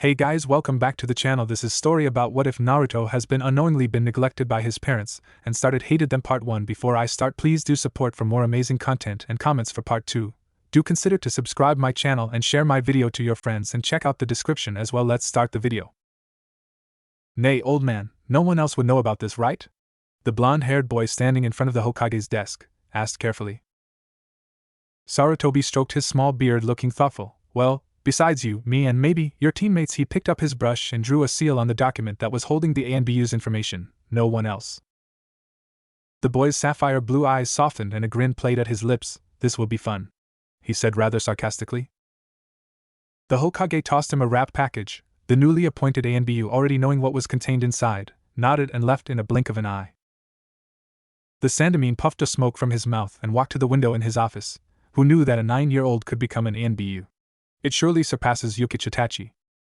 Hey guys, welcome back to the channel. This is story about what if Naruto has been unknowingly been neglected by his parents and started hated them part 1. Before I start, please do support for more amazing content and comments for part 2. Do consider to subscribe my channel and share my video to your friends and check out the description as well. Let's start the video. Nay, old man, no one else would know about this, right? The blonde-haired boy standing in front of the Hokage's desk asked carefully. Sarutobi stroked his small beard, looking thoughtful. Well, besides you, me, and maybe your teammates. He picked up his brush and drew a seal on the document that was holding the ANBU's information. No one else. The boy's sapphire blue eyes softened and a grin played at his lips. This will be fun, he said rather sarcastically. The Hokage tossed him a wrapped package. The newly appointed ANBU, already knowing what was contained inside, nodded and left in a blink of an eye. The Sandemine puffed a smoke from his mouth and walked to the window in his office. Who knew that a 9-year-old could become an ANBU? It surely surpasses Yukichi Itachi.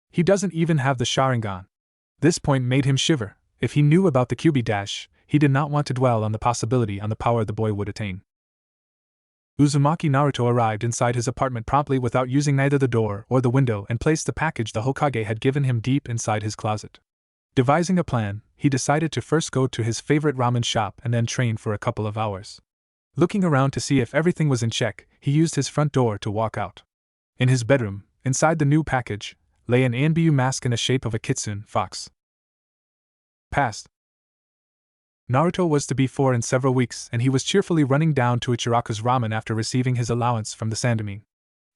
He doesn't even have the Sharingan. This point made him shiver. If he knew about the QB dash, he did not want to dwell on the possibility on the power the boy would attain. Uzumaki Naruto arrived inside his apartment promptly without using either the door or the window and placed the package the Hokage had given him deep inside his closet. Devising a plan, he decided to first go to his favorite ramen shop and then train for a couple of hours. Looking around to see if everything was in check, he used his front door to walk out. In his bedroom, inside the new package, lay an ANBU mask in the shape of a kitsune fox. Past. Naruto was to be 4 in several weeks, and he was cheerfully running down to Ichiraku's ramen after receiving his allowance from the Sandemine.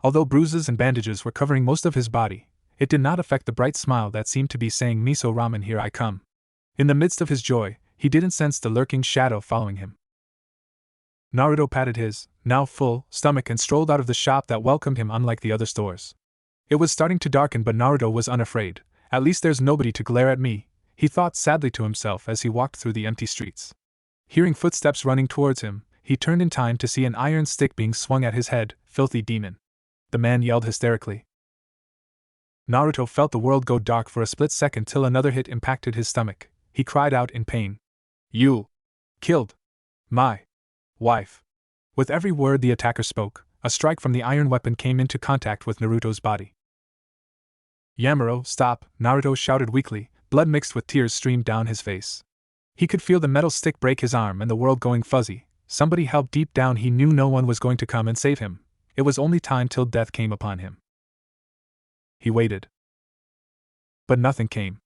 Although bruises and bandages were covering most of his body, it did not affect the bright smile that seemed to be saying, "Miso ramen, here I come." In the midst of his joy, he didn't sense the lurking shadow following him. Naruto patted his, now full, stomach and strolled out of the shop that welcomed him unlike the other stores. It was starting to darken, but Naruto was unafraid. At least there's nobody to glare at me, he thought sadly to himself as he walked through the empty streets. Hearing footsteps running towards him, he turned in time to see an iron stick being swung at his head. "Filthy demon!" the man yelled hysterically. Naruto felt the world go dark for a split second till another hit impacted his stomach. He cried out in pain. "You killed my wife." With every word the attacker spoke, a strike from the iron weapon came into contact with Naruto's body. "Yamaro, stop!" Naruto shouted weakly. Blood mixed with tears streamed down his face. He could feel the metal stick break his arm and the world going fuzzy. Somebody help. Deep down he knew no one was going to come and save him. It was only time till death came upon him. He waited. But nothing came.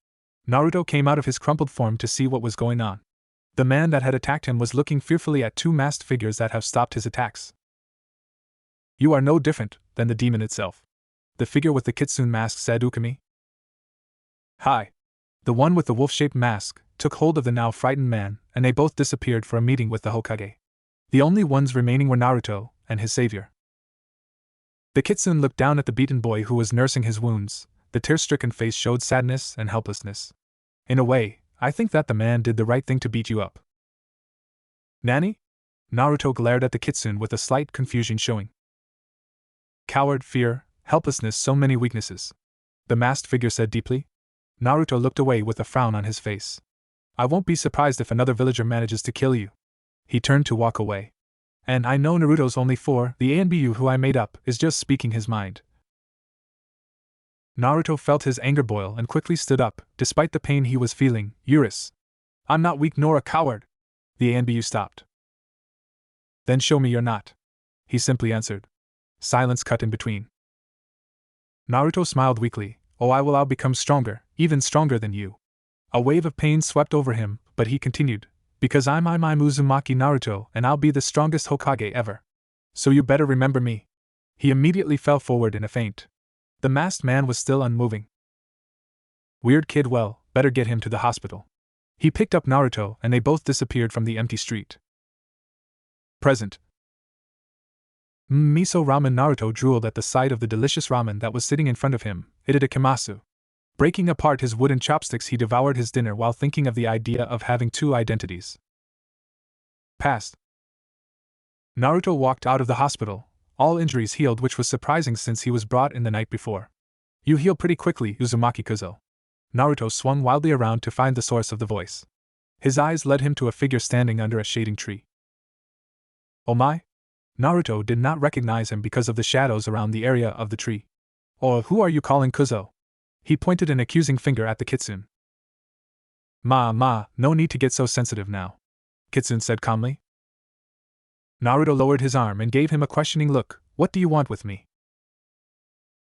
Naruto came out of his crumpled form to see what was going on. The man that had attacked him was looking fearfully at 2 masked figures that have stopped his attacks. "You are no different than the demon itself," the figure with the kitsune mask said. "Ukami." "Hi." The one with the wolf-shaped mask took hold of the now frightened man, and they both disappeared for a meeting with the Hokage. The only ones remaining were Naruto and his savior. The kitsune looked down at the beaten boy who was nursing his wounds. The tear-stricken face showed sadness and helplessness. "In a way, I think that the man did the right thing to beat you up." "Nani?" Naruto glared at the kitsune with a slight confusion showing. "Coward, fear, helplessness, so many weaknesses," the masked figure said deeply. Naruto looked away with a frown on his face. "I won't be surprised if another villager manages to kill you." He turned to walk away. "And I know Naruto's only 4, the ANBU who I made up is just speaking his mind." Naruto felt his anger boil and quickly stood up, despite the pain he was feeling. "Eurus, I'm not weak nor a coward." The ANBU stopped. "Then show me you're not," he simply answered. Silence cut in between. Naruto smiled weakly. "Oh, I'll become stronger, even stronger than you." A wave of pain swept over him, but he continued, "Because I'm Uzumaki Naruto, and I'll be the strongest Hokage ever. So you better remember me." He immediately fell forward in a faint. The masked man was still unmoving. "Weird kid, well, better get him to the hospital." He picked up Naruto and they both disappeared from the empty street. Present. Miso ramen. Naruto drooled at the sight of the delicious ramen that was sitting in front of him. Itadakimasu. Breaking apart his wooden chopsticks, he devoured his dinner while thinking of the idea of having 2 identities. Past. Naruto walked out of the hospital, all injuries healed, which was surprising since he was brought in the night before. "You heal pretty quickly, Uzumaki-kuzo." Naruto swung wildly around to find the source of the voice. His eyes led him to a figure standing under a shading tree. "Oh my?" Naruto did not recognize him because of the shadows around the area of the tree. "Or who are you calling Kuzo?" He pointed an accusing finger at the kitsune. Ma, no need to get so sensitive now, Kitsune said calmly. Naruto lowered his arm and gave him a questioning look. What do you want with me?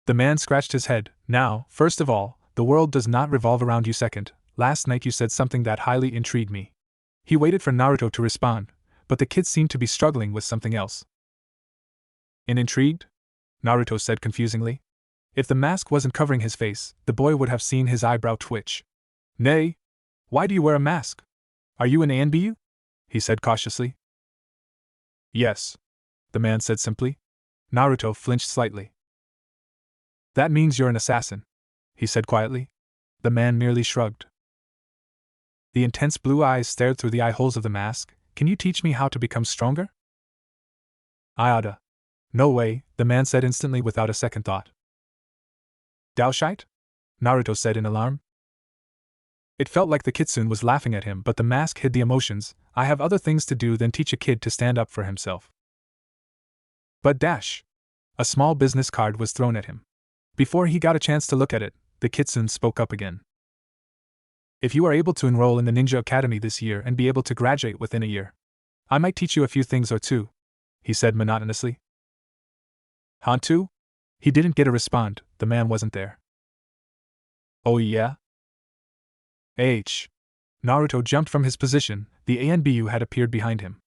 The man scratched his head. Now, first of all, the world does not revolve around you. Second, last night you said something that highly intrigued me. He waited for Naruto to respond, but the kid seemed to be struggling with something else. Intrigued? Naruto said confusingly. If the mask wasn't covering his face, the boy would have seen his eyebrow twitch. Nay. Why do you wear a mask? Are you an ANBU? He said cautiously. Yes, the man said simply. Naruto flinched slightly. That means you're an assassin, he said quietly. The man merely shrugged. The intense blue eyes stared through the eye holes of the mask. Can you teach me how to become stronger? I oughta. No way, the man said instantly without a second thought. Daoshite? Naruto said in alarm. It felt like the kitsune was laughing at him, but the mask hid the emotions. I have other things to do than teach a kid to stand up for himself. But dash! A small business card was thrown at him. Before he got a chance to look at it, the kitsune spoke up again. If you are able to enroll in the Ninja Academy this year and be able to graduate within a year, I might teach you a few things or two, he said monotonously. Hantu? He didn't get a respond, the man wasn't there. Oh yeah? Naruto jumped from his position. The ANBU had appeared behind him.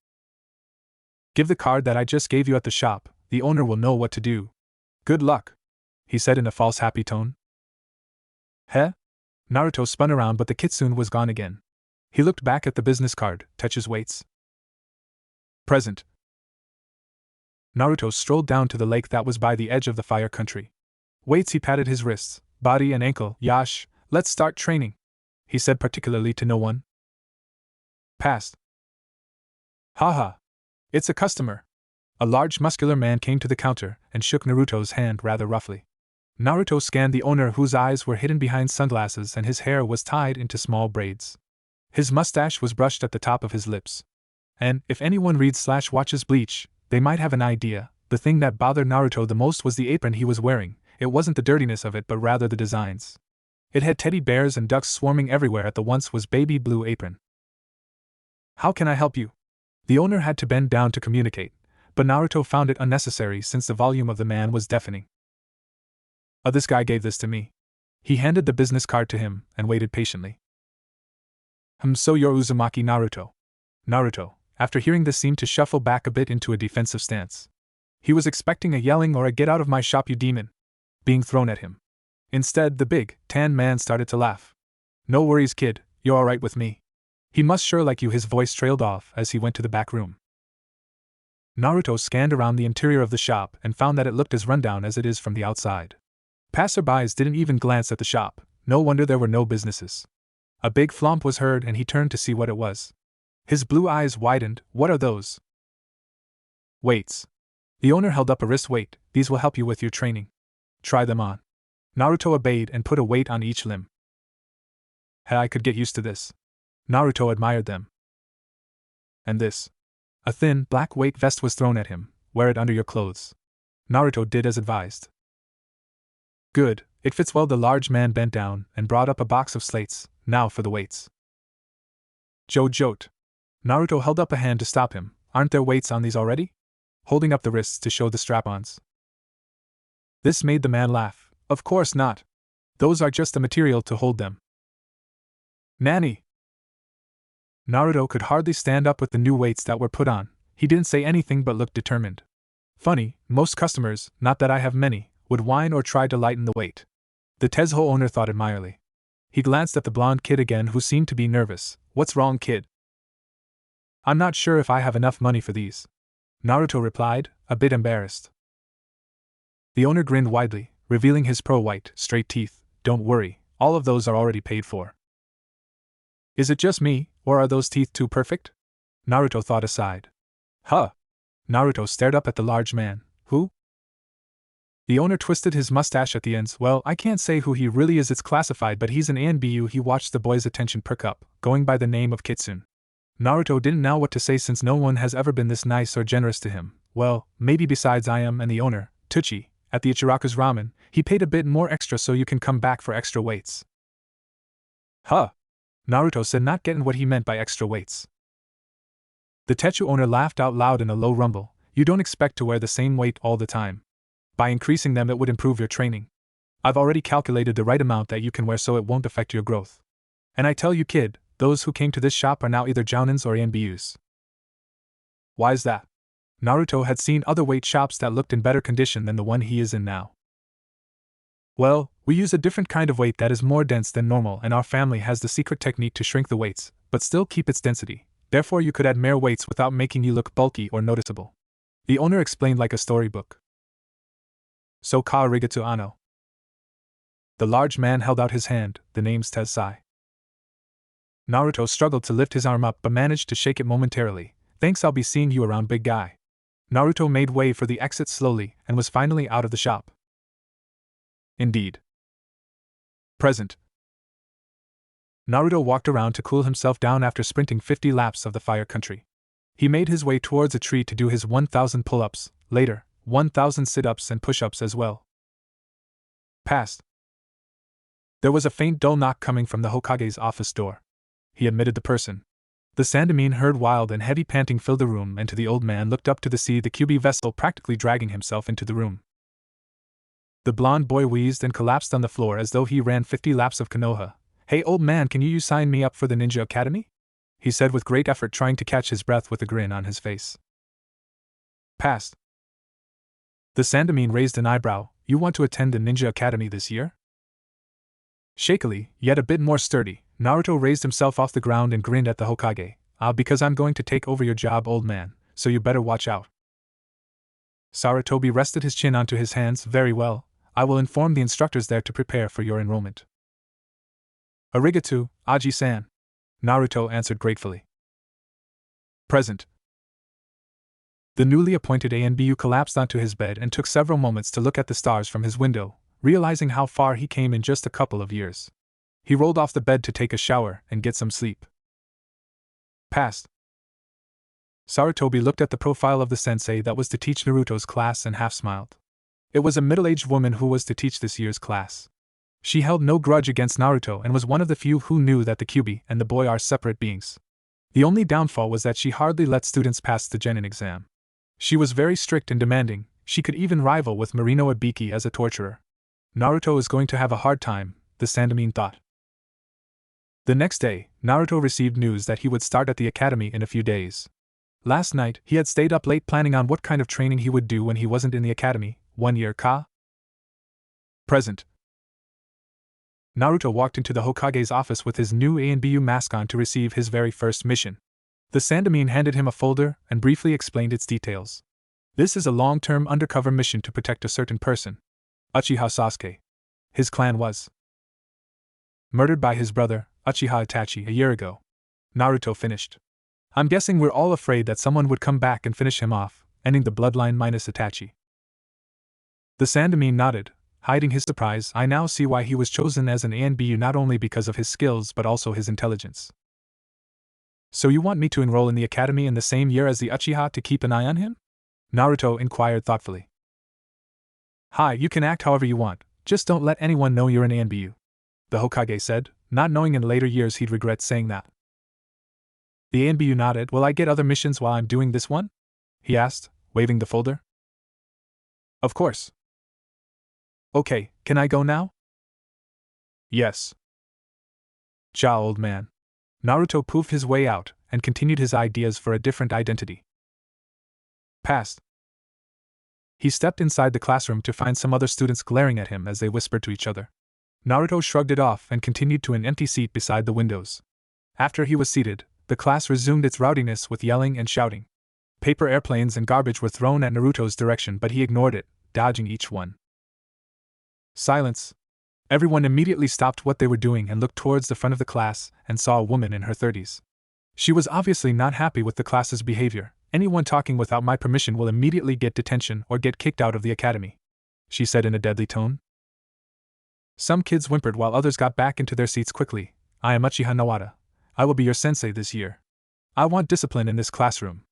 Give the card that I just gave you at the shop, the owner will know what to do. Good luck, he said in a false happy tone. Heh? Naruto spun around, but the kitsune was gone again. He looked back at the business card, touches weights. Present. Naruto strolled down to the lake that was by the edge of the fire country. Weights, he patted his wrists, body and ankle. Yash, let's start training, he said particularly to no one. Passed. Haha. It's a customer. A large muscular man came to the counter and shook Naruto's hand rather roughly. Naruto scanned the owner, whose eyes were hidden behind sunglasses and his hair was tied into small braids. His mustache was brushed at the top of his lips. And, if anyone reads/watches Bleach, they might have an idea. The thing that bothered Naruto the most was the apron he was wearing. It wasn't the dirtiness of it, but rather the designs. It had teddy bears and ducks swarming everywhere at the once was baby blue apron. How can I help you? The owner had to bend down to communicate, but Naruto found it unnecessary since the volume of the man was deafening. This guy gave this to me. He handed the business card to him and waited patiently. So you're Uzumaki Naruto. Naruto, after hearing this, seemed to shuffle back a bit into a defensive stance. He was expecting a yelling or a get out of my shop you demon being thrown at him. Instead, the big, tan man started to laugh. No worries, kid, you're alright with me. He must sure like you. His voice trailed off as he went to the back room. Naruto scanned around the interior of the shop and found that it looked as rundown as it is from the outside. Passerbys didn't even glance at the shop. No wonder there were no businesses. A big flomp was heard and he turned to see what it was. His blue eyes widened. What are those? Weights. The owner held up a wrist weight. These will help you with your training. Try them on. Naruto obeyed and put a weight on each limb. Hey, I could get used to this. Naruto admired them. And this? A thin, black weight vest was thrown at him. Wear it under your clothes. Naruto did as advised. Good, it fits well. The large man bent down and brought up a box of slates. Now for the weights. Jote. Naruto held up a hand to stop him. Aren't there weights on these already? Holding up the wrists to show the strap-ons. This made the man laugh. Of course not. Those are just the material to hold them. Nanny! Naruto could hardly stand up with the new weights that were put on. He didn't say anything but looked determined. Funny, most customers, not that I have many, would whine or try to lighten the weight. The Tezuho owner thought admiringly. He glanced at the blonde kid again, who seemed to be nervous. What's wrong, kid? I'm not sure if I have enough money for these, Naruto replied, a bit embarrassed. The owner grinned widely, revealing his white, straight teeth. Don't worry, all of those are already paid for. Is it just me, or are those teeth too perfect? Naruto thought aside. Huh? Naruto stared up at the large man. Who? The owner twisted his mustache at the ends. Well, I can't say who he really is, it's classified, but he's an ANBU. He watched the boy's attention perk up, going by the name of Kitsune. Naruto didn't know what to say since no one has ever been this nice or generous to him. Well, maybe besides I am and the owner, Tsuchi, At the Ichiraku's ramen, he paid a bit more extra so you can come back for extra weights. Huh? Naruto said, not getting what he meant by extra weights. The Techu owner laughed out loud in a low rumble. You don't expect to wear the same weight all the time. By increasing them, it would improve your training. I've already calculated the right amount that you can wear so it won't affect your growth. And I tell you, kid, those who came to this shop are now either jounins or ANBUs. Why's that? Naruto had seen other weight shops that looked in better condition than the one he is in now. Well, we use a different kind of weight that is more dense than normal, and our family has the secret technique to shrink the weights, but still keep its density. Therefore you could add more weights without making you look bulky or noticeable. The owner explained like a storybook. So ka arigato ano. The large man held out his hand, the name's Tensai. Naruto struggled to lift his arm up but managed to shake it momentarily. Thanks, I'll be seeing you around, big guy. Naruto made way for the exit slowly and was finally out of the shop. Indeed. Present. Naruto walked around to cool himself down after sprinting 50 laps of the fire country. He made his way towards a tree to do his 1,000 pull-ups, later, 1,000 sit-ups and push-ups as well. Past. There was a faint dull knock coming from the Hokage's office door. He admitted the person. The Sandaime heard wild and heavy panting filled the room, and to the old man looked up to see the Kyuubi vessel practically dragging himself into the room. The blond boy wheezed and collapsed on the floor as though he ran 50 laps of Konoha. Hey old man, can you sign me up for the Ninja Academy? He said with great effort, trying to catch his breath with a grin on his face. Past. The Sandaime raised an eyebrow. You want to attend the Ninja Academy this year? Shakily, yet a bit more sturdy, Naruto raised himself off the ground and grinned at the Hokage. Because I'm going to take over your job, old man, so you better watch out. Sarutobi rested his chin onto his hands. Very well, I will inform the instructors there to prepare for your enrollment. Arigato, Aji-san. Naruto answered gratefully. Present. The newly appointed ANBU collapsed onto his bed and took several moments to look at the stars from his window, realizing how far he came in just a couple of years. He rolled off the bed to take a shower and get some sleep. Past. Sarutobi looked at the profile of the sensei that was to teach Naruto's class and half smiled. It was a middle-aged woman who was to teach this year's class. She held no grudge against Naruto and was one of the few who knew that the Kyuubi and the boy are separate beings. The only downfall was that she hardly let students pass the genin exam. She was very strict and demanding. She could even rival with Marino Ibiki as a torturer. Naruto is going to have a hard time, the Sandaime thought. The next day, Naruto received news that he would start at the academy in a few days. Last night, he had stayed up late planning on what kind of training he would do when he wasn't in the academy. 1 year ka? Present. Naruto walked into the Hokage's office with his new ANBU mask on to receive his very first mission. The Sandaime handed him a folder and briefly explained its details. This is a long-term undercover mission to protect a certain person. Uchiha Sasuke. His clan was murdered by his brother, Uchiha Itachi, a year ago. Naruto finished. I'm guessing we're all afraid that someone would come back and finish him off, ending the bloodline minus Itachi. The Sandaime nodded, hiding his surprise. I now see why he was chosen as an ANBU, not only because of his skills but also his intelligence. So you want me to enroll in the academy in the same year as the Uchiha to keep an eye on him? Naruto inquired thoughtfully. Hi, you can act however you want, just don't let anyone know you're an ANBU. The Hokage said, not knowing in later years he'd regret saying that. The ANBU nodded. Will I get other missions while I'm doing this one? He asked, waving the folder. Of course. Okay, can I go now? Yes. Ja, old man. Naruto poofed his way out and continued his ideas for a different identity. Past. He stepped inside the classroom to find some other students glaring at him as they whispered to each other. Naruto shrugged it off and continued to an empty seat beside the windows. After he was seated, the class resumed its rowdiness with yelling and shouting. Paper airplanes and garbage were thrown at Naruto's direction, but he ignored it, dodging each one. Silence. Everyone immediately stopped what they were doing and looked towards the front of the class and saw a woman in her 30s. She was obviously not happy with the class's behavior. Anyone talking without my permission will immediately get detention or get kicked out of the academy, she said in a deadly tone. Some kids whimpered while others got back into their seats quickly. I am Uchiha Nawada. I will be your sensei this year. I want discipline in this classroom.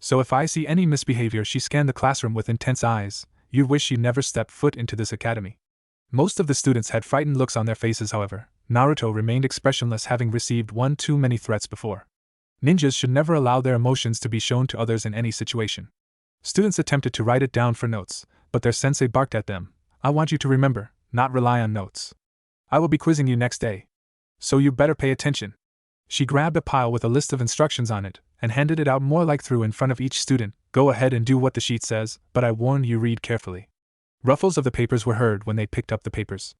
So if I see any misbehavior, she scanned the classroom with intense eyes. you'd wish you never stepped foot into this academy. Most of the students had frightened looks on their faces, however. Naruto remained expressionless, having received one too many threats before. Ninjas should never allow their emotions to be shown to others in any situation. Students attempted to write it down for notes, but their sensei barked at them. I want you to remember, not rely on notes. I will be quizzing you next day. So you better pay attention. She grabbed a pile with a list of instructions on it, and handed it out more like through in front of each student. Go ahead and do what the sheet says, but I warn you, read carefully. Ruffles of the papers were heard when they picked up the papers.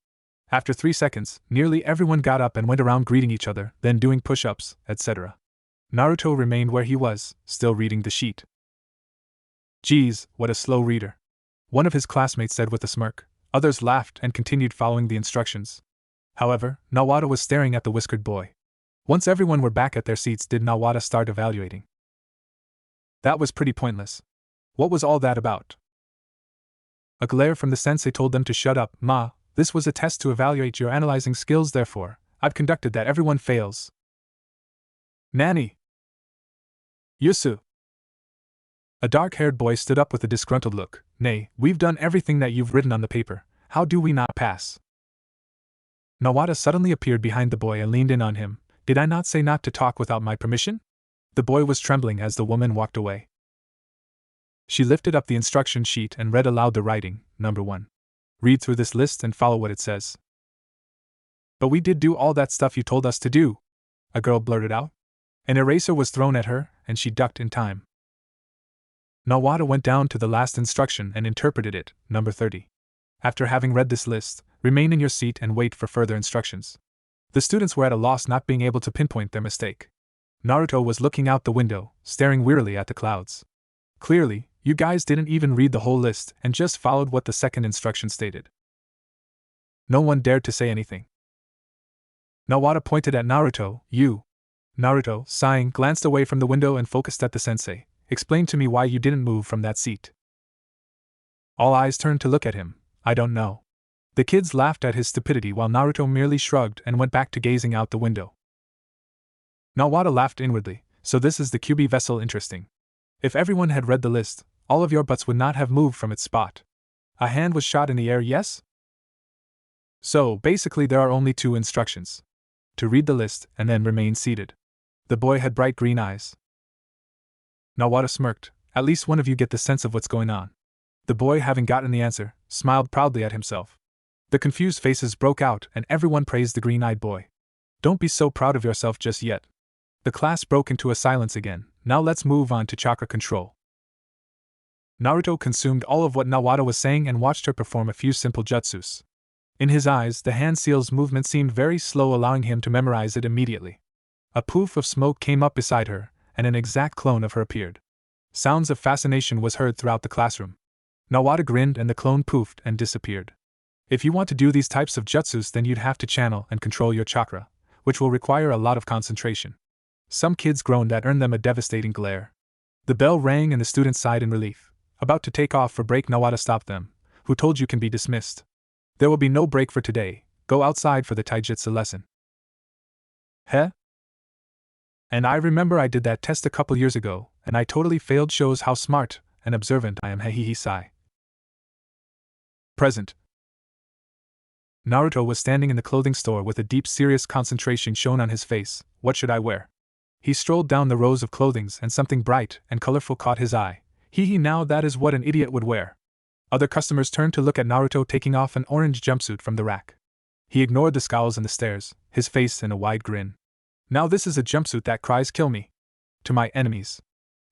After 3 seconds, nearly everyone got up and went around greeting each other, then doing push-ups, etc. Naruto remained where he was, still reading the sheet. Geez, what a slow reader. One of his classmates said with a smirk. Others laughed and continued following the instructions. However, Nawada was staring at the whiskered boy. Once everyone were back at their seats, did Nawada start evaluating. That was pretty pointless. What was all that about? A glare from the sensei told them to shut up. Ma, this was a test to evaluate your analyzing skills, therefore, I've conducted that everyone fails. Nanny! Yusu! A dark-haired boy stood up with a disgruntled look. Nay, we've done everything that you've written on the paper. How do we not pass? Nawada suddenly appeared behind the boy and leaned in on him. Did I not say not to talk without my permission? The boy was trembling as the woman walked away. She lifted up the instruction sheet and read aloud the writing. Number 1. Read through this list and follow what it says. But we did do all that stuff you told us to do, a girl blurted out. An eraser was thrown at her, and she ducked in time. Nawada went down to the last instruction and interpreted it. Number 30. After having read this list, remain in your seat and wait for further instructions. The students were at a loss, not being able to pinpoint their mistake. Naruto was looking out the window, staring wearily at the clouds. Clearly, you guys didn't even read the whole list and just followed what the second instruction stated. No one dared to say anything. Nawada pointed at Naruto. You. Naruto, sighing, glanced away from the window and focused at the sensei. Explain to me why you didn't move from that seat. All eyes turned to look at him. I don't know. The kids laughed at his stupidity while Naruto merely shrugged and went back to gazing out the window. Nawada laughed inwardly. So this is the QB vessel, interesting. If everyone had read the list, all of your butts would not have moved from its spot. A hand was shot in the air, yes? So, basically there are only 2 instructions. To read the list and then remain seated. The boy had bright green eyes. Nawada smirked. At least one of you get the sense of what's going on. The boy, having gotten the answer, smiled proudly at himself. The confused faces broke out and everyone praised the green-eyed boy. Don't be so proud of yourself just yet. The class broke into a silence again. Now let's move on to chakra control. Naruto consumed all of what Nawada was saying and watched her perform a few simple jutsus. In his eyes, the hand seal's movement seemed very slow, allowing him to memorize it immediately. A poof of smoke came up beside her, and an exact clone of her appeared. Sounds of fascination was heard throughout the classroom. Nawada grinned and the clone poofed and disappeared. If you want to do these types of jutsus, then you'd have to channel and control your chakra, which will require a lot of concentration. Some kids groaned that earned them a devastating glare. The bell rang and the students sighed in relief. About to take off for break, Nawada stopped them. Who told you can be dismissed? There will be no break for today. Go outside for the taijutsu lesson. Heh? And I remember I did that test a couple years ago, and I totally failed. Shows how smart and observant I am. Hehehe sigh. Present. Naruto was standing in the clothing store with a deep, serious concentration shown on his face. What should I wear? He strolled down the rows of clothings and something bright and colorful caught his eye. Now that is what an idiot would wear. Other customers turned to look at Naruto taking off an orange jumpsuit from the rack. He ignored the scowls and the stares, his face in a wide grin. Now this is a jumpsuit that cries kill me. To my enemies.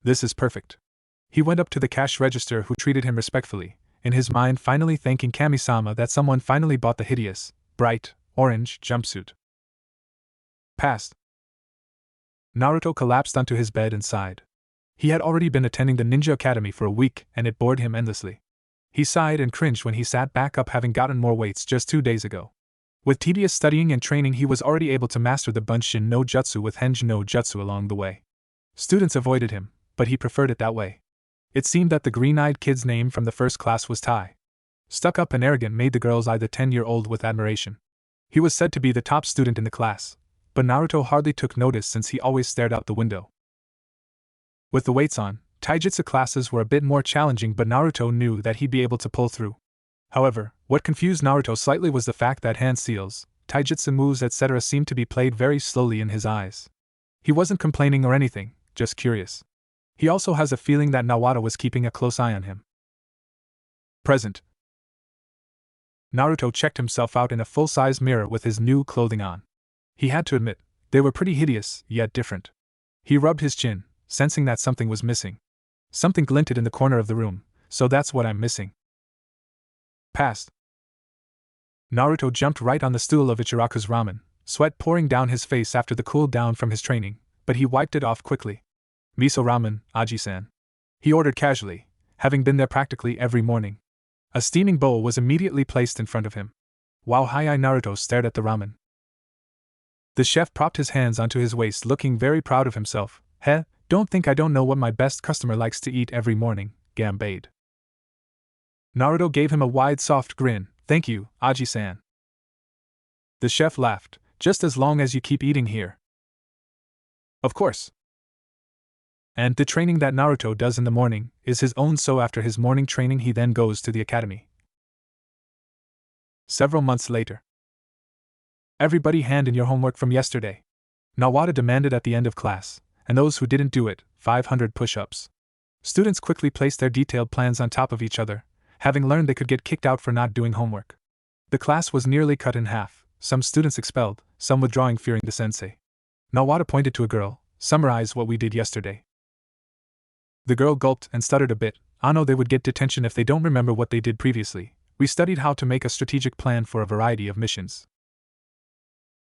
This is perfect. He went up to the cash register, who treated him respectfully, in his mind finally thanking Kami-sama that someone finally bought the hideous, bright, orange jumpsuit. Passed. Naruto collapsed onto his bed and sighed. He had already been attending the ninja academy for a week and it bored him endlessly. He sighed and cringed when he sat back up, having gotten more weights just 2 days ago. With tedious studying and training, he was already able to master the Bunshin no Jutsu with Henjin no Jutsu along the way. Students avoided him, but he preferred it that way. It seemed that the green-eyed kid's name from the first class was Tai. Stuck up and arrogant made the girls eye the 10-year-old with admiration. He was said to be the top student in the class, but Naruto hardly took notice since he always stared out the window. With the weights on, Taijutsu classes were a bit more challenging, but Naruto knew that he'd be able to pull through. However, what confused Naruto slightly was the fact that hand seals, taijutsu moves, etc. seemed to be played very slowly in his eyes. He wasn't complaining or anything, just curious. He also has a feeling that Nawada was keeping a close eye on him. Present. Naruto checked himself out in a full-size mirror with his new clothing on. He had to admit, they were pretty hideous, yet different. He rubbed his chin, sensing that something was missing. Something glinted in the corner of the room, so that's what I'm missing. Past. Naruto jumped right on the stool of Ichiraku's ramen, sweat pouring down his face after the cool down from his training, but he wiped it off quickly. Miso ramen, Aji-san. He ordered casually, having been there practically every morning. A steaming bowl was immediately placed in front of him. Wow! Naruto stared at the ramen. The chef propped his hands onto his waist, looking very proud of himself. Don't think I don't know what my best customer likes to eat every morning, gambade. Naruto gave him a wide soft grin. Thank you, Aji-san. The chef laughed. Just as long as you keep eating here. Of course. And the training that Naruto does in the morning is his own, so after his morning training he then goes to the academy. Several months later. Everybody hand in your homework from yesterday, Nawada demanded at the end of class, and those who didn't do it, 500 push-ups. Students quickly placed their detailed plans on top of each other, having learned they could get kicked out for not doing homework. The class was nearly cut in half, some students expelled, some withdrawing fearing the sensei. Nawada pointed to a girl. Summarize what we did yesterday. The girl gulped and stuttered a bit. No, they would get detention if they don't remember what they did previously. We studied how to make a strategic plan for a variety of missions.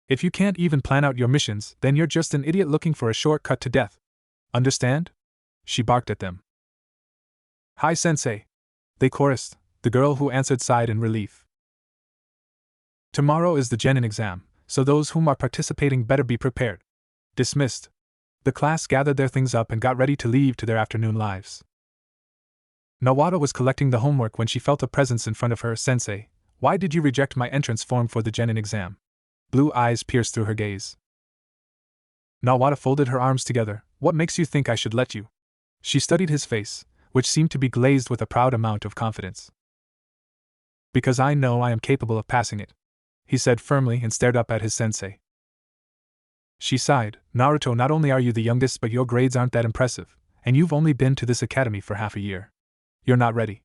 If you can't even plan out your missions, then you're just an idiot looking for a shortcut to death. Understand? She barked at them. Hi, sensei. They chorused. The girl who answered sighed in relief. Tomorrow is the genin exam, so those whom are participating better be prepared. Dismissed. The class gathered their things up and got ready to leave to their afternoon lives. Nawada was collecting the homework when she felt a presence in front of her. Sensei, why did you reject my entrance form for the genin exam? Blue eyes pierced through her gaze. Nawada folded her arms together. What makes you think I should let you? She studied his face, which seemed to be glazed with a proud amount of confidence. Because I know I am capable of passing it, he said firmly and stared up at his sensei. She sighed. Naruto, not only are you the youngest, but your grades aren't that impressive, and you've only been to this academy for half a year. You're not ready.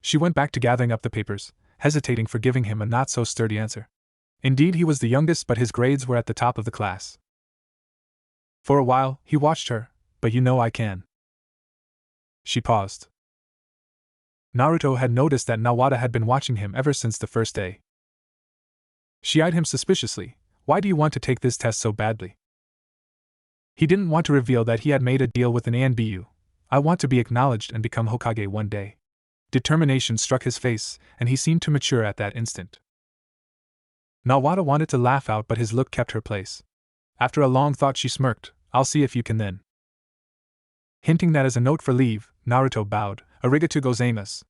She went back to gathering up the papers, hesitating for giving him a not-so-sturdy answer. Indeed, he was the youngest, but his grades were at the top of the class. For a while, he watched her. But you know I can. She paused. Naruto had noticed that Nawada had been watching him ever since the first day. She eyed him suspiciously. Why do you want to take this test so badly? He didn't want to reveal that he had made a deal with an ANBU. I want to be acknowledged and become Hokage one day. Determination struck his face, and he seemed to mature at that instant. Nawada wanted to laugh out, but his look kept her place. After a long thought, she smirked. I'll see if you can then. Hinting that as a note for leave, Naruto bowed. Arigatou gozaimasu,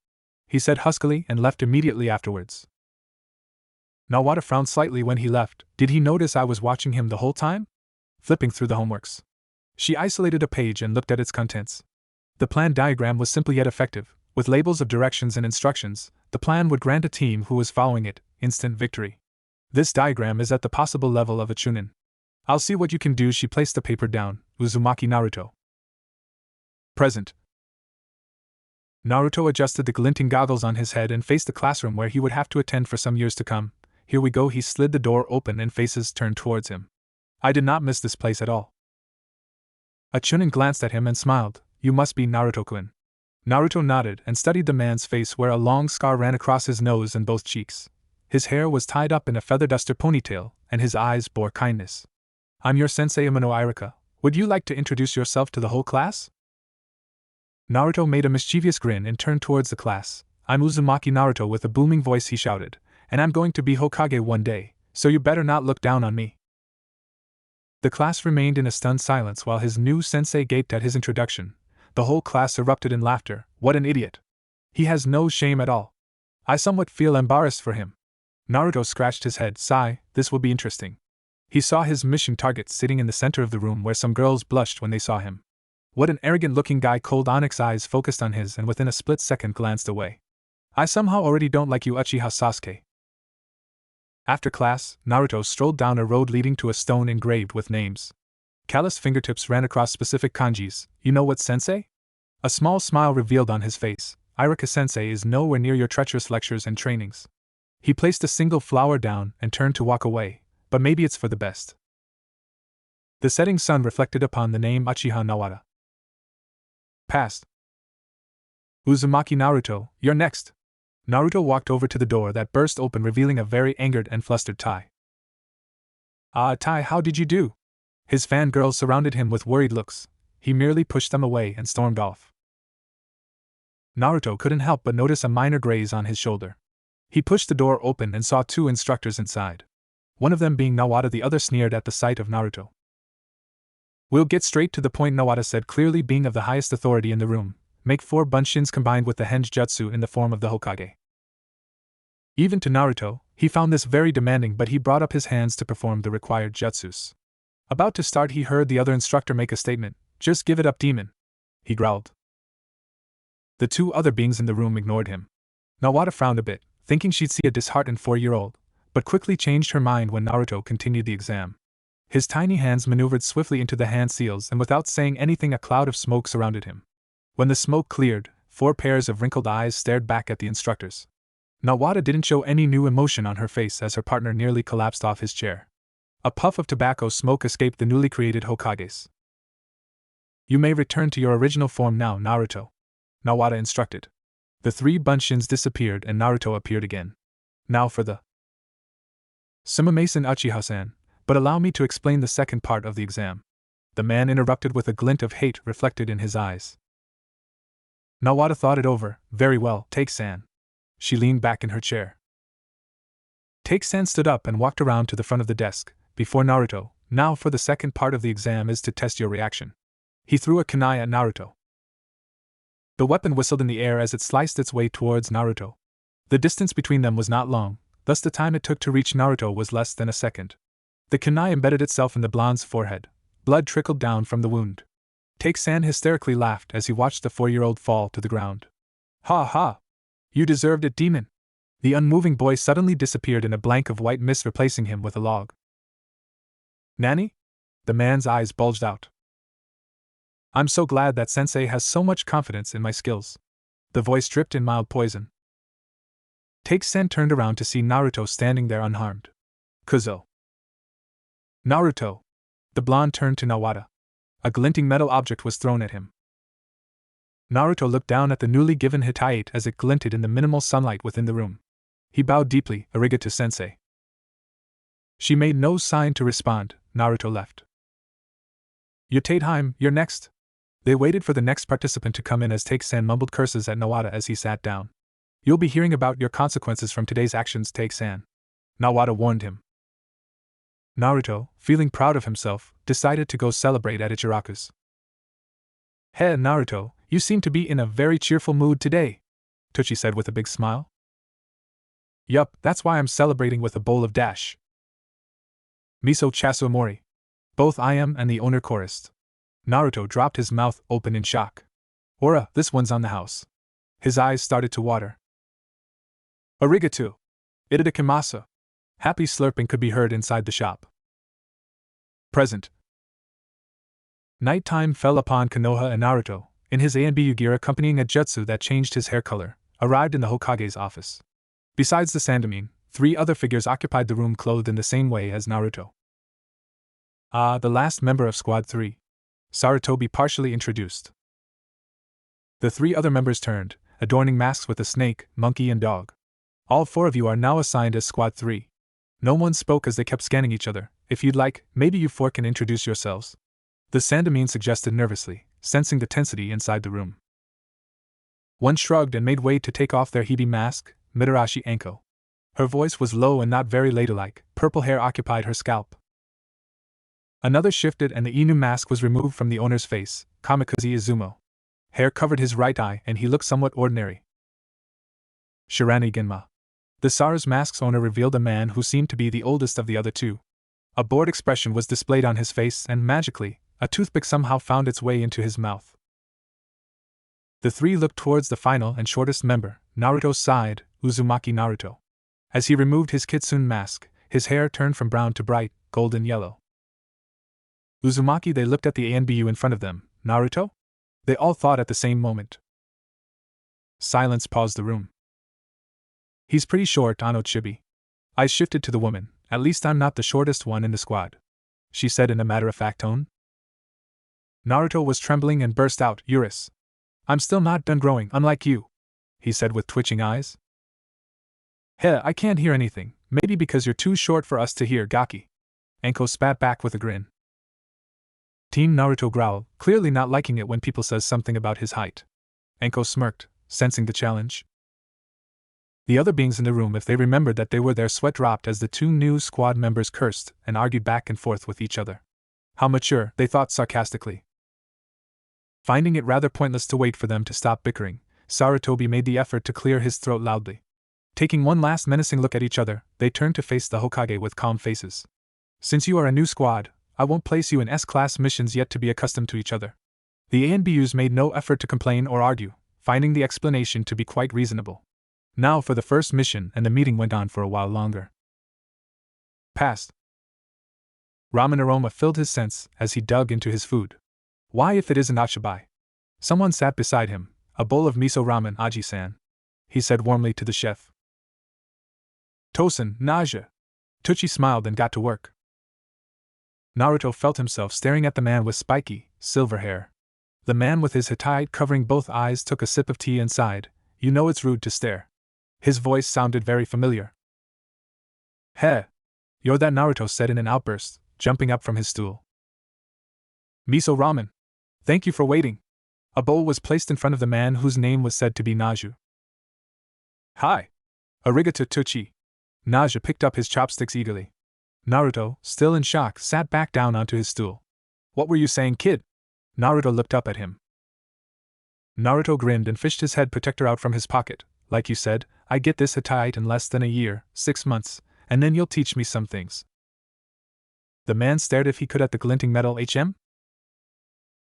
he said huskily and left immediately afterwards. Nawada frowned slightly when he left. Did he notice I was watching him the whole time? Flipping through the homeworks. She isolated a page and looked at its contents. The plan diagram was simple yet effective. With labels of directions and instructions, the plan would grant a team who was following it instant victory. This diagram is at the possible level of a chunin. I'll see what you can do. She placed the paper down. Uzumaki Naruto. Present. Naruto adjusted the glinting goggles on his head and faced the classroom where he would have to attend for some years to come. Here we go. He slid the door open and faces turned towards him. I did not miss this place at all. A chunin glanced at him and smiled. You must be Naruto-kun. Naruto nodded and studied the man's face, where a long scar ran across his nose and both cheeks. His hair was tied up in a feather duster ponytail, and his eyes bore kindness. I'm your sensei Umino Irika. Would you like to introduce yourself to the whole class? Naruto made a mischievous grin and turned towards the class. I'm Uzumaki Naruto. With a booming voice he shouted. And I'm going to be Hokage one day, so you better not look down on me. The class remained in a stunned silence while his new sensei gaped at his introduction. The whole class erupted in laughter. What an idiot. He has no shame at all. I somewhat feel embarrassed for him. Naruto scratched his head. Sigh, this will be interesting. He saw his mission target sitting in the center of the room, where some girls blushed when they saw him. What an arrogant-looking guy! Cold onyx eyes focused on his and within a split second glanced away. I somehow already don't like you, Uchiha Sasuke. After class, Naruto strolled down a road leading to a stone engraved with names. Callous fingertips ran across specific kanjis. You know what, sensei? A small smile revealed on his face. Irika-sensei is nowhere near your treacherous lectures and trainings. He placed a single flower down and turned to walk away, but maybe it's for the best. The setting sun reflected upon the name Uchiha Nawada. Past. Uzumaki Naruto, you're next. Naruto walked over to the door that burst open, revealing a very angered and flustered Tai. Ah, Tai, how did you do? His fangirls surrounded him with worried looks. He merely pushed them away and stormed off. Naruto couldn't help but notice a minor graze on his shoulder. He pushed the door open and saw two instructors inside. One of them being Nawada, the other sneered at the sight of Naruto. We'll get straight to the point, Nawada said, clearly being of the highest authority in the room. Make 4 bunshins combined with the henge jutsu in the form of the Hokage. Even to Naruto, he found this very demanding, but he brought up his hands to perform the required jutsus. About to start, he heard the other instructor make a statement. Just give it up, demon. He growled. The 2 other beings in the room ignored him. Nawada frowned a bit, thinking she'd see a disheartened 4-year-old, but quickly changed her mind when Naruto continued the exam. His tiny hands maneuvered swiftly into the hand seals, and without saying anything, a cloud of smoke surrounded him. When the smoke cleared, 4 pairs of wrinkled eyes stared back at the instructors. Nawada didn't show any new emotion on her face as her partner nearly collapsed off his chair. A puff of tobacco smoke escaped the newly created Hokages. You may return to your original form now, Naruto, Nawada instructed. The 3 bunshins disappeared and Naruto appeared again. Now for the Sumimasen Uchiha-san, but allow me to explain the second part of the exam. The man interrupted with a glint of hate reflected in his eyes. Nawada thought it over. Very well, Take-san. She leaned back in her chair. Take-san stood up and walked around to the front of the desk, before Naruto. Now for the second part of the exam is to test your reaction. He threw a kunai at Naruto. The weapon whistled in the air as it sliced its way towards Naruto. The distance between them was not long, thus the time it took to reach Naruto was less than a second. The kunai embedded itself in the blonde's forehead. Blood trickled down from the wound. Take-san hysterically laughed as he watched the 4-year-old fall to the ground. Ha ha! You deserved it, demon! The unmoving boy suddenly disappeared in a blank of white mist, replacing him with a log. Nani? The man's eyes bulged out. I'm so glad that sensei has so much confidence in my skills. The voice dripped in mild poison. Take-san turned around to see Naruto standing there unharmed. Kuzo. Naruto! The blonde turned to Nawada. A glinting metal object was thrown at him. Naruto looked down at the newly given hitite as it glinted in the minimal sunlight within the room. He bowed deeply. Arigato, sensei. She made no sign to respond. Naruto left. Yotateheim, you're next. They waited for the next participant to come in as Take-san mumbled curses at Nawada as he sat down. You'll be hearing about your consequences from today's actions, Take-san. Nawada warned him. Naruto, feeling proud of himself, decided to go celebrate at Ichiraku's. Hey, Naruto, you seem to be in a very cheerful mood today, Tochi said with a big smile. Yup, that's why I'm celebrating with a bowl of dash. Miso Chasu Mori. Both I am and the owner chorused. Naruto dropped his mouth open in shock. Ora, this one's on the house. His eyes started to water. Arigato. Itadakimasu. Happy slurping could be heard inside the shop. Present. Nighttime fell upon Konoha, and Naruto, in his A and B gear accompanying a jutsu that changed his hair color, arrived in the Hokage's office. Besides the Sandaime, 3 other figures occupied the room clothed in the same way as Naruto. Ah, the last member of Squad 3. Sarutobi partially introduced. The 3 other members turned, adorning masks with a snake, monkey, and dog. All 4 of you are now assigned as Squad 3. No one spoke as they kept scanning each other. If you'd like, maybe you 4 can introduce yourselves. The Sandaime suggested nervously, sensing the tensity inside the room. One shrugged and made way to take off their Hebe mask, Mitarashi Anko. Her voice was low and not very ladylike. Purple hair occupied her scalp. Another shifted and the Inu mask was removed from the owner's face, Kamikaze Izumo. Hair covered his right eye and he looked somewhat ordinary. Shirani Ginma. The Sara's mask's owner revealed a man who seemed to be the oldest of the other 2. A bored expression was displayed on his face and, magically, A toothpick somehow found its way into his mouth. The three looked towards the final and shortest member, Naruto's side, Uzumaki Naruto. As he removed his kitsune mask, his hair turned from brown to bright, golden yellow. Uzumaki, they looked at the ANBU in front of them. Naruto? They all thought at the same moment. Silence paused the room. He's pretty short, Ano Chibi. Eyes shifted to the woman. At least I'm not the shortest one in the squad, she said in a matter-of-fact tone. Naruto was trembling and burst out, Eurus. I'm still not done growing, unlike you, he said with twitching eyes. Heh, I can't hear anything, maybe because you're too short for us to hear, Gaki. Anko spat back with a grin. Team Naruto growled, clearly not liking it when people says something about his height. Anko smirked, sensing the challenge. The other beings in the room, if they remembered that they were there, sweat dropped as the two new squad members cursed and argued back and forth with each other. How mature, they thought sarcastically. Finding it rather pointless to wait for them to stop bickering, Sarutobi made the effort to clear his throat loudly. Taking one last menacing look at each other, they turned to face the Hokage with calm faces. Since you are a new squad, I won't place you in S-class missions yet to be accustomed to each other. The ANBUs made no effort to complain or argue, finding the explanation to be quite reasonable. Now for the first mission, and the meeting went on for a while longer. Past. Ramen aroma filled his sense as he dug into his food. Why if it isn't Achabai? Someone sat beside him, a bowl of miso ramen, Aji-san, he said warmly to the chef. Tosen, nausea. Tucci smiled and got to work. Naruto felt himself staring at the man with spiky, silver hair. The man with his Hittite covering both eyes took a sip of tea and sighed, you know it's rude to stare. His voice sounded very familiar. Heh! You're that, Naruto said in an outburst, jumping up from his stool. Miso ramen. Thank you for waiting. A bowl was placed in front of the man whose name was said to be Naju. Hi! Arigato Tucci. Naja picked up his chopsticks eagerly. Naruto, still in shock, sat back down onto his stool. What were you saying, kid? Naruto looked up at him. Naruto grinned and fished his head protector out from his pocket. Like you said, I get this Hittite in less than a year, 6 months, and then you'll teach me some things. The man stared if he could at the glinting metal HM.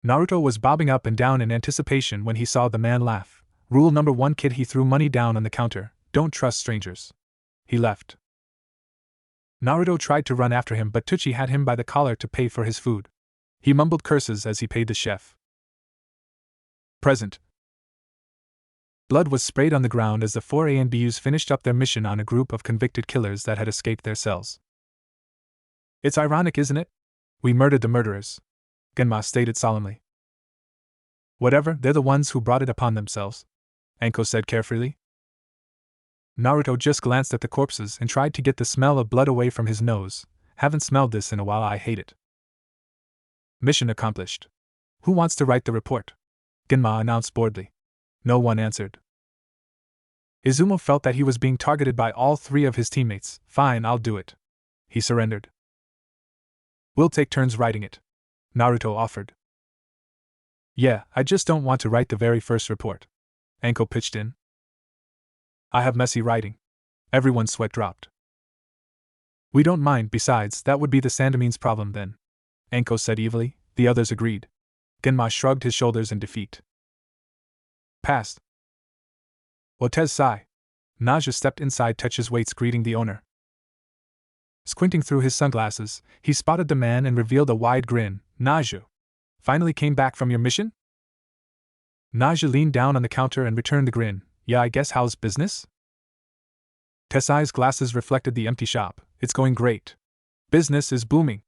Naruto was bobbing up and down in anticipation when he saw the man laugh. Rule number 1, kid. He threw money down on the counter. Don't trust strangers. He left. Naruto tried to run after him, but Tucci had him by the collar to pay for his food. He mumbled curses as he paid the chef. Present. Blood was sprayed on the ground as the 4 ANBUs finished up their mission on a group of convicted killers that had escaped their cells. It's ironic, isn't it? We murdered the murderers, Genma stated solemnly. Whatever, they're the ones who brought it upon themselves, Anko said carefree. Naruto just glanced at the corpses and tried to get the smell of blood away from his nose. Haven't smelled this in a while, I hate it. Mission accomplished. Who wants to write the report? Genma announced boredly. No one answered. Izumo felt that he was being targeted by all 3 of his teammates. Fine, I'll do it. He surrendered. We'll take turns writing it, Naruto offered. Yeah, I just don't want to write the very first report, Anko pitched in. I have messy writing. Everyone's sweat dropped. We don't mind, besides, that would be the Sandamine's problem then, Anko said evilly. The others agreed. Genma shrugged his shoulders in defeat. Past. Otez Sai. Naja stepped inside Tetsu's Waits, greeting the owner. Squinting through his sunglasses, he spotted the man and revealed a wide grin. Naju. Finally came back from your mission? Naja leaned down on the counter and returned the grin. Yeah, I guess how's business? Tessai's glasses reflected the empty shop. It's going great. Business is booming,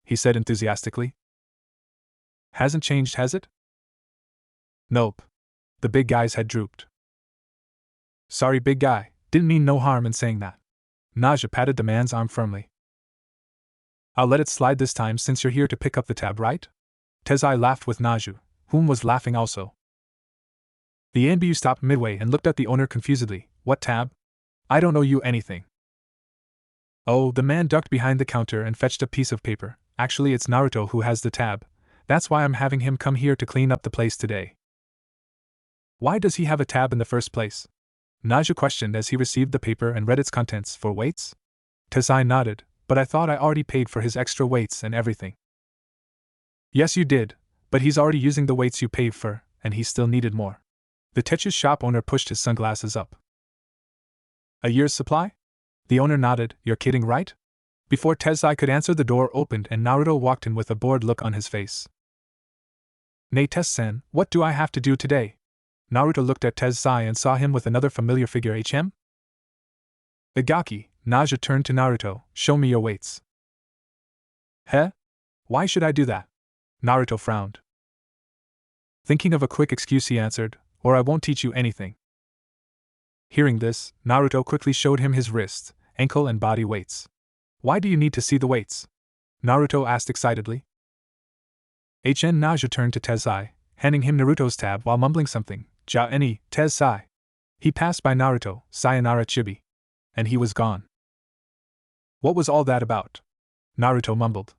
he said enthusiastically. Hasn't changed, has it? Nope. The big guy's head drooped. Sorry, big guy, didn't mean no harm in saying that. Naja patted the man's arm firmly. I'll let it slide this time since you're here to pick up the tab, right? Tessai laughed with Naju, whom was laughing also. The ANBU stopped midway and looked at the owner confusedly. What tab? I don't owe you anything. Oh, the man ducked behind the counter and fetched a piece of paper. Actually, it's Naruto who has the tab. That's why I'm having him come here to clean up the place today. Why does he have a tab in the first place? Naju questioned as he received the paper and read its contents. For weights? Tessai nodded, but I thought I already paid for his extra weights and everything. Yes, you did, but he's already using the weights you paid for, and he still needed more. The Tetsu's shop owner pushed his sunglasses up. A year's supply? The owner nodded. You're kidding, right? Before Tezai could answer, the door opened and Naruto walked in with a bored look on his face. Nay, Tess-san, what do I have to do today? Naruto looked at Tezai and saw him with another familiar figure. Igaki, Naja turned to Naruto. Show me your weights. Heh? Why should I do that? Naruto frowned. Thinking of a quick excuse, he answered, or I won't teach you anything. Hearing this, Naruto quickly showed him his wrist, ankle and body weights. Why do you need to see the weights? Naruto asked excitedly. Naja turned to Tezai, handing him Naruto's tab while mumbling something. Ja-ni, Tezai. He passed by Naruto, sayonara chibi. And he was gone. What was all that about? Naruto mumbled.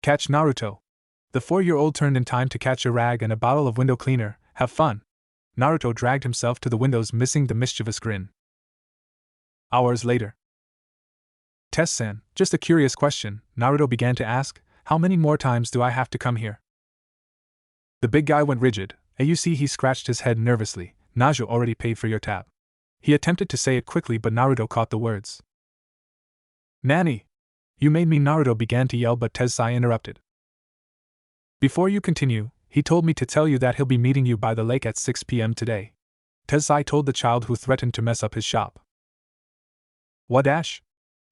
Catch Naruto. The 4-year-old turned in time to catch a rag and a bottle of window cleaner. Have fun. Naruto dragged himself to the windows, missing the mischievous grin. Hours later. Tess-san, just a curious question, Naruto began to ask. How many more times do I have to come here? The big guy went rigid. You see, he scratched his head nervously. Naja already paid for your tab. He attempted to say it quickly, but Naruto caught the words. Nanny! You made me. Naruto began to yell, but Tezai interrupted. Before you continue, he told me to tell you that he'll be meeting you by the lake at 6 p.m. today. Tezai told the child who threatened to mess up his shop. What dash?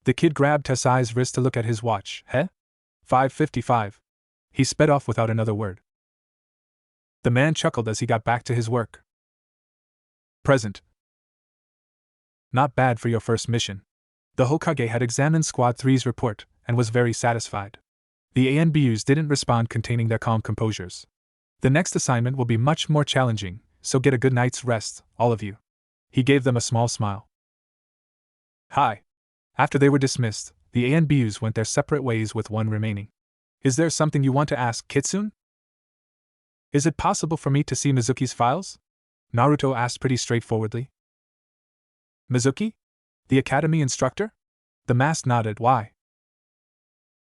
The kid grabbed Tezai's wrist to look at his watch. 5:55. He sped off without another word. The man chuckled as he got back to his work. Present. Not bad for your first mission. The Hokage had examined Squad 3's report and was very satisfied. The ANBUs didn't respond, containing their calm composures. The next assignment will be much more challenging, so get a good night's rest, all of you. He gave them a small smile. Hi. After they were dismissed, the ANBUs went their separate ways with one remaining. Is there something you want to ask, Kitsune? Is it possible for me to see Mizuki's files? Naruto asked pretty straightforwardly. Mizuki? The academy instructor? The mask nodded. Why?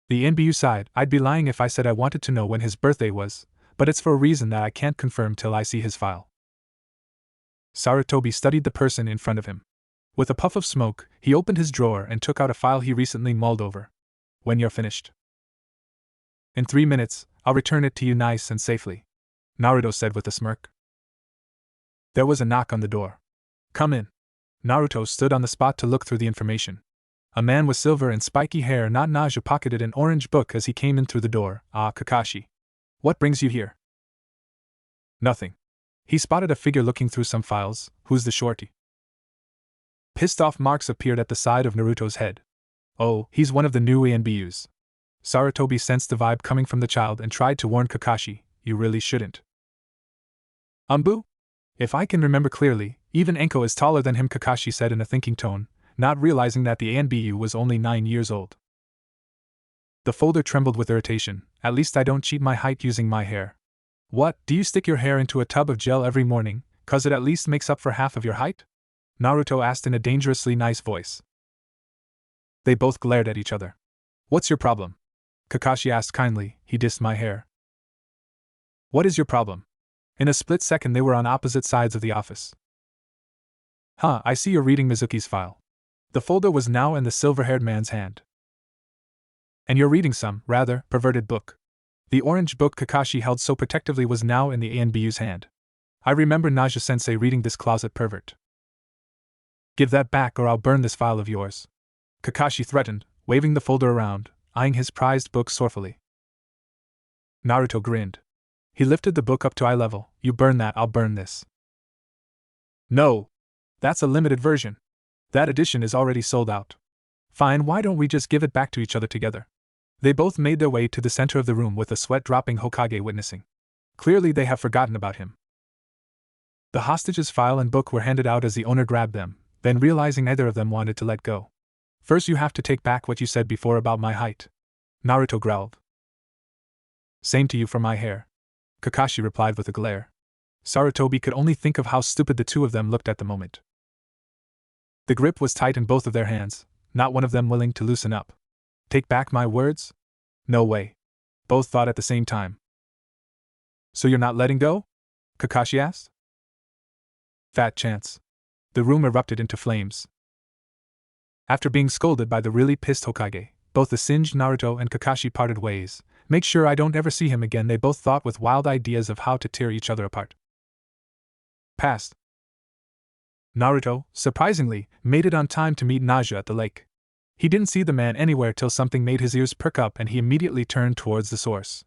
The NBU sighed. I'd be lying if I said I wanted to know when his birthday was, but it's for a reason that I can't confirm till I see his file. Sarutobi studied the person in front of him. With a puff of smoke, he opened his drawer and took out a file he recently mulled over. When you're finished. In 3 minutes, I'll return it to you nice and safely, Naruto said with a smirk. There was a knock on the door. Come in. Naruto stood on the spot to look through the information. A man with silver and spiky hair, not Naja, pocketed an orange book as he came in through the door. Ah, Kakashi. What brings you here? Nothing. He spotted a figure looking through some files. Who's the shorty? Pissed off marks appeared at the side of Naruto's head. Oh, he's one of the new ANBUs. Sarutobi sensed the vibe coming from the child and tried to warn Kakashi, you really shouldn't. Umbu? If I can remember clearly, even Enko is taller than him, Kakashi said in a thinking tone, not realizing that the ANBU was only 9 years old. The folder trembled with irritation. At least I don't cheat my height using my hair. What, do you stick your hair into a tub of gel every morning, 'cause it at least makes up for half of your height? Naruto asked in a dangerously nice voice. They both glared at each other. What's your problem? Kakashi asked kindly. He dissed my hair. What is your problem? In a split second they were on opposite sides of the office. Huh, I see you're reading Mizuki's file. The folder was now in the silver-haired man's hand. And you're reading some, rather, perverted book. The orange book Kakashi held so protectively was now in the ANBU's hand. I remember Naja-sensei reading this closet pervert. Give that back or I'll burn this file of yours, Kakashi threatened, waving the folder around, eyeing his prized book sorrowfully. Naruto grinned. He lifted the book up to eye level. You burn that, I'll burn this. No! That's a limited version. That edition is already sold out. Fine, why don't we just give it back to each other together? They both made their way to the center of the room with a sweat-dropping Hokage witnessing. Clearly they have forgotten about him. The hostage's file and book were handed out as the owner grabbed them, then realizing neither of them wanted to let go. First you have to take back what you said before about my height, Naruto growled. Same to you for my hair, Kakashi replied with a glare. Sarutobi could only think of how stupid the two of them looked at the moment. The grip was tight in both of their hands, not one of them willing to loosen up. Take back my words? No way. Both thought at the same time. So you're not letting go? Kakashi asked. Fat chance. The room erupted into flames. After being scolded by the really pissed Hokage, both the singed Naruto and Kakashi parted ways. Make sure I don't ever see him again, they both thought with wild ideas of how to tear each other apart. Past. Naruto, surprisingly, made it on time to meet Naja at the lake. He didn't see the man anywhere till something made his ears perk up and he immediately turned towards the source.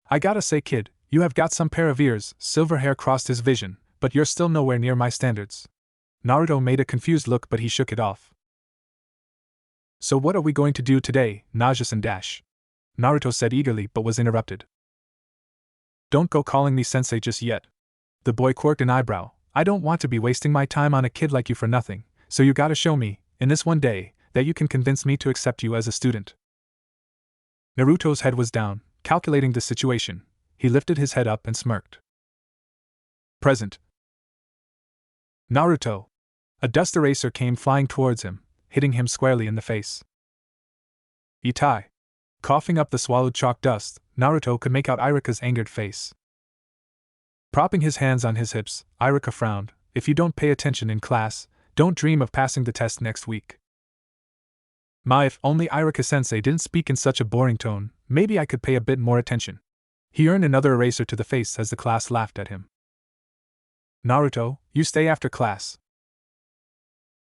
I gotta say, kid, you have got some pair of ears. Silver hair crossed his vision, but you're still nowhere near my standards. Naruto made a confused look, but he shook it off. So what are we going to do today, Naja-san dash? Naruto said eagerly, but was interrupted. Don't go calling me sensei just yet. The boy quirked an eyebrow. I don't want to be wasting my time on a kid like you for nothing, so you gotta show me, in this one day, that you can convince me to accept you as a student. Naruto's head was down, calculating the situation. He lifted his head up and smirked. Present. Naruto. A dust eraser came flying towards him, hitting him squarely in the face. Itai. Coughing up the swallowed chalk dust, Naruto could make out Iruka's angered face. Propping his hands on his hips, Iruka frowned. If you don't pay attention in class, don't dream of passing the test next week. If only Iruka-sensei didn't speak in such a boring tone, maybe I could pay a bit more attention. He earned another eraser to the face as the class laughed at him. Naruto, you stay after class.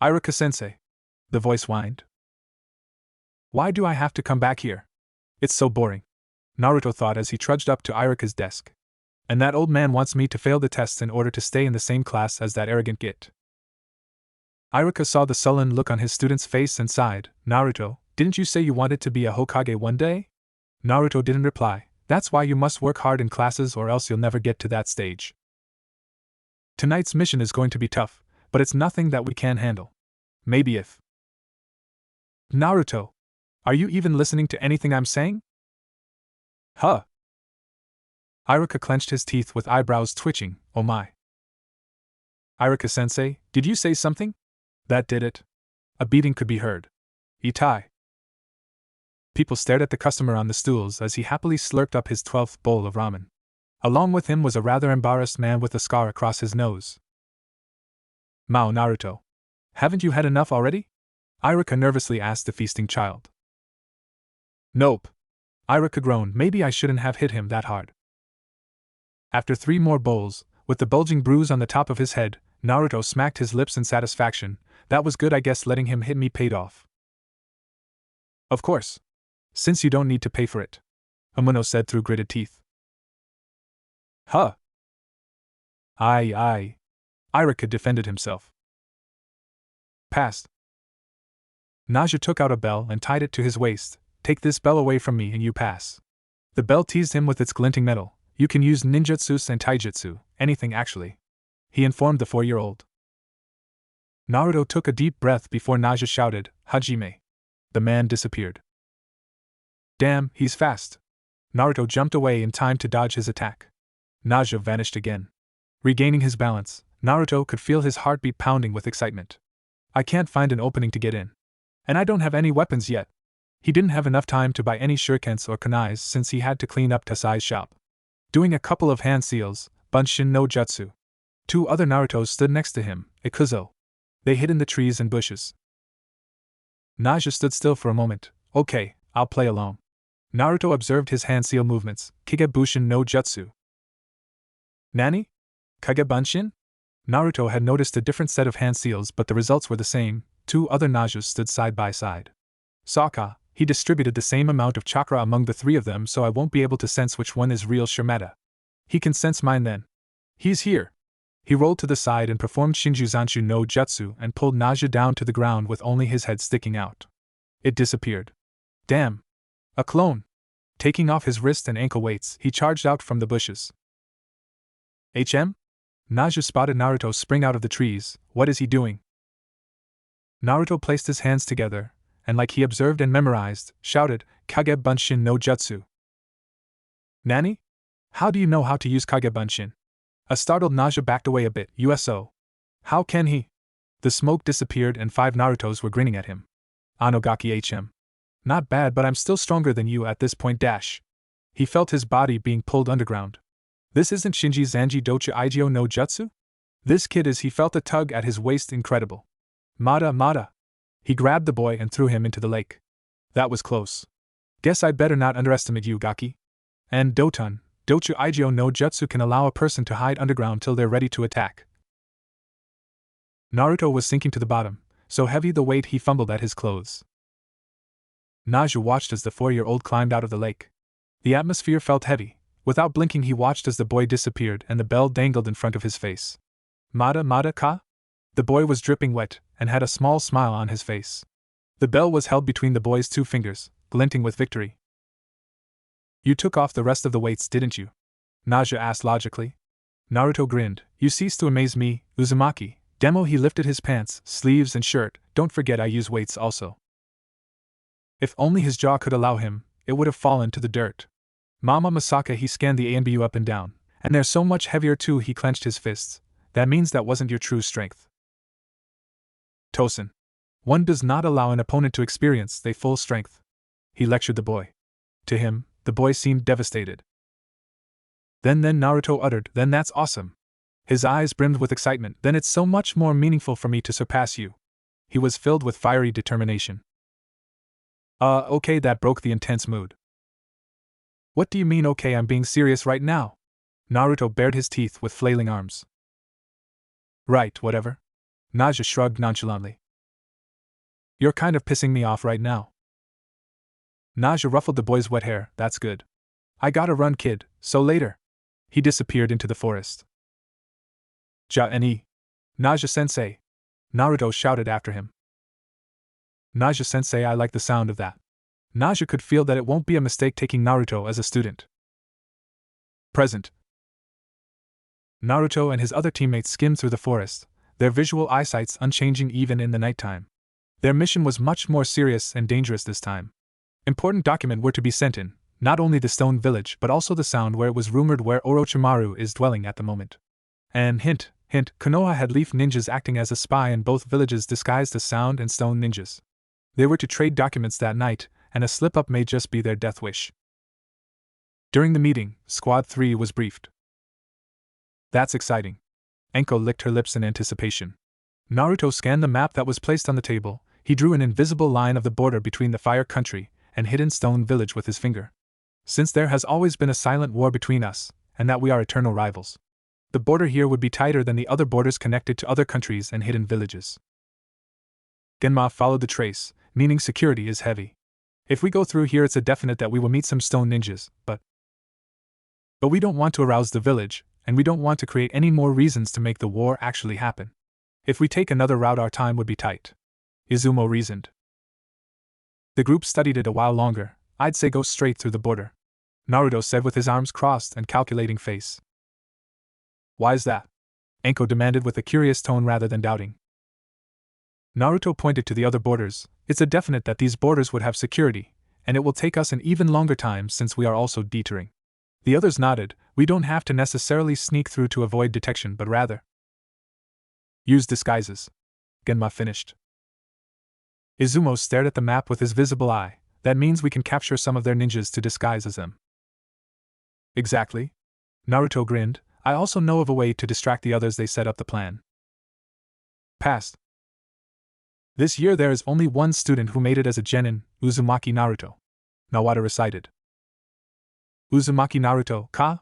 Iruka-sensei. The voice whined. Why do I have to come back here? It's so boring. Naruto thought as he trudged up to Iruka's desk. And that old man wants me to fail the tests in order to stay in the same class as that arrogant git. Iruka saw the sullen look on his student's face and sighed. Naruto, didn't you say you wanted to be a Hokage one day? Naruto didn't reply. That's why you must work hard in classes or else you'll never get to that stage. Tonight's mission is going to be tough, but it's nothing that we can't handle. Maybe if. Naruto, are you even listening to anything I'm saying? Huh? Iruka clenched his teeth with eyebrows twitching. Oh my. Iruka-sensei, did you say something? That did it. A beating could be heard. Itai. People stared at the customer on the stools as he happily slurped up his 12th bowl of ramen. Along with him was a rather embarrassed man with a scar across his nose. Naruto. Haven't you had enough already? Iruka nervously asked the feasting child. Nope. Iruka groaned. Maybe I shouldn't have hit him that hard. After 3 more bowls, with the bulging bruise on the top of his head, Naruto smacked his lips in satisfaction. That was good, I guess letting him hit me paid off. Of course. Since you don't need to pay for it. Amuno said through gritted teeth. Huh? Aye. Iruka defended himself. Passed. Naja took out a bell and tied it to his waist. Take this bell away from me and you pass. The bell teased him with its glinting metal. You can use ninjutsus and taijutsu, anything actually. He informed the 4-year-old. Naruto took a deep breath before Naja shouted, Hajime. The man disappeared. Damn, he's fast. Naruto jumped away in time to dodge his attack. Naja vanished again. Regaining his balance, Naruto could feel his heartbeat pounding with excitement. I can't find an opening to get in. And I don't have any weapons yet. He didn't have enough time to buy any shurikens or kunais since he had to clean up Tasai's shop. Doing a couple of hand seals, Bunshin no Jutsu. 2 other Narutos stood next to him, Ikuzo. They hid in the trees and bushes. Naja stood still for a moment. Okay, I'll play along. Naruto observed his hand seal movements, Kage Bushin no Jutsu. Nani? Kage Bunshin? Naruto had noticed a different set of hand seals, but the results were the same. 2 other Najas stood side by side. Sokka, he distributed the same amount of chakra among the 3 of them, so I won't be able to sense which one is real Shirmata. He can sense mine then. He's here. He rolled to the side and performed Shinjuzanshu no Jutsu and pulled Naja down to the ground with only his head sticking out. It disappeared. Damn. A clone. Taking off his wrist and ankle weights, he charged out from the bushes. HM? Naja spotted Naruto spring out of the trees. What is he doing? Naruto placed his hands together, and like he observed and memorized, shouted, Kage Bunshin no Jutsu. Nani? How do you know how to use Kage Bunshin? A startled Naja backed away a bit. USO. How can he? The smoke disappeared and 5 Narutos were grinning at him. Anogaki HM. Not bad, but I'm still stronger than you at this point dash. He felt his body being pulled underground. This isn't Shinji Zanji Docha Igyo no Jutsu? This kid is. He felt a tug at his waist. Incredible. Mada. He grabbed the boy and threw him into the lake. That was close. Guess I'd better not underestimate you, Gaki. And Dochu Igyo no Jutsu can allow a person to hide underground till they're ready to attack. Naruto was sinking to the bottom, so heavy the weight he fumbled at his clothes. Naja watched as the 4-year-old climbed out of the lake. The atmosphere felt heavy. Without blinking he watched as the boy disappeared and the bell dangled in front of his face. Mada ka? The boy was dripping wet, and had a small smile on his face. The bell was held between the boy's 2 fingers, glinting with victory. You took off the rest of the weights, didn't you? Naja asked logically. Naruto grinned. You cease to amaze me, Uzumaki. Demo. He lifted his pants, sleeves and shirt. Don't forget I use weights also. If only his jaw could allow him, it would have fallen to the dirt. Mama Masaka. He scanned the ANBU up and down. And they're so much heavier too. He clenched his fists. That means that wasn't your true strength. Tosin. One does not allow an opponent to experience their full strength. He lectured the boy. To him, the boy seemed devastated. Then Naruto uttered, then that's awesome. His eyes brimmed with excitement. Then it's so much more meaningful for me to surpass you. He was filled with fiery determination. Okay, that broke the intense mood. What do you mean okay? I'm being serious right now. Naruto bared his teeth with flailing arms. Right, whatever. Naja shrugged nonchalantly. You're kind of pissing me off right now. Naja ruffled the boy's wet hair. That's good. I gotta run, kid, so later. He disappeared into the forest. Ja-ni. Naja-sensei. Naruto shouted after him. Naja-sensei, I like the sound of that. Naja could feel that it won't be a mistake taking Naruto as a student. Present. Naruto and his other teammates skimmed through the forest, their visual eyesight's unchanging even in the nighttime. Their mission was much more serious and dangerous this time. Important documents were to be sent in, not only the stone village but also the sound where it was rumored where Orochimaru is dwelling at the moment. And hint, Konoha had leaf ninjas acting as a spy in both villages disguised as sound and stone ninjas. They were to trade documents that night, and a slip-up may just be their death wish. During the meeting, Squad 3 was briefed. That's exciting. Enko licked her lips in anticipation. Naruto scanned the map that was placed on the table. He drew an invisible line of the border between the Fire Country and Hidden Stone Village with his finger. Since there has always been a silent war between us, and that we are eternal rivals, the border here would be tighter than the other borders connected to other countries and hidden villages. Genma followed the trace, meaning security is heavy. If we go through here, it's a definite that we will meet some stone ninjas, but we don't want to arouse the village, and we don't want to create any more reasons to make the war actually happen. If we take another route, our time would be tight. Izumo reasoned. The group studied it a while longer. I'd say go straight through the border, Naruto said with his arms crossed and calculating face. Why's that? Enko demanded with a curious tone rather than doubting. Naruto pointed to the other borders. It's a definite that these borders would have security, and it will take us an even longer time since we are also deterring. The others nodded. We don't have to necessarily sneak through to avoid detection, but rather use disguises. Genma finished. Izumo stared at the map with his visible eye. That means we can capture some of their ninjas to disguise as them. Exactly. Naruto grinned. I also know of a way to distract the others. They set up the plan. Past. This year there is only one student who made it as a genin, Uzumaki Naruto. Nawada recited. Uzumaki Naruto, ka?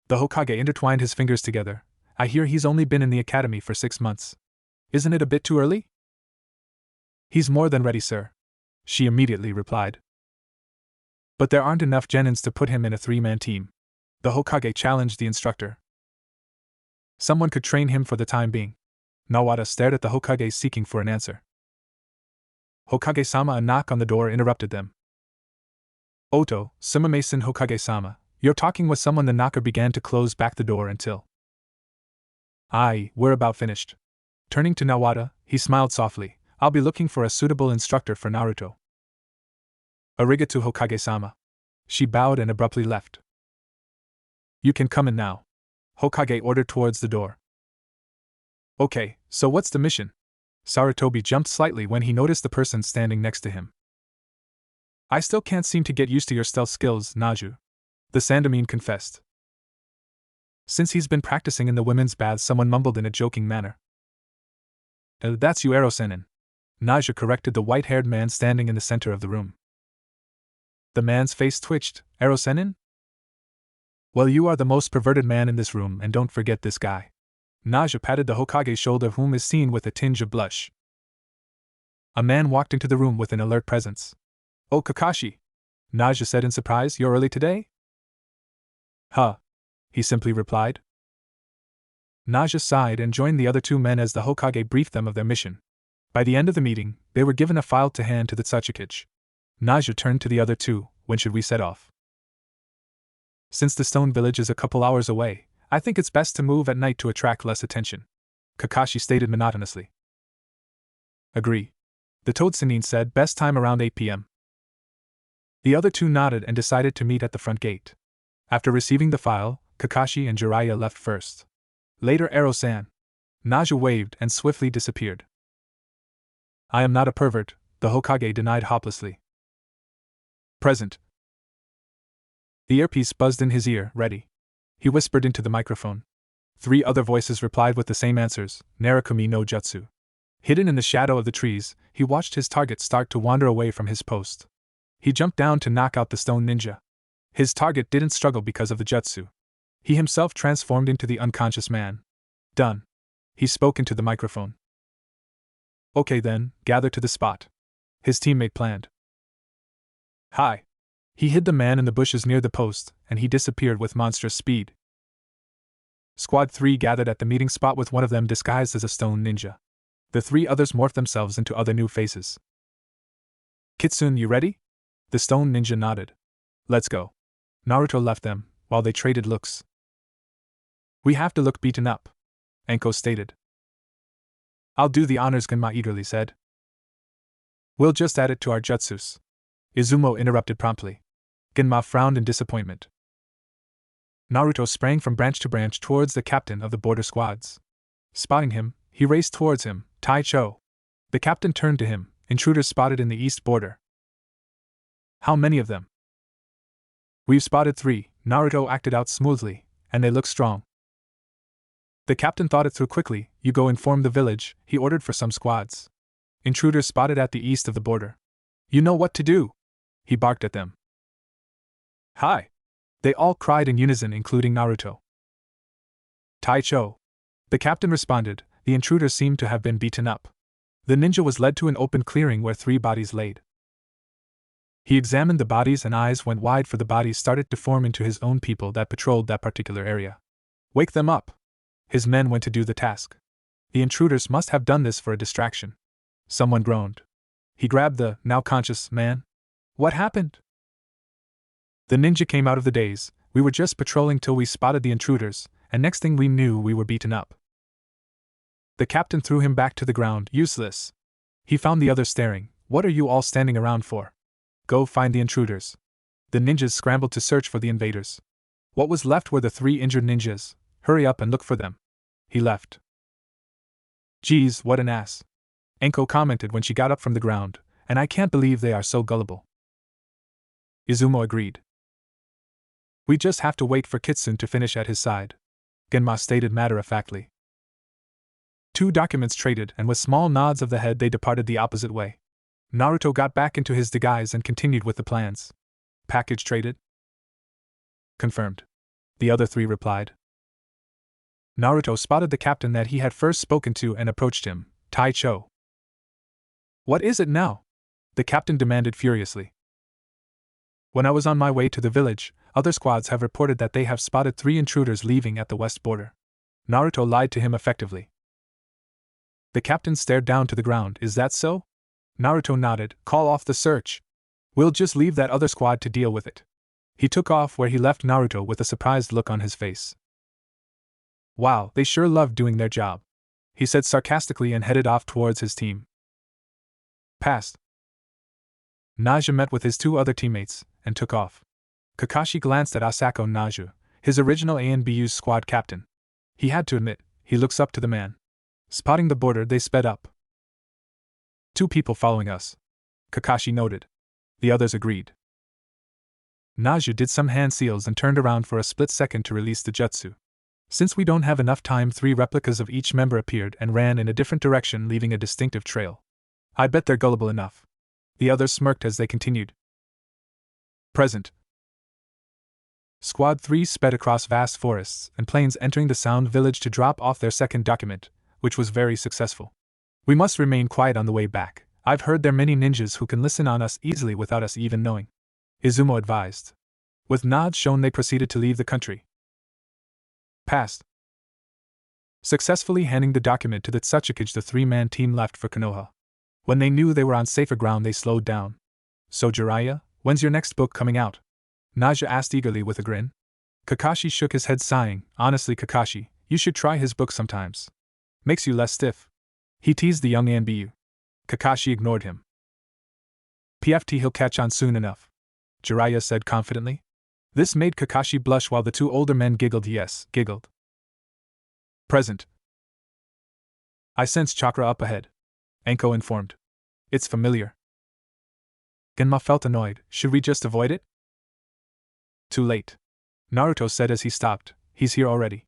The Hokage intertwined his fingers together. I hear he's only been in the academy for 6 months. Isn't it a bit too early? He's more than ready, sir. She immediately replied. But there aren't enough genins to put him in a 3-man team. The Hokage challenged the instructor. Someone could train him for the time being. Nawada stared at the Hokage seeking for an answer. Hokage-sama, a knock on the door interrupted them. Oto, Sumimasen Hokage-sama, you're talking with someone. The knocker began to close back the door until. Aye, we're about finished. Turning to Nawada, he smiled softly. I'll be looking for a suitable instructor for Naruto. Arigato Hokage-sama. She bowed and abruptly left. You can come in now. Hokage ordered towards the door. Okay, so what's the mission? Sarutobi jumped slightly when he noticed the person standing next to him. I still can't seem to get used to your stealth skills, Naju. the Sandamine confessed. Since he's been practicing in the women's baths, someone mumbled in a joking manner. That's you, Erosenin. Naja corrected the white-haired man standing in the center of the room. The man's face twitched. Erosenin? Well, you are the most perverted man in this room, and don't forget this guy. Naja patted the Hokage's shoulder, whom is seen with a tinge of blush. A man walked into the room with an alert presence. Oh, Kakashi! Naja said in surprise, you're early today? Huh, he simply replied. Naja sighed and joined the other two men as the Hokage briefed them of their mission. By the end of the meeting, they were given a file to hand to the Tsuchikage. Naja turned to the other two. When should we set off? Since the stone village is a couple hours away, I think it's best to move at night to attract less attention, Kakashi stated monotonously. Agree. The Toad-Sannin said, best time around 8 p.m. The other two nodded and decided to meet at the front gate. After receiving the file, Kakashi and Jiraiya left first. Later, Ero-san. Naja waved and swiftly disappeared. I am not a pervert, the Hokage denied hopelessly. Present. The earpiece buzzed in his ear, ready. He whispered into the microphone. 3 other voices replied with the same answers, Narakumi no Jutsu. Hidden in the shadow of the trees, he watched his target start to wander away from his post. He jumped down to knock out the stone ninja. His target didn't struggle because of the jutsu. He himself transformed into the unconscious man. Done. He spoke into the microphone. Okay then, gather to the spot. His teammate planned. Hi. He hid the man in the bushes near the post, and he disappeared with monstrous speed. Squad 3 gathered at the meeting spot with one of them disguised as a stone ninja. The 3 others morphed themselves into other new faces. Kitsune, you ready? The stone ninja nodded. Let's go. Naruto left them, while they traded looks. We have to look beaten up, Enko stated. I'll do the honors, Genma eagerly said. We'll just add it to our jutsus. Izumo interrupted promptly. Genma frowned in disappointment. Naruto sprang from branch to branch towards the captain of the border squads. Spotting him, he raced towards him. Taicho. The captain turned to him. Intruders spotted in the east border. How many of them? We've spotted 3, Naruto acted out smoothly, and they look strong. The captain thought it through quickly. You go inform the village, he ordered for some squads. Intruders spotted at the east of the border. You know what to do, he barked at them. Hi! They all cried in unison, including Naruto. Taicho. The captain responded. The intruders seemed to have been beaten up. The ninja was led to an open clearing where 3 bodies laid. He examined the bodies and eyes went wide, for the bodies started to form into his own people that patrolled that particular area. Wake them up! His men went to do the task. The intruders must have done this for a distraction. Someone groaned. He grabbed the now conscious man. What happened? The ninja came out of the daze. We were just patrolling till we spotted the intruders, and next thing we knew we were beaten up. The captain threw him back to the ground. Useless. He found the others staring. What are you all standing around for? Go find the intruders. The ninjas scrambled to search for the invaders. What was left were the 3 injured ninjas. Hurry up and look for them. He left. Geez, what an ass. Enko commented when she got up from the ground, and I can't believe they are so gullible. Izumo agreed. We just have to wait for Kitsune to finish at his side, Genma stated matter-of-factly. 2 documents traded, and with small nods of the head they departed the opposite way. Naruto got back into his disguise and continued with the plans. Package traded? Confirmed. The other 3 replied. Naruto spotted the captain that he had first spoken to and approached him. Taicho. What is it now? The captain demanded furiously. When I was on my way to the village, other squads have reported that they have spotted 3 intruders leaving at the west border. Naruto lied to him effectively. The captain stared down to the ground. Is that so? Naruto nodded. Call off the search. We'll just leave that other squad to deal with it. He took off where he left Naruto with a surprised look on his face. Wow, they sure love doing their job, he said sarcastically and headed off towards his team. Passed. Naja met with his 2 other teammates and took off. Kakashi glanced at Asako Naja, his original ANBU's squad captain. He had to admit, he looks up to the man. Spotting the border, they sped up. 2 people following us, Kakashi noted. The others agreed. Naja did some hand seals and turned around for a split second to release the jutsu. Since we don't have enough time, 3 replicas of each member appeared and ran in a different direction, leaving a distinctive trail. I bet they're gullible enough. The others smirked as they continued. Present. Squad 3 sped across vast forests and plains, entering the Sound Village to drop off their second document, which was very successful. We must remain quiet on the way back. I've heard there are many ninjas who can listen on us easily without us even knowing, Izumo advised. With nods shown, they proceeded to leave the country. Passed. Successfully handing the document to the Tsuchikage, the 3-man team left for Konoha. When they knew they were on safer ground, they slowed down. So Jiraiya, when's your next book coming out? Naja asked eagerly with a grin. Kakashi shook his head, sighing. Honestly, Kakashi, you should try his book sometimes. Makes you less stiff. He teased the young Anbu. Kakashi ignored him. PFT, he'll catch on soon enough, Jiraiya said confidently. This made Kakashi blush while the 2 older men giggled. Yes, giggled. Present. I sense chakra up ahead, Anko informed. It's familiar. Genma felt annoyed. Should we just avoid it? Too late, Naruto said as he stopped. He's here already.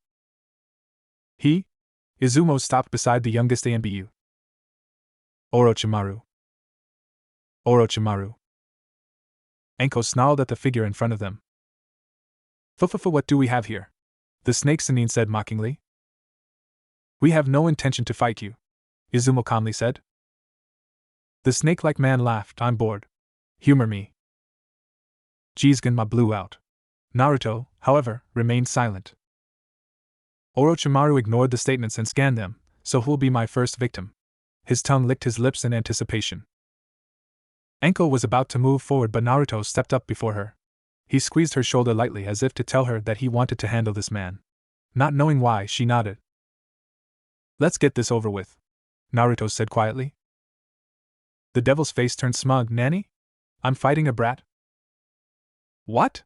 He? Izumo stopped beside the youngest Anbu. Orochimaru. Orochimaru. Anko snarled at the figure in front of them. Fufufu, what do we have here? The snake Sannin said mockingly. We have no intention to fight you, Izumo calmly said. The snake-like man laughed. I'm bored. Humor me. Geez, Genma blew out. Naruto, however, remained silent. Orochimaru ignored the statements and scanned them. So who'll be my first victim? His tongue licked his lips in anticipation. Anko was about to move forward, but Naruto stepped up before her. He squeezed her shoulder lightly as if to tell her that he wanted to handle this man. Not knowing why, she nodded. Let's get this over with, Naruto said quietly. The devil's face turned smug. Nanny? I'm fighting a brat? What?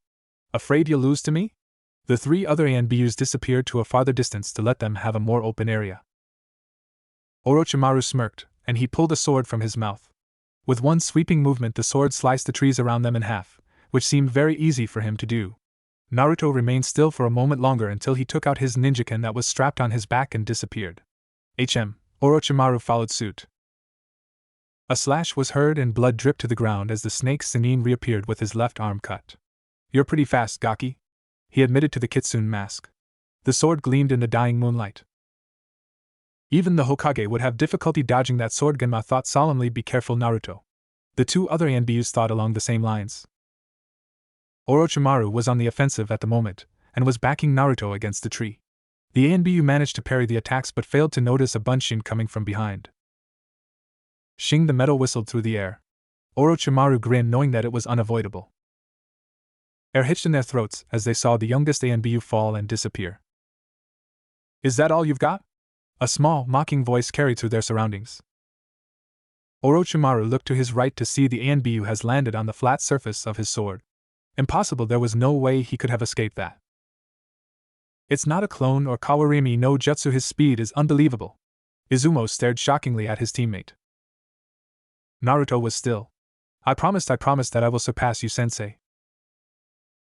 Afraid you'll lose to me? The 3 other Anbus disappeared to a farther distance to let them have a more open area. Orochimaru smirked, and he pulled a sword from his mouth. With one sweeping movement, the sword sliced the trees around them in half, which seemed very easy for him to do. Naruto remained still for a moment longer until he took out his ninjakin that was strapped on his back and disappeared. Orochimaru followed suit. A slash was heard and blood dripped to the ground as the snake Sannin reappeared with his left arm cut. You're pretty fast, Gaki, he admitted to the kitsune mask. The sword gleamed in the dying moonlight. Even the Hokage would have difficulty dodging that sword, Genma thought solemnly. Be careful, Naruto. The 2 other Anbus thought along the same lines. Orochimaru was on the offensive at the moment, and was backing Naruto against the tree. The Anbu managed to parry the attacks but failed to notice a bunshin coming from behind. Shing, the metal whistled through the air. Orochimaru grinned, knowing that it was unavoidable. Air hitched in their throats as they saw the youngest Anbu fall and disappear. Is that all you've got? A small, mocking voice carried through their surroundings. Orochimaru looked to his right to see the Anbu has landed on the flat surface of his sword. Impossible, there was no way he could have escaped that. It's not a clone or Kawarimi no jutsu, his speed is unbelievable. Izumo stared shockingly at his teammate. Naruto was still. I promised that I will surpass you, sensei.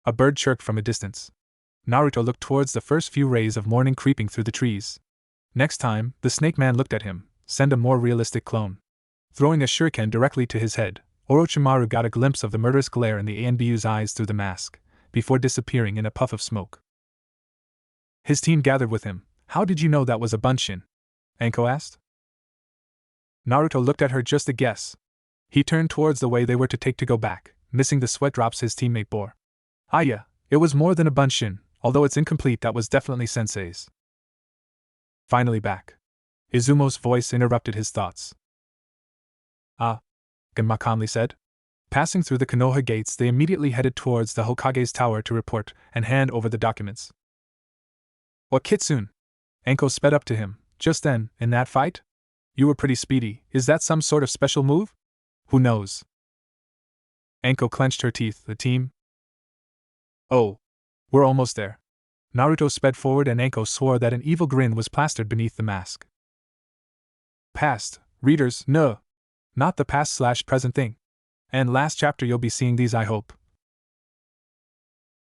A bird chirped from a distance. Naruto looked towards the first few rays of morning creeping through the trees. Next time, the snake man looked at him, send a more realistic clone. Throwing a shuriken directly to his head, Orochimaru got a glimpse of the murderous glare in the Anbu's eyes through the mask, before disappearing in a puff of smoke. His team gathered with him. How did you know that was a bunshin? Anko asked. Naruto looked at her. Just a guess. He turned towards the way they were to take to go back, missing the sweat drops his teammate bore. Ah yeah, it was more than a bunshin, although it's incomplete. That was definitely sensei's. Finally back. Izumo's voice interrupted his thoughts. Ah, Genma calmly said. Passing through the Konoha gates, they immediately headed towards the Hokage's tower to report and hand over the documents. What, Kitsune? Anko sped up to him. Just then, in that fight? You were pretty speedy. Is that some sort of special move? Who knows? Anko clenched her teeth. The team? Oh, we're almost there. Naruto sped forward and Anko swore that an evil grin was plastered beneath the mask. Past, readers, no. Not the past/present thing. And last chapter you'll be seeing these, I hope.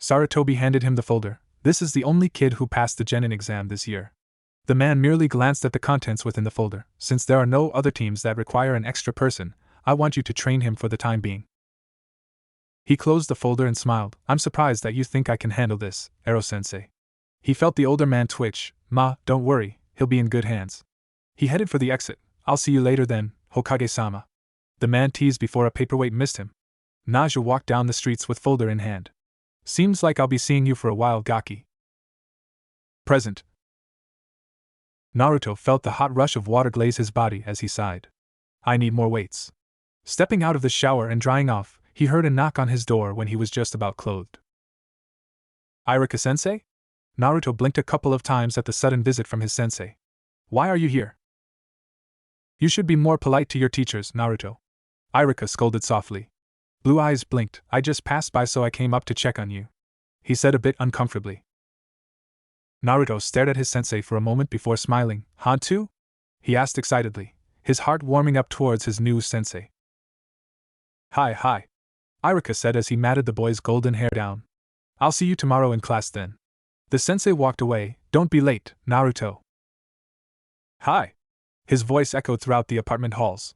Sarutobi handed him the folder. This is the only kid who passed the Genin exam this year. The man merely glanced at the contents within the folder. Since there are no other teams that require an extra person, I want you to train him for the time being. He closed the folder and smiled. I'm surprised that you think I can handle this, Ero-sensei. He felt the older man twitch. Ma, don't worry, he'll be in good hands. He headed for the exit. I'll see you later then, Hokage-sama. The man teased before a paperweight missed him. Naja walked down the streets with folder in hand. Seems like I'll be seeing you for a while, Gaki. Present. Naruto felt the hot rush of water glaze his body as he sighed. I need more weights. Stepping out of the shower and drying off, he heard a knock on his door when he was just about clothed. Irika-sensei? Naruto blinked a couple of times at the sudden visit from his sensei. Why are you here? You should be more polite to your teachers, Naruto. Irika scolded softly. Blue eyes blinked. I just passed by so I came up to check on you, he said a bit uncomfortably. Naruto stared at his sensei for a moment before smiling. Hantu? He asked excitedly, his heart warming up towards his new sensei. Hi. Irika said as he matted the boy's golden hair down. I'll see you tomorrow in class then. The sensei walked away. Don't be late, Naruto. Hi. His voice echoed throughout the apartment halls.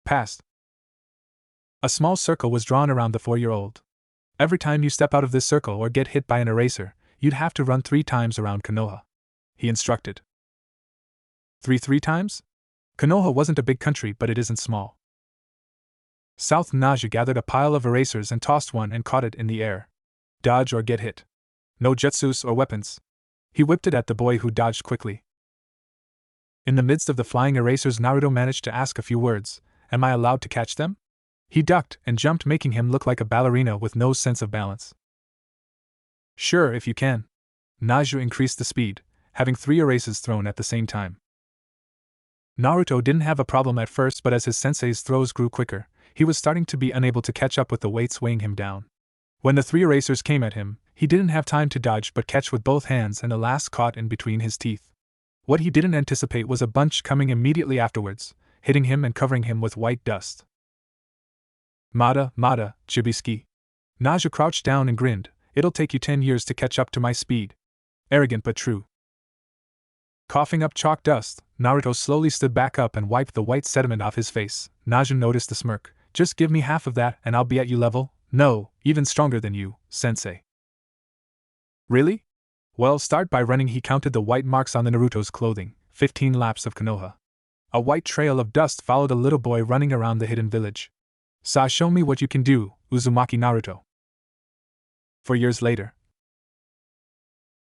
Past. A small circle was drawn around the 4-year-old. Every time you step out of this circle or get hit by an eraser, you'd have to run 3 times around Konoha, he instructed. Three times? Konoha wasn't a big country, but it isn't small. South Naja gathered a pile of erasers and tossed one and caught it in the air. Dodge or get hit. No jutsus or weapons. He whipped it at the boy who dodged quickly. In the midst of the flying erasers, Naruto managed to ask a few words. Am I allowed to catch them? He ducked and jumped, making him look like a ballerina with no sense of balance. Sure, if you can. Naja increased the speed, having 3 erasers thrown at the same time. Naruto didn't have a problem at first, but as his sensei's throws grew quicker, he was starting to be unable to catch up with the weights weighing him down. When the 3 erasers came at him, he didn't have time to dodge but catch with both hands, and the last caught in between his teeth. What he didn't anticipate was a bunch coming immediately afterwards, hitting him and covering him with white dust. Mada, Chibiski. Naja crouched down and grinned. It'll take you 10 years to catch up to my speed. Arrogant but true. Coughing up chalk dust, Naruto slowly stood back up and wiped the white sediment off his face. Naja noticed the smirk. Just give me half of that and I'll be at you level. No, even stronger than you, sensei. Really? Well, start by running. He counted the white marks on the Naruto's clothing. 15 laps of Konoha. A white trail of dust followed a little boy running around the hidden village. Show me what you can do, Uzumaki Naruto. 4 years later.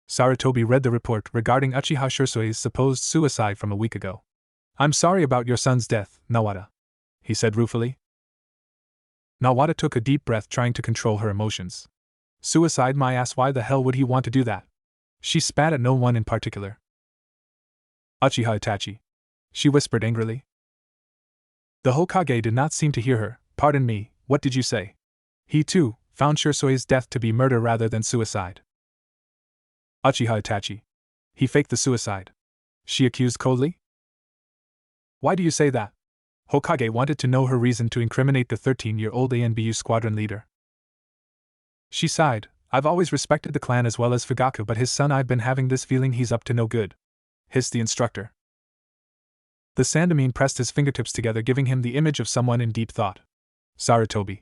Sarutobi read the report regarding Uchiha Shirsui's supposed suicide from a week ago. I'm sorry about your son's death, Nawada, he said ruefully. Nawada took a deep breath, trying to control her emotions. Suicide, my ass, why the hell would he want to do that? She spat at no one in particular. Uchiha Itachi, she whispered angrily. The Hokage did not seem to hear her. Pardon me, what did you say? He too found Shirsui's death to be murder rather than suicide. Uchiha Itachi. He faked the suicide, she accused coldly. Why do you say that? Hokage wanted to know her reason to incriminate the 13-year-old ANBU squadron leader. She sighed. I've always respected the clan as well as Fugaku, but his son, I've been having this feeling he's up to no good, hissed the instructor. The Sandamine pressed his fingertips together, giving him the image of someone in deep thought. Sarutobi.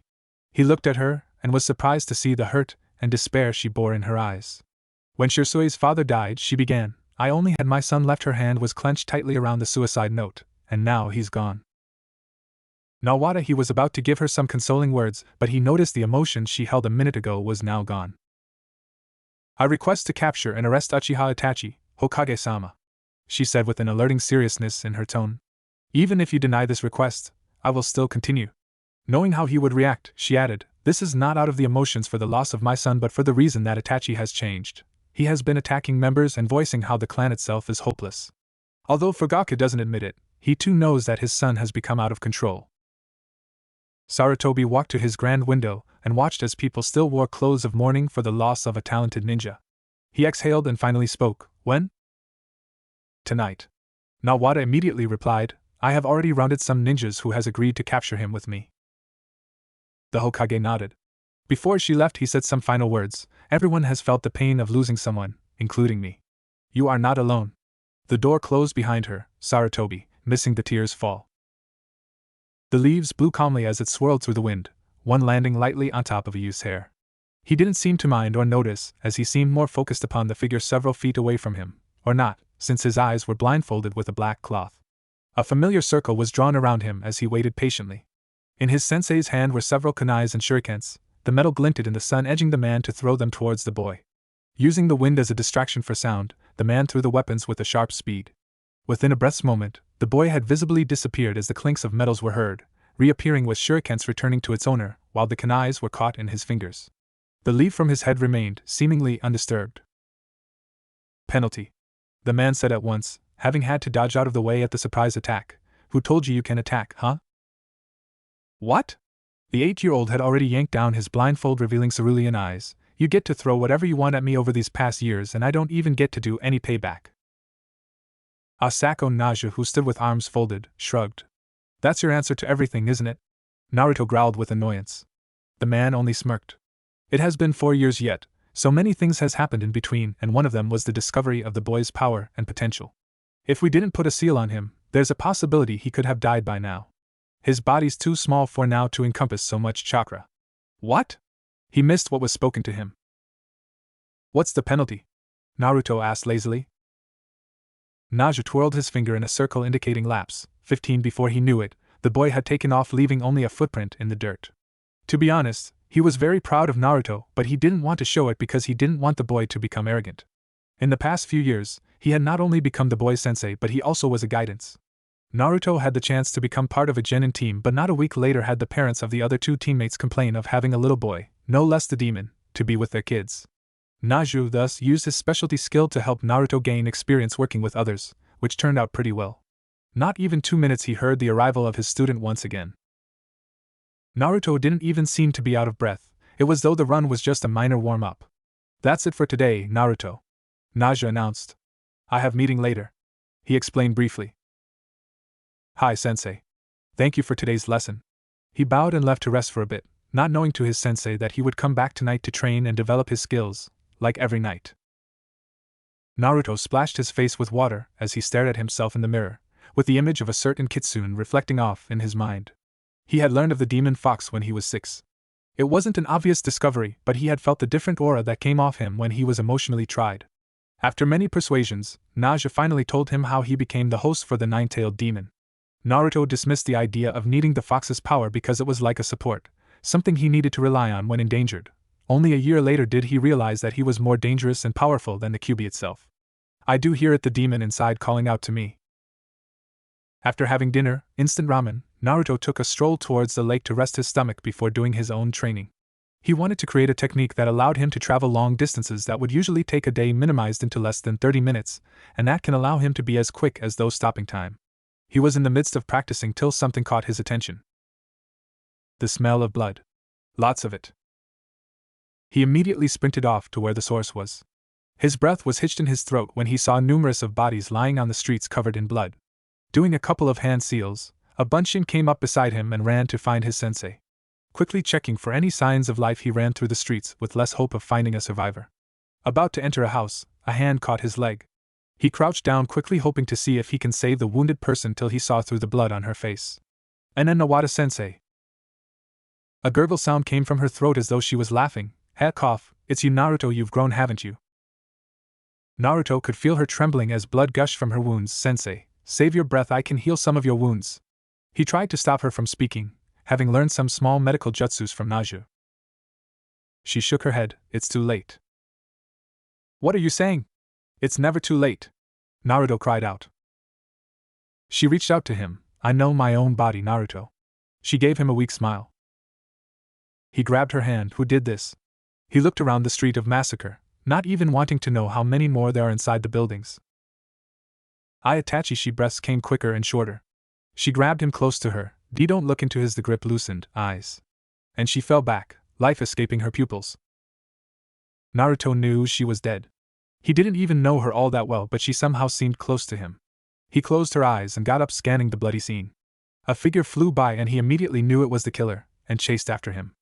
He looked at her, and was surprised to see the hurt and despair she bore in her eyes. When Shirsui's father died, she began, I only had my son left. Her hand was clenched tightly around the suicide note, and now he's gone. Nawada, he was about to give her some consoling words, but he noticed the emotion she held a minute ago was now gone. I request to capture and arrest Uchiha Itachi, Hokage-sama, she said with an alerting seriousness in her tone. Even if you deny this request, I will still continue. Knowing how he would react, she added, this is not out of the emotions for the loss of my son, but for the reason that Itachi has changed. He has been attacking members and voicing how the clan itself is hopeless. Although Fugaku doesn't admit it, he too knows that his son has become out of control. Sarutobi walked to his grand window and watched as people still wore clothes of mourning for the loss of a talented ninja. He exhaled and finally spoke. When? Tonight. Nawada immediately replied, I have already rounded some ninjas who has agreed to capture him with me. The Hokage nodded. Before she left, he said some final words. Everyone has felt the pain of losing someone, including me. You are not alone. The door closed behind her, Sarutobi, missing the tears fall. The leaves blew calmly as it swirled through the wind, one landing lightly on top of a youth's hair. He didn't seem to mind or notice, as he seemed more focused upon the figure several feet away from him, or not, since his eyes were blindfolded with a black cloth. A familiar circle was drawn around him as he waited patiently. In his sensei's hand were several kunais and shurikens. The metal glinted in the sun, edging the man to throw them towards the boy. Using the wind as a distraction for sound, the man threw the weapons with a sharp speed. Within a breath's moment, the boy had visibly disappeared as the clinks of metals were heard, reappearing with shurikens returning to its owner, while the kunais were caught in his fingers. The leaf from his head remained, seemingly undisturbed. Penalty. The man said at once, having had to dodge out of the way at the surprise attack. Who told you can attack, huh? What? The 8-year-old had already yanked down his blindfold, revealing cerulean eyes. You get to throw whatever you want at me over these past years, and I don't even get to do any payback. Asako Naja, who stood with arms folded, shrugged. That's your answer to everything, isn't it? Naruto growled with annoyance. The man only smirked. It has been 4 years yet, so many things has happened in between, and one of them was the discovery of the boy's power and potential. If we didn't put a seal on him, there's a possibility he could have died by now. His body's too small for now to encompass so much chakra. What? He missed what was spoken to him. What's the penalty? Naruto asked lazily. Naja twirled his finger in a circle indicating lapse. 15 before he knew it, the boy had taken off, leaving only a footprint in the dirt. To be honest, he was very proud of Naruto, but he didn't want to show it because he didn't want the boy to become arrogant. In the past few years, he had not only become the boy's sensei, but he also was a guidance. Naruto had the chance to become part of a genin team, but not a week later had the parents of the other 2 teammates complain of having a little boy, no less the demon, to be with their kids. Naju thus used his specialty skill to help Naruto gain experience working with others, which turned out pretty well. Not even 2 minutes he heard the arrival of his student once again. Naruto didn't even seem to be out of breath. It was though the run was just a minor warm-up. That's it for today, Naruto, Naja announced. I have meeting later, he explained briefly. Hi, sensei. Thank you for today's lesson. He bowed and left to rest for a bit, not knowing to his sensei that he would come back tonight to train and develop his skills, like every night. Naruto splashed his face with water as he stared at himself in the mirror, with the image of a certain kitsune reflecting off in his mind. He had learned of the demon fox when he was 6. It wasn't an obvious discovery, but he had felt the different aura that came off him when he was emotionally tried. After many persuasions, Naja finally told him how he became the host for the 9-tailed demon. Naruto dismissed the idea of needing the fox's power because it was like a support, something he needed to rely on when endangered. Only a year later did he realize that he was more dangerous and powerful than the Kyuubi itself. I do hear it, the demon inside calling out to me. After having dinner, instant ramen, Naruto took a stroll towards the lake to rest his stomach before doing his own training. He wanted to create a technique that allowed him to travel long distances that would usually take a day, minimized into less than 30 minutes, and that can allow him to be as quick as those stopping time. He was in the midst of practicing till something caught his attention. The smell of blood. Lots of it. He immediately sprinted off to where the source was. His breath was hitched in his throat when he saw numerous of bodies lying on the streets covered in blood. Doing a couple of hand seals, a bunshin came up beside him and ran to find his sensei. Quickly checking for any signs of life, he ran through the streets with less hope of finding a survivor. About to enter a house, a hand caught his leg. He crouched down quickly, hoping to see if he can save the wounded person, till he saw through the blood on her face. And then Nawada-sensei. A gurgle sound came from her throat as though she was laughing. Cough, it's you, Naruto, you've grown, haven't you? Naruto could feel her trembling as blood gushed from her wounds. Sensei, save your breath, I can heal some of your wounds. He tried to stop her from speaking, having learned some small medical jutsus from Naju. She shook her head. It's too late. What are you saying? It's never too late, Naruto cried out. She reached out to him. I know my own body, Naruto. She gave him a weak smile. He grabbed her hand. Who did this? He looked around the street of massacre, not even wanting to know how many more there are inside the buildings. Itachi. She breaths came quicker and shorter. She grabbed him close to her. Don't look into his the grip loosened eyes. And she fell back, life escaping her pupils. Naruto knew she was dead. He didn't even know her all that well, but she somehow seemed close to him. He closed her eyes and got up, scanning the bloody scene. A figure flew by and he immediately knew it was the killer, and chased after him.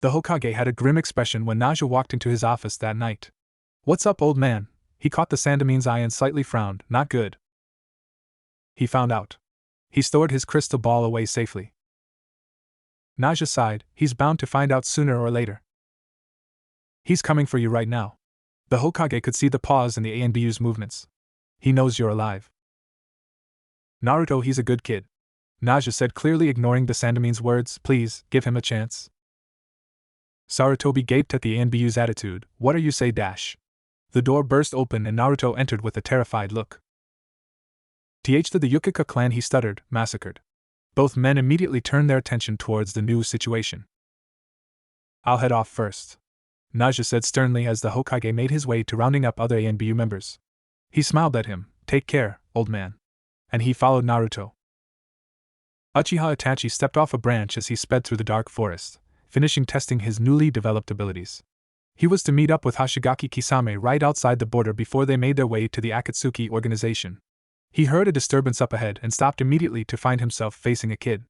The Hokage had a grim expression when Naja walked into his office that night. "What's up, old man?" He caught the Sandamine's eye and slightly frowned. "Not good." He found out. He stored his crystal ball away safely. Naja sighed. "He's bound to find out sooner or later. He's coming for you right now." The Hokage could see the pause in the ANBU's movements. "He knows you're alive." "Naruto, he's a good kid," Naja said, clearly ignoring the Sandamine's words. "Please, give him a chance." Sarutobi gaped at the ANBU's attitude. "What are you say dash?" The door burst open and Naruto entered with a terrified look. "To the Yukika clan," he stuttered, "massacred." Both men immediately turned their attention towards the new situation. "I'll head off first," Naja said sternly as the Hokage made his way to rounding up other ANBU members. He smiled at him. "Take care, old man." And he followed Naruto. Uchiha Itachi stepped off a branch as he sped through the dark forest, finishing testing his newly developed abilities. He was to meet up with Hoshigaki Kisame right outside the border before they made their way to the Akatsuki organization. He heard a disturbance up ahead and stopped immediately to find himself facing a kid.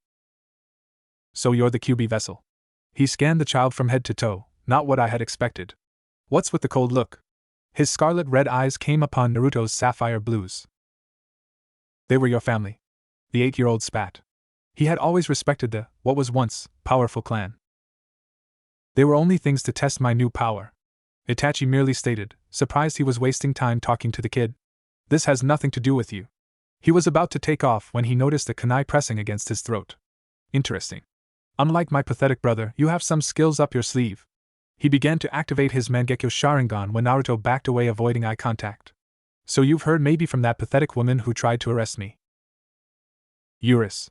"So you're the QB vessel?" He scanned the child from head to toe. "Not what I had expected." "What's with the cold look?" His scarlet red eyes came upon Naruto's sapphire blues. "They were your family," the 8-year-old spat. He had always respected the, what was once, powerful clan. "They were only things to test my new power," Itachi merely stated, surprised he was wasting time talking to the kid. "This has nothing to do with you." He was about to take off when he noticed a kunai pressing against his throat. "Interesting. Unlike my pathetic brother, you have some skills up your sleeve." He began to activate his Mangekyo Sharingan when Naruto backed away, avoiding eye contact. "So you've heard maybe from that pathetic woman who tried to arrest me?" "Eurus."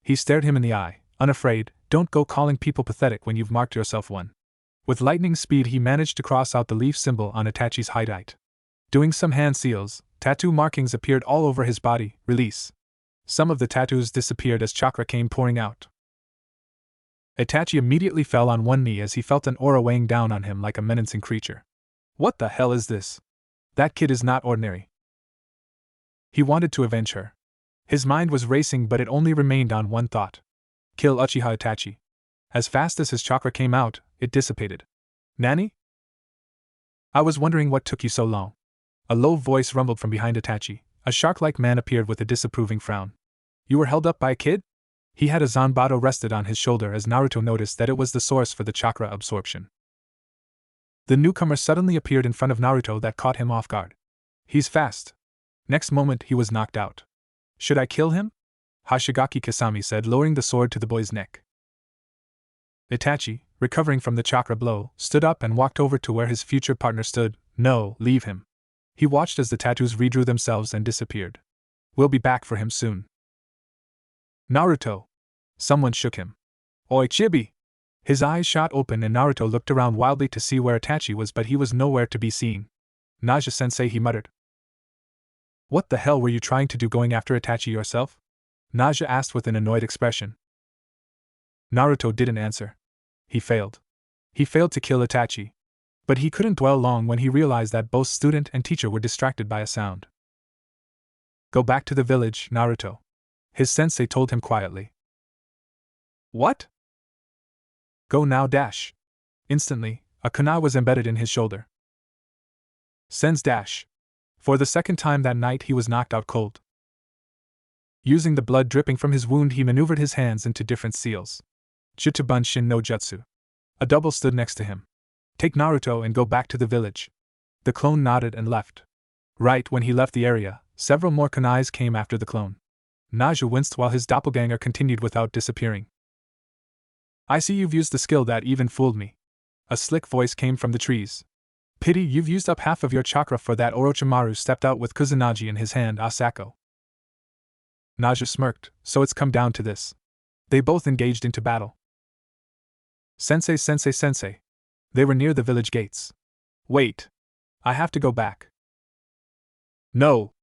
He stared him in the eye, unafraid. "Don't go calling people pathetic when you've marked yourself one." With lightning speed he managed to cross out the leaf symbol on Itachi's highlight. Doing some hand seals, tattoo markings appeared all over his body. Release. Some of the tattoos disappeared as chakra came pouring out. Itachi immediately fell on one knee as he felt an aura weighing down on him like a menacing creature. "What the hell is this? That kid is not ordinary." He wanted to avenge her. His mind was racing, but it only remained on one thought: kill Uchiha Itachi. As fast as his chakra came out, it dissipated. "Nani? I was wondering what took you so long." A low voice rumbled from behind Itachi. A shark-like man appeared with a disapproving frown. "You were held up by a kid?" He had a Zanbato rested on his shoulder as Naruto noticed that it was the source for the chakra absorption. The newcomer suddenly appeared in front of Naruto. That caught him off guard. "He's fast." Next moment he was knocked out. "Should I kill him?" Hoshigaki Kisame said, lowering the sword to the boy's neck. Itachi, recovering from the chakra blow, stood up and walked over to where his future partner stood. "No, leave him." He watched as the tattoos redrew themselves and disappeared. "We'll be back for him soon." "Naruto!" Someone shook him. "Oi, Chibi!" His eyes shot open and Naruto looked around wildly to see where Itachi was, but he was nowhere to be seen. "Naja-sensei," he muttered. "What the hell were you trying to do going after Itachi yourself?" Naja asked with an annoyed expression. Naruto didn't answer. He failed. He failed to kill Itachi. But he couldn't dwell long when he realized that both student and teacher were distracted by a sound. "Go back to the village, Naruto," his sensei told him quietly. "What?" "Go now dash." Instantly, a kunai was embedded in his shoulder. Sen's dash. For the second time that night he was knocked out cold. Using the blood dripping from his wound he maneuvered his hands into different seals. Jutabunshin no Jutsu. A double stood next to him. "Take Naruto and go back to the village." The clone nodded and left. Right when he left the area, several more kunais came after the clone. Naja winced while his doppelganger continued without disappearing. "I see you've used the skill that even fooled me." A slick voice came from the trees. "Pity you've used up half of your chakra for that." Orochimaru stepped out with Kusanagi in his hand. "Asako." Naja smirked. "So it's come down to this." They both engaged into battle. "Sensei, sensei, sensei." They were near the village gates. "Wait. I have to go back." "No,"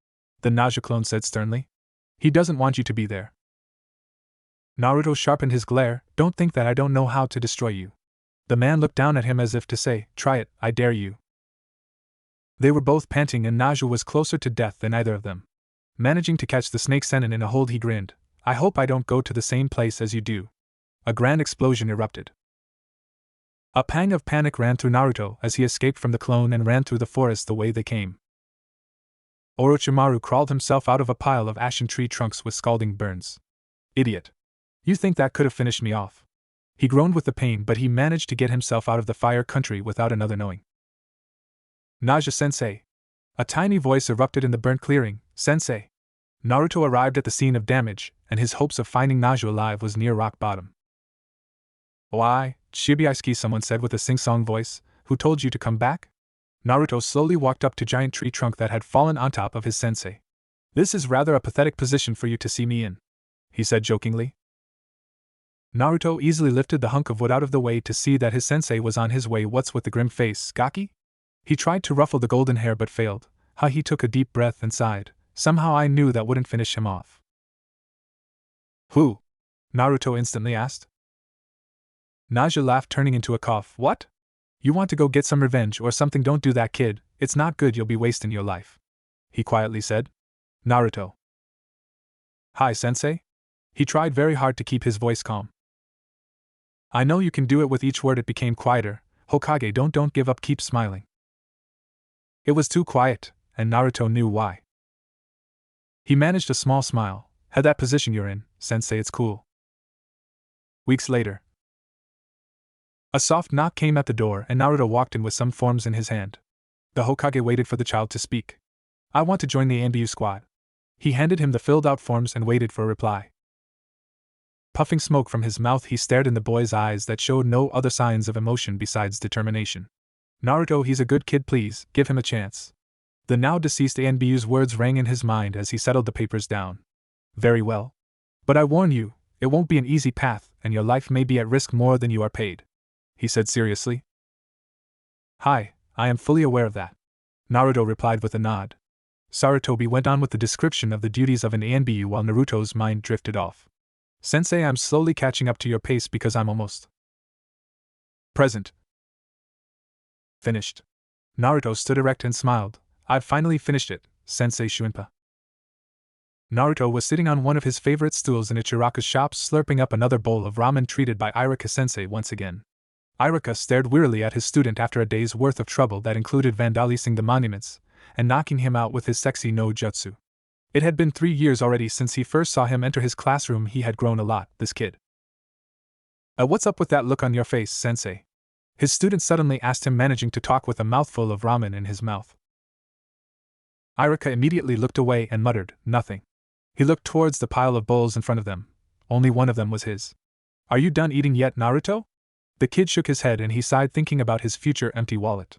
the Naja clone said sternly. "He doesn't want you to be there." Naruto sharpened his glare. "Don't think that I don't know how to destroy you." The man looked down at him as if to say, "Try it, I dare you." They were both panting and Naja was closer to death than either of them. Managing to catch the snake Sennin in a hold, he grinned. "I hope I don't go to the same place as you do." A grand explosion erupted. A pang of panic ran through Naruto as he escaped from the clone and ran through the forest the way they came. Orochimaru crawled himself out of a pile of ashen tree trunks with scalding burns. Idiot. You think that could have finished me off? He groaned with the pain, but he managed to get himself out of the fire country without another knowing. Naja-sensei. A tiny voice erupted in the burnt clearing. Sensei. Naruto arrived at the scene of damage, and his hopes of finding Naja alive was near rock bottom. Why, Shibuyaisuke, someone said with a sing-song voice, who told you to come back? Naruto slowly walked up to giant tree trunk that had fallen on top of his sensei. This is rather a pathetic position for you to see me in, he said jokingly. Naruto easily lifted the hunk of wood out of the way to see that his sensei was on his way. What's with the grim face, Gaki? He tried to ruffle the golden hair but failed. He took a deep breath and sighed. Somehow I knew that wouldn't finish him off. Who? Naruto instantly asked. Naja laughed, turning into a cough. What? You want to go get some revenge or something? Don't do that, kid. It's not good, you'll be wasting your life, he quietly said. Naruto. Hi, sensei? He tried very hard to keep his voice calm. I know you can do it. With each word it became quieter. Hokage, don't give up, keep smiling. It was too quiet, and Naruto knew why. He managed a small smile. Had that position you're in, sensei, it's cool. Weeks later. A soft knock came at the door and Naruto walked in with some forms in his hand. The Hokage waited for the child to speak. I want to join the ANBU squad. He handed him the filled-out forms and waited for a reply. Puffing smoke from his mouth, he stared in the boy's eyes that showed no other signs of emotion besides determination. Naruto, he's a good kid, please, give him a chance. The now deceased ANBU's words rang in his mind as he settled the papers down. Very well. But I warn you, it won't be an easy path, and your life may be at risk more than you are paid, he said seriously. Hi, I am fully aware of that, Naruto replied with a nod. Sarutobi went on with the description of the duties of an ANBU while Naruto's mind drifted off. Sensei, I'm slowly catching up to your pace because I'm almost present. Finished. Naruto stood erect and smiled. I've finally finished it, Sensei Shuinpa. Naruto was sitting on one of his favorite stools in Ichiraku's shop, slurping up another bowl of ramen treated by Iruka-sensei once again. Iruka stared wearily at his student after a day's worth of trouble that included vandalizing the monuments and knocking him out with his sexy no jutsu. It had been 3 years already since he first saw him enter his classroom. He had grown a lot, this kid. What's up with that look on your face, sensei? His student suddenly asked him, managing to talk with a mouthful of ramen in his mouth. Iruka immediately looked away and muttered, nothing. He looked towards the pile of bowls in front of them. Only one of them was his. Are you done eating yet, Naruto? The kid shook his head and he sighed, thinking about his future empty wallet.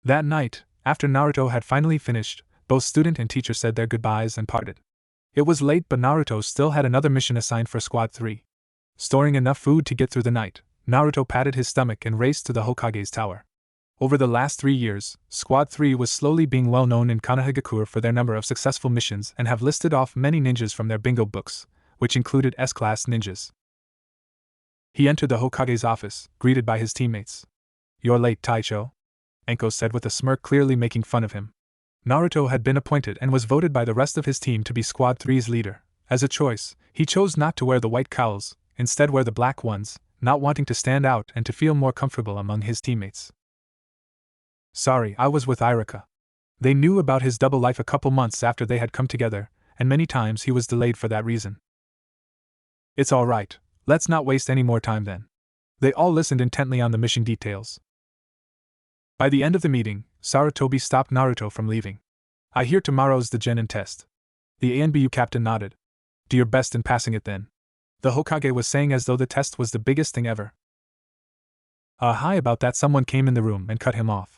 That night, after Naruto had finally finished, both student and teacher said their goodbyes and parted. It was late, but Naruto still had another mission assigned for Squad 3. Storing enough food to get through the night, Naruto patted his stomach and raced to the Hokage's tower. Over the last 3 years, Squad 3 was slowly being well known in Konohagakure for their number of successful missions and have listed off many ninjas from their bingo books, which included S-class ninjas. He entered the Hokage's office, greeted by his teammates. You're late, Taicho, Enko said with a smirk, clearly making fun of him. Naruto had been appointed and was voted by the rest of his team to be Squad 3's leader. As a choice, he chose not to wear the white cowls, instead wear the black ones, not wanting to stand out and to feel more comfortable among his teammates. Sorry, I was with Iruka. They knew about his double life a couple months after they had come together, and many times he was delayed for that reason. It's all right, let's not waste any more time then. They all listened intently on the mission details. By the end of the meeting, Sarutobi stopped Naruto from leaving. I hear tomorrow's the Genin test. The ANBU captain nodded. Do your best in passing it then, the Hokage was saying as though the test was the biggest thing ever. Hi, about that, someone came in the room and cut him off.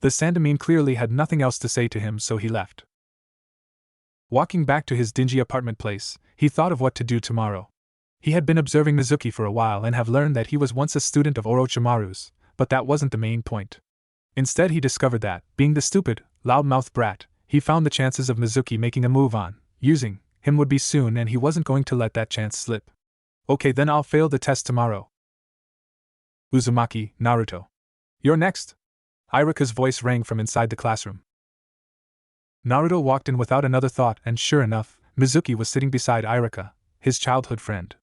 The Sandaime clearly had nothing else to say to him, so he left. Walking back to his dingy apartment place, he thought of what to do tomorrow. He had been observing Mizuki for a while and have learned that he was once a student of Orochimaru's, but that wasn't the main point. Instead, he discovered that, being the stupid, loudmouth brat, he found the chances of Mizuki making a move on using him would be soon, and he wasn't going to let that chance slip. Okay, then I'll fail the test tomorrow. Uzumaki, Naruto. You're next. Iruka's voice rang from inside the classroom. Naruto walked in without another thought, and sure enough, Mizuki was sitting beside Iruka, his childhood friend.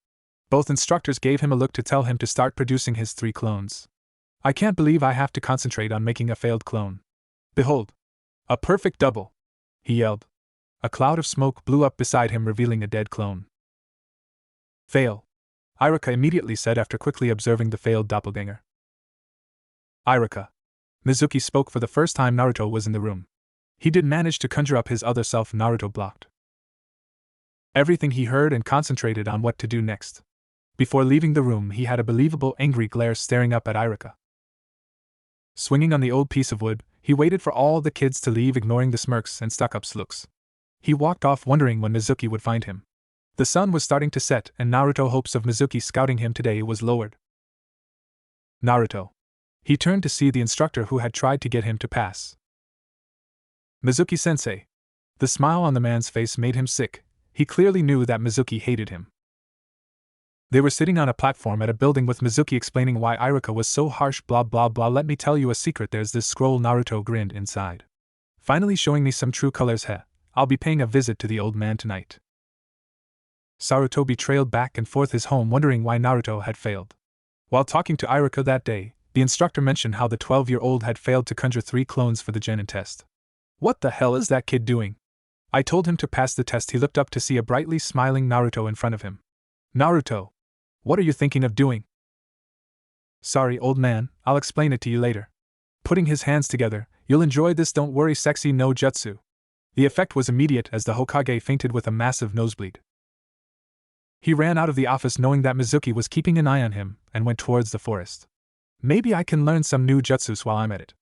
Both instructors gave him a look to tell him to start producing his 3 clones. I can't believe I have to concentrate on making a failed clone. Behold! A perfect double! He yelled. A cloud of smoke blew up beside him, revealing a dead clone. Fail! Irika immediately said after quickly observing the failed doppelganger. Irika! Mizuki spoke for the first time Naruto was in the room. He did manage to conjure up his other self. Naruto blocked everything he heard and concentrated on what to do next. Before leaving the room, he had a believable angry glare staring up at Irika. Swinging on the old piece of wood, he waited for all the kids to leave, ignoring the smirks and stuck-up looks. He walked off wondering when Mizuki would find him. The sun was starting to set, and Naruto's hopes of Mizuki scouting him today was lowered. Naruto. He turned to see the instructor who had tried to get him to pass. Mizuki-sensei. The smile on the man's face made him sick. He clearly knew that Mizuki hated him. They were sitting on a platform at a building with Mizuki explaining why Irika was so harsh, blah blah blah. Let me tell you a secret, there's this scroll. Naruto grinned inside. Finally showing me some true colors. I'll be paying a visit to the old man tonight. Sarutobi trailed back and forth his home, wondering why Naruto had failed. While talking to Irika that day, the instructor mentioned how the 12-year-old had failed to conjure 3 clones for the Genin test. What the hell is that kid doing? I told him to pass the test. He looked up to see a brightly smiling Naruto in front of him. Naruto, what are you thinking of doing? Sorry, old man, I'll explain it to you later. Putting his hands together, you'll enjoy this, don't worry, sexy no jutsu. The effect was immediate as the Hokage fainted with a massive nosebleed. He ran out of the office knowing that Mizuki was keeping an eye on him, and went towards the forest. Maybe I can learn some new jutsus while I'm at it.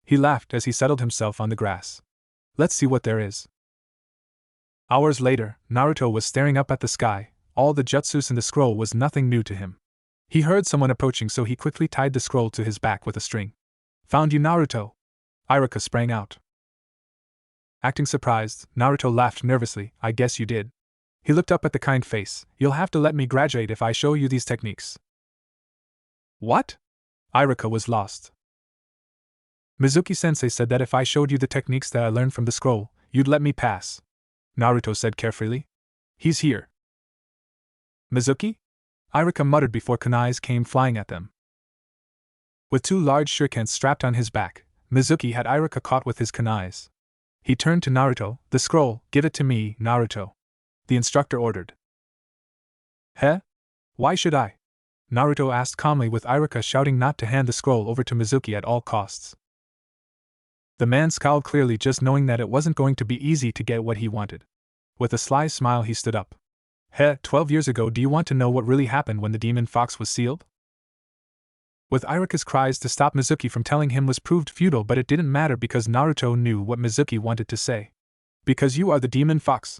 He laughed as he settled himself on the grass. Let's see what there is. Hours later, Naruto was staring up at the sky. All the jutsus in the scroll was nothing new to him. He heard someone approaching, so he quickly tied the scroll to his back with a string. Found you, Naruto! Irika sprang out. Acting surprised, Naruto laughed nervously. I guess you did. He looked up at the kind face. You'll have to let me graduate if I show you these techniques. What? Irika was lost. Mizuki-sensei said that if I showed you the techniques that I learned from the scroll, you'd let me pass. Naruto said carefully. He's here. Mizuki? Irika muttered before kunais came flying at them. With 2 large shurikens strapped on his back, Mizuki had Irika caught with his kunais. He turned to Naruto. The scroll, give it to me, Naruto. The instructor ordered. Why should I? Naruto asked calmly, with Irika shouting not to hand the scroll over to Mizuki at all costs. The man scowled clearly, just knowing that it wasn't going to be easy to get what he wanted. With a sly smile he stood up. 12 years ago, do you want to know what really happened when the demon fox was sealed? With Irika's cries to stop Mizuki from telling him was proved futile, but it didn't matter because Naruto knew what Mizuki wanted to say. Because you are the demon fox.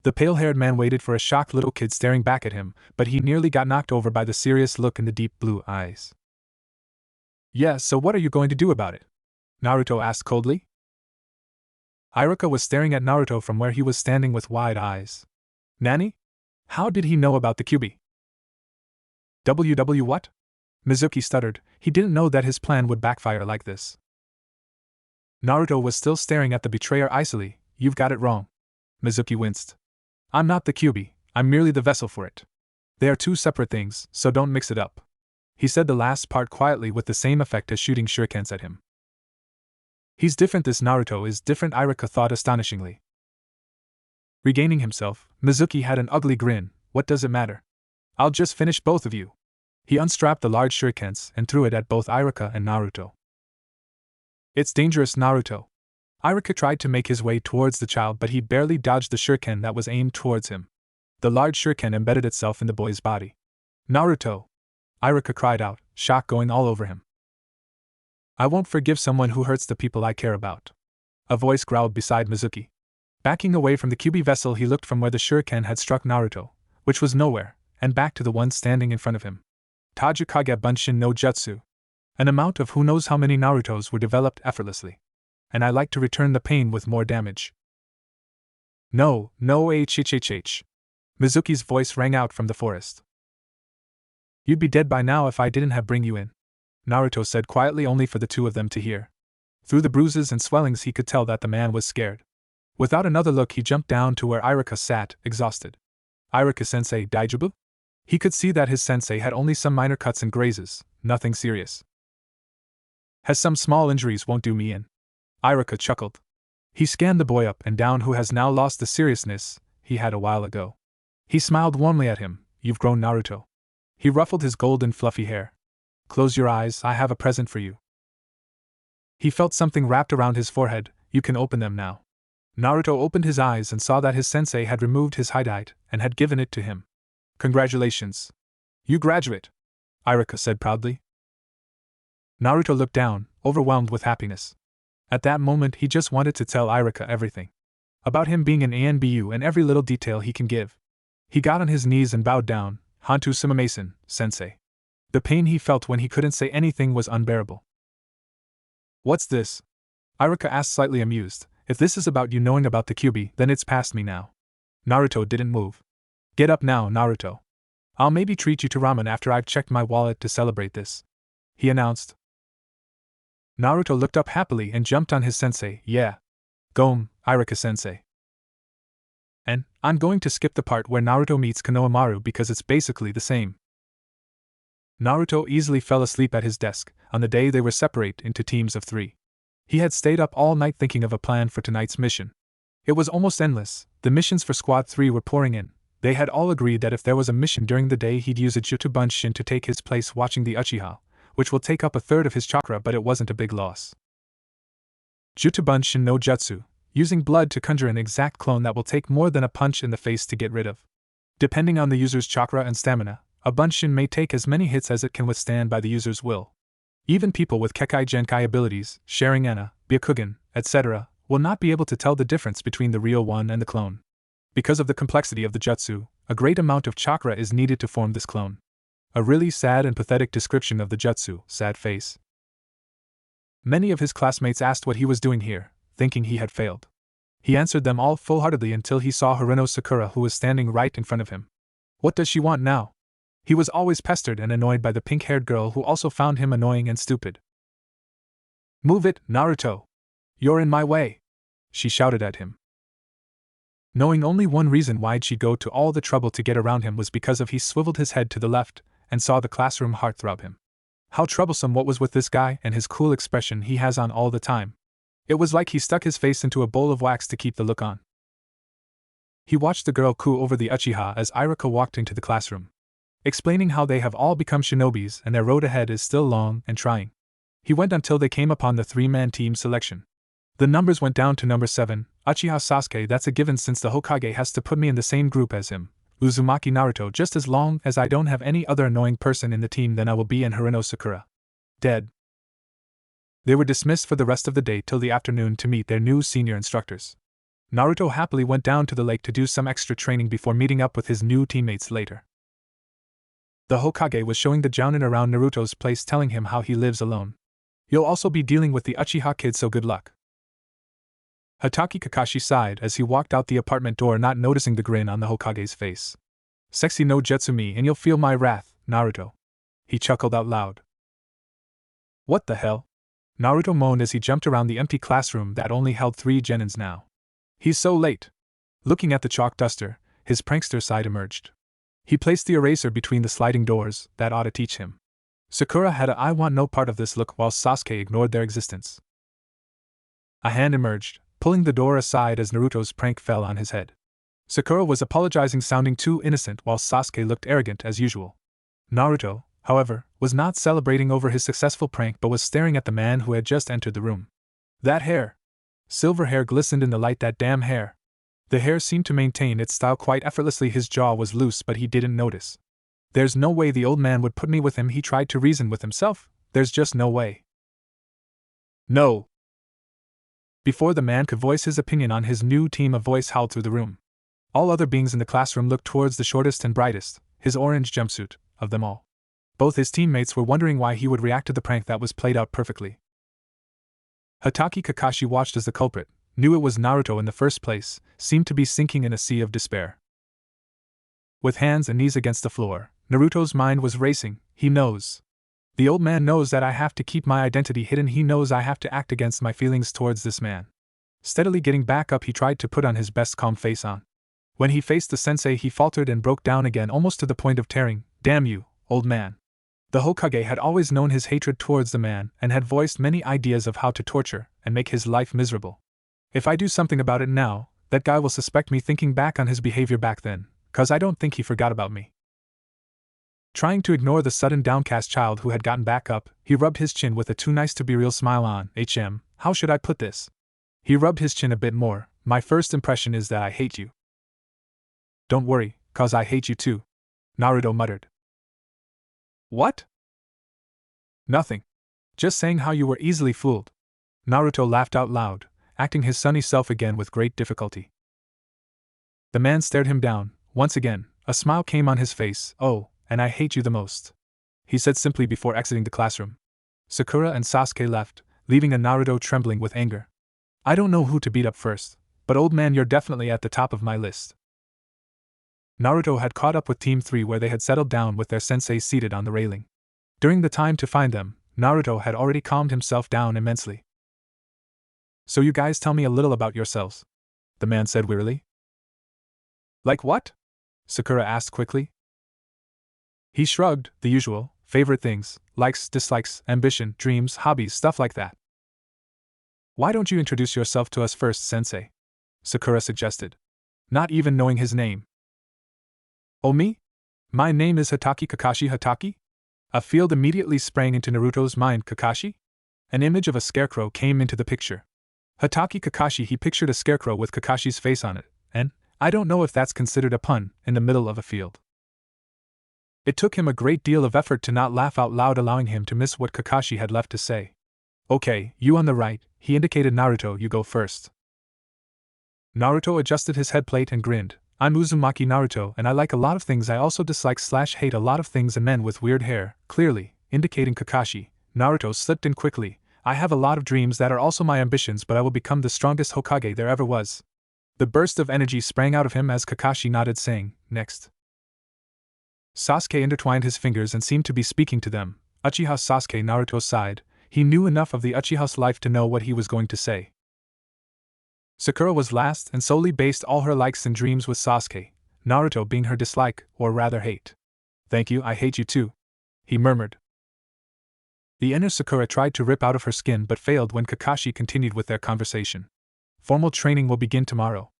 The pale-haired man waited for a shocked little kid staring back at him, but he nearly got knocked over by the serious look in the deep blue eyes. Yeah, so what are you going to do about it? Naruto asked coldly. Irika was staring at Naruto from where he was standing with wide eyes. Nani? How did he know about the QB? WW what? Mizuki stuttered. He didn't know that his plan would backfire like this. Naruto was still staring at the betrayer icily. You've got it wrong. Mizuki winced. I'm not the QB, I'm merely the vessel for it. They are 2 separate things, so don't mix it up. He said the last part quietly with the same effect as shooting shurikens at him. He's different, this Naruto is different, Irika thought astonishingly. Regaining himself, Mizuki had an ugly grin. What does it matter? I'll just finish both of you. He unstrapped the large shurikens and threw it at both Irika and Naruto. It's dangerous, Naruto. Irika tried to make his way towards the child, but he barely dodged the shuriken that was aimed towards him. The large shuriken embedded itself in the boy's body. Naruto! Irika cried out, shock going all over him. I won't forgive someone who hurts the people I care about. A voice growled beside Mizuki. Backing away from the QB vessel, he looked from where the shuriken had struck Naruto, which was nowhere, and back to the one standing in front of him. Tajukage Bunshin no Jutsu. An amount of who knows how many Narutos were developed effortlessly. And I like to return the pain with more damage. No, hhhh. Mizuki's voice rang out from the forest. You'd be dead by now if I didn't have bring you in. Naruto said quietly, only for the 2 of them to hear. Through the bruises and swellings he could tell that the man was scared. Without another look he jumped down to where Irika sat, exhausted. Irika-sensei, daijoubu? He could see that his sensei had only some minor cuts and grazes, nothing serious. Has some small injuries, won't do me in. Iruka chuckled. He scanned the boy up and down who has now lost the seriousness he had a while ago. He smiled warmly at him. You've grown, Naruto. He ruffled his golden fluffy hair. Close your eyes, I have a present for you. He felt something wrapped around his forehead. You can open them now. Naruto opened his eyes and saw that his sensei had removed his hideout and had given it to him. Congratulations. You graduate, Iruka said proudly. Naruto looked down, overwhelmed with happiness. At that moment he just wanted to tell Iruka everything. About him being an ANBU and every little detail he can give. He got on his knees and bowed down. Hantu Sumimasen, sensei. The pain he felt when he couldn't say anything was unbearable. What's this? Iruka asked, slightly amused. If this is about you knowing about the Kyuubi, then it's past me now. Naruto didn't move. Get up now, Naruto. I'll maybe treat you to ramen after I've checked my wallet to celebrate this, he announced. Naruto looked up happily and jumped on his sensei. Yeah. Goem, Iruka-sensei. And I'm going to skip the part where Naruto meets Konohamaru because it's basically the same. Naruto easily fell asleep at his desk on the day they were separate into teams of 3. He had stayed up all night thinking of a plan for tonight's mission. It was almost endless. The missions for Squad 3 were pouring in. They had all agreed that if there was a mission during the day he'd use a Jutobunshin to take his place watching the Uchiha, which will take up a third of his chakra, but it wasn't a big loss. Jutobunshin no Jutsu, using blood to conjure an exact clone that will take more than a punch in the face to get rid of. Depending on the user's chakra and stamina, a Bunshin may take as many hits as it can withstand by the user's will. Even people with Kekai Genkai abilities, Sharingan, Byakugan, etc., will not be able to tell the difference between the real one and the clone. Because of the complexity of the jutsu, a great amount of chakra is needed to form this clone. A really sad and pathetic description of the jutsu, sad face. Many of his classmates asked what he was doing here, thinking he had failed. He answered them all full-heartedly until he saw Haruno Sakura, who was standing right in front of him. What does she want now? He was always pestered and annoyed by the pink-haired girl who also found him annoying and stupid. Move it, Naruto! You're in my way! She shouted at him. Knowing only one reason why'd she go to all the trouble to get around him was because of he swiveled his head to the left and saw the classroom heartthrob him. How troublesome what was with this guy and his cool expression he has on all the time. It was like he stuck his face into a bowl of wax to keep the look on. He watched the girl coo over the Uchiha as Iruka walked into the classroom, explaining how they have all become shinobis and their road ahead is still long and trying. He went until they came upon the 3-man team selection. The numbers went down to number 7, Uchiha Sasuke. That's a given since the Hokage has to put me in the same group as him. Uzumaki Naruto. Just as long as I don't have any other annoying person in the team, then I will be in Haruno Sakura. Dead. They were dismissed for the rest of the day till the afternoon to meet their new senior instructors. Naruto happily went down to the lake to do some extra training before meeting up with his new teammates later. The Hokage was showing the Jounin around Naruto's place, telling him how he lives alone. You'll also be dealing with the Uchiha kid, so good luck. Hatake Kakashi sighed as he walked out the apartment door, not noticing the grin on the Hokage's face. Sexy no Jetsumi and you'll feel my wrath, Naruto. He chuckled out loud. What the hell? Naruto moaned as he jumped around the empty classroom that only held 3 genins now. He's so late. Looking at the chalk duster, his prankster side emerged. He placed the eraser between the sliding doors. That ought to teach him. Sakura had a I want no part of this look while Sasuke ignored their existence. A hand emerged, pulling the door aside as Naruto's prank fell on his head. Sakura was apologizing, sounding too innocent, while Sasuke looked arrogant as usual. Naruto, however, was not celebrating over his successful prank but was staring at the man who had just entered the room. That hair! Silver hair glistened in the light. That damn hair! The hair seemed to maintain its style quite effortlessly. His jaw was loose, but he didn't notice. There's no way the old man would put me with him, he tried to reason with himself. There's just no way. No! Before the man could voice his opinion on his new team, a voice howled through the room. All other beings in the classroom looked towards the shortest and brightest, his orange jumpsuit, of them all. Both his teammates were wondering why he would react to the prank that was played out perfectly. Hatake Kakashi watched as the culprit, knew it was Naruto in the first place, seemed to be sinking in a sea of despair. With hands and knees against the floor, Naruto's mind was racing. He knows. The old man knows that I have to keep my identity hidden. He knows I have to act against my feelings towards this man. Steadily getting back up, he tried to put on his best calm face on. When he faced the sensei, he faltered and broke down again, almost to the point of tearing. Damn you, old man. The Hokage had always known his hatred towards the man and had voiced many ideas of how to torture and make his life miserable. If I do something about it now, that guy will suspect me thinking back on his behavior back then, 'cause I don't think he forgot about me. Trying to ignore the sudden downcast child who had gotten back up, he rubbed his chin with a too nice to be real smile on. How should I put this? He rubbed his chin a bit more. My first impression is that I hate you. Don't worry, 'cause I hate you too, Naruto muttered. What? Nothing. Just saying how you were easily fooled. Naruto laughed out loud, acting his sunny self again with great difficulty. The man stared him down. Once again, a smile came on his face. Oh, and I hate you the most, he said simply before exiting the classroom. Sakura and Sasuke left, leaving a Naruto trembling with anger. I don't know who to beat up first, but old man, you're definitely at the top of my list. Naruto had caught up with Team 3 where they had settled down with their sensei seated on the railing. During the time to find them, Naruto had already calmed himself down immensely. So you guys tell me a little about yourselves, the man said wearily. Like what? Sakura asked quickly. He shrugged. The usual, favorite things, likes, dislikes, ambition, dreams, hobbies, stuff like that. Why don't you introduce yourself to us first, sensei? Sakura suggested. Not even knowing his name. Oh, me? My name is Hatake Kakashi. Hatake? A field immediately sprang into Naruto's mind. Kakashi? An image of a scarecrow came into the picture. Hatake Kakashi, he pictured a scarecrow with Kakashi's face on it, and I don't know if that's considered a pun, in the middle of a field. It took him a great deal of effort to not laugh out loud, allowing him to miss what Kakashi had left to say. Okay, you on the right, he indicated Naruto, you go first. Naruto adjusted his headplate and grinned. I'm Uzumaki Naruto, and I like a lot of things. I also dislike/hate a lot of things and men with weird hair. Clearly, indicating Kakashi, Naruto slipped in quickly. I have a lot of dreams that are also my ambitions, but I will become the strongest Hokage there ever was. The burst of energy sprang out of him as Kakashi nodded, saying, next. Sasuke intertwined his fingers and seemed to be speaking to them. Uchiha Sasuke. Naruto sighed. He knew enough of the Uchiha's life to know what he was going to say. Sakura was last and solely based all her likes and dreams with Sasuke, Naruto being her dislike, or rather hate. Thank you, I hate you too, he murmured. The inner Sakura tried to rip out of her skin but failed when Kakashi continued with their conversation. Formal training will begin tomorrow.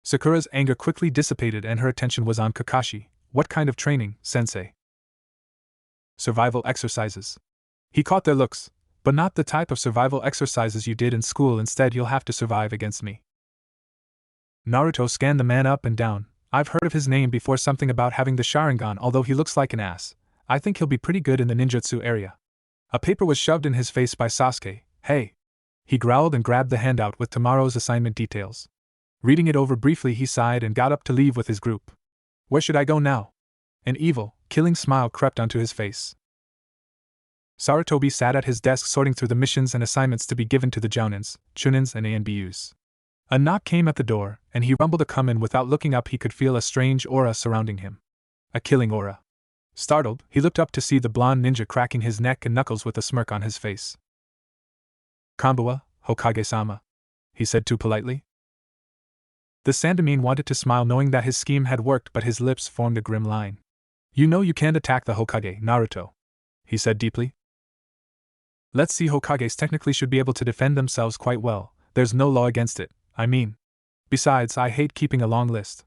Sakura's anger quickly dissipated and her attention was on Kakashi. What kind of training, sensei? Survival exercises. He caught their looks. But not the type of survival exercises you did in school. Instead, you'll have to survive against me. Naruto scanned the man up and down. I've heard of his name before, something about having the Sharingan. Although he looks like an ass, I think he'll be pretty good in the ninjutsu area. A paper was shoved in his face by Sasuke. Hey! He growled and grabbed the handout with tomorrow's assignment details. Reading it over briefly, he sighed and got up to leave with his group. Where should I go now? An evil, killing smile crept onto his face. Sarutobi sat at his desk sorting through the missions and assignments to be given to the Jounins, Chunins, and ANBUs. A knock came at the door, and he rumbled to come in. Without looking up, he could feel a strange aura surrounding him. A killing aura. Startled, he looked up to see the blonde ninja cracking his neck and knuckles with a smirk on his face. Konbawa, Hokage-sama, he said too politely. The Sandaime wanted to smile knowing that his scheme had worked, but his lips formed a grim line. You know you can't attack the Hokage, Naruto, he said deeply. Let's see, Hokages technically should be able to defend themselves quite well. There's no law against it, I mean. Besides, I hate keeping a long list.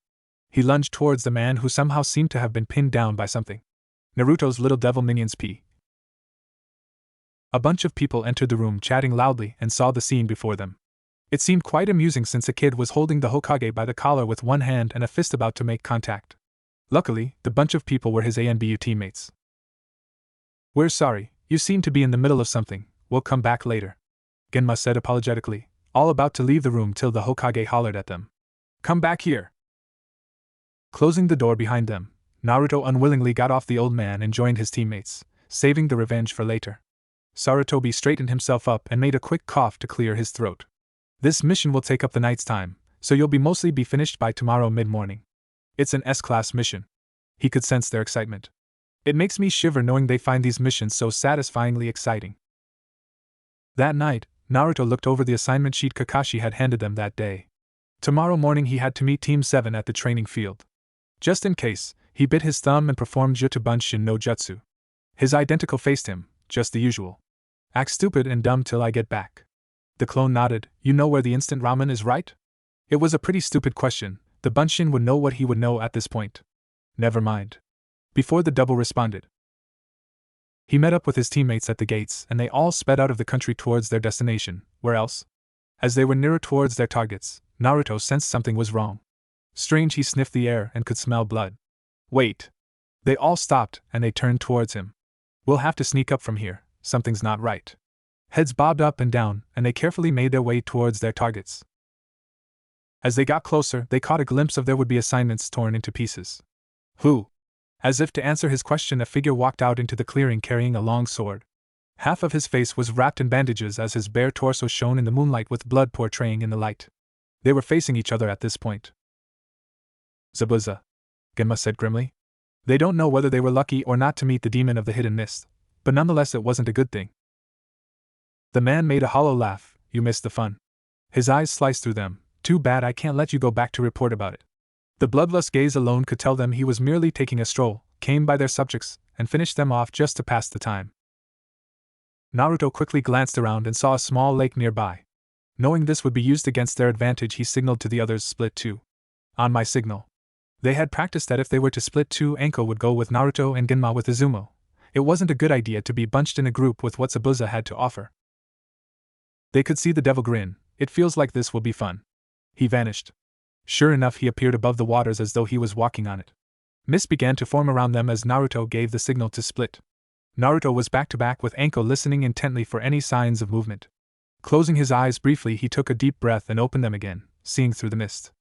He lunged towards the man who somehow seemed to have been pinned down by something. Naruto's little devil minions P. A bunch of people entered the room chatting loudly and saw the scene before them. It seemed quite amusing since a kid was holding the Hokage by the collar with one hand and a fist about to make contact. Luckily, the bunch of people were his ANBU teammates. We're sorry, you seem to be in the middle of something, we'll come back later, Genma said apologetically, all about to leave the room till the Hokage hollered at them. Come back here! Closing the door behind them, Naruto unwillingly got off the old man and joined his teammates, saving the revenge for later. Sarutobi straightened himself up and made a quick cough to clear his throat. This mission will take up the night's time, so you'll mostly be finished by tomorrow mid-morning. It's an S-class mission. He could sense their excitement. It makes me shiver knowing they find these missions so satisfyingly exciting. That night, Naruto looked over the assignment sheet Kakashi had handed them that day. Tomorrow morning he had to meet Team 7 at the training field. Just in case, he bit his thumb and performed Jutobunshin no Jutsu. His identical faced him, just the usual. Act stupid and dumb till I get back. The clone nodded. You know where the instant ramen is, right? It was a pretty stupid question. The Bunshin would know what he would know at this point. Never mind. Before the double responded. He met up with his teammates at the gates and they all sped out of the country towards their destination. Where else? As they were nearer towards their targets, Naruto sensed something was wrong. Strange, he sniffed the air and could smell blood. Wait. They all stopped and they turned towards him. We'll have to sneak up from here, something's not right. Heads bobbed up and down and they carefully made their way towards their targets. As they got closer, they caught a glimpse of their would-be assignments torn into pieces. Who? As if to answer his question, a figure walked out into the clearing carrying a long sword. Half of his face was wrapped in bandages as his bare torso shone in the moonlight with blood portraying in the light. They were facing each other at this point. Zabuza, Genma said grimly. They don't know whether they were lucky or not to meet the demon of the hidden mist, but nonetheless it wasn't a good thing. The man made a hollow laugh. You missed the fun. His eyes sliced through them. Too bad I can't let you go back to report about it. The bloodlust gaze alone could tell them he was merely taking a stroll, came by their subjects, and finished them off just to pass the time. Naruto quickly glanced around and saw a small lake nearby. Knowing this would be used against their advantage, he signaled to the others, split two. On my signal. They had practiced that if they were to split two, Anko would go with Naruto and Genma with Izumo. It wasn't a good idea to be bunched in a group with what Zabuza had to offer. They could see the devil grin. It feels like this will be fun. He vanished. Sure enough, he appeared above the waters as though he was walking on it. Mist began to form around them as Naruto gave the signal to split. Naruto was back to back with Anko, listening intently for any signs of movement. Closing his eyes briefly, he took a deep breath and opened them again, seeing through the mist.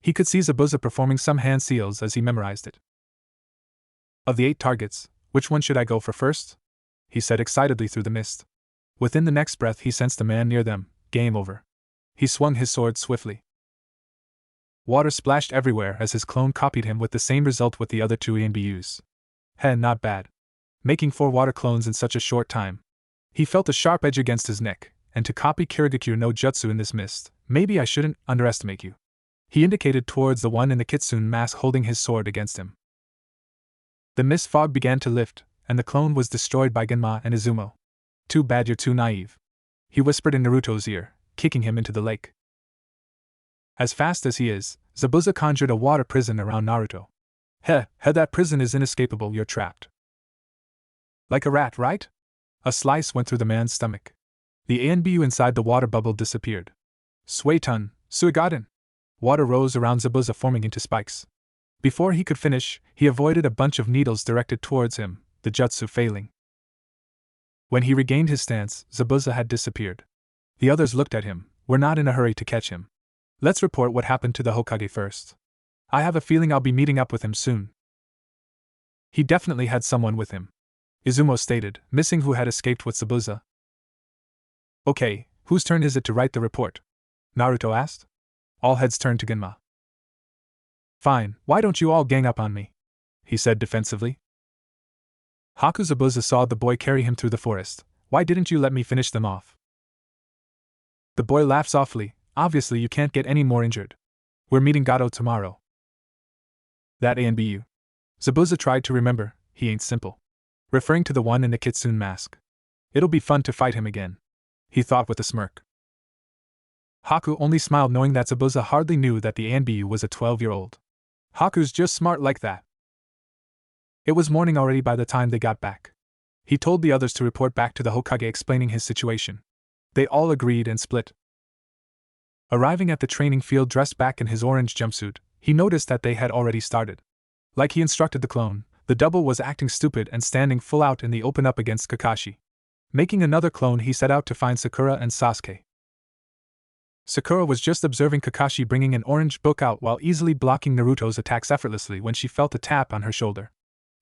He could see Zabuza performing some hand seals as he memorized it. Of the 8 targets, which one should I go for first? He said excitedly through the mist. Within the next breath, he sensed a man near them. Game over. He swung his sword swiftly. Water splashed everywhere as his clone copied him, with the same result with the other 2 ENBUs. Not bad. Making 4 water clones in such a short time. He felt a sharp edge against his neck, and to copy Kirigakure no Jutsu in this mist, maybe I shouldn't underestimate you. He indicated towards the one in the kitsune mask holding his sword against him. The mist fog began to lift, and the clone was destroyed by Genma and Izumo. Too bad you're too naive. He whispered in Naruto's ear, kicking him into the lake. As fast as he is, Zabuza conjured a water prison around Naruto. That prison is inescapable, you're trapped. Like a rat, right? A slice went through the man's stomach. The ANBU inside the water bubble disappeared. Suetun, Suigaden. Water rose around Zabuza, forming into spikes. Before he could finish, he avoided a bunch of needles directed towards him, the jutsu failing. When he regained his stance, Zabuza had disappeared. The others looked at him. We're not in a hurry to catch him. Let's report what happened to the Hokage first. I have a feeling I'll be meeting up with him soon. He definitely had someone with him, Izumo stated, missing who had escaped with Zabuza. Okay, whose turn is it to write the report? Naruto asked. All heads turned to Genma. Fine, why don't you all gang up on me? He said defensively. Haku Zabuza saw the boy carry him through the forest. Why didn't you let me finish them off? The boy laughed softly. Obviously you can't get any more injured. We're meeting Gato tomorrow. That ANBU. Zabuza tried to remember. He ain't simple. Referring to the one in the kitsune mask. It'll be fun to fight him again, he thought with a smirk. Haku only smiled, knowing that Zabuza hardly knew that the ANBU was a 12-year-old. Haku's just smart like that. It was morning already by the time they got back. He told the others to report back to the Hokage, explaining his situation. They all agreed and split. Arriving at the training field dressed back in his orange jumpsuit, he noticed that they had already started. Like he instructed the clone, the double was acting stupid and standing full out in the open up against Kakashi. Making another clone, he set out to find Sakura and Sasuke. Sakura was just observing Kakashi bringing an orange book out while easily blocking Naruto's attacks effortlessly when she felt a tap on her shoulder.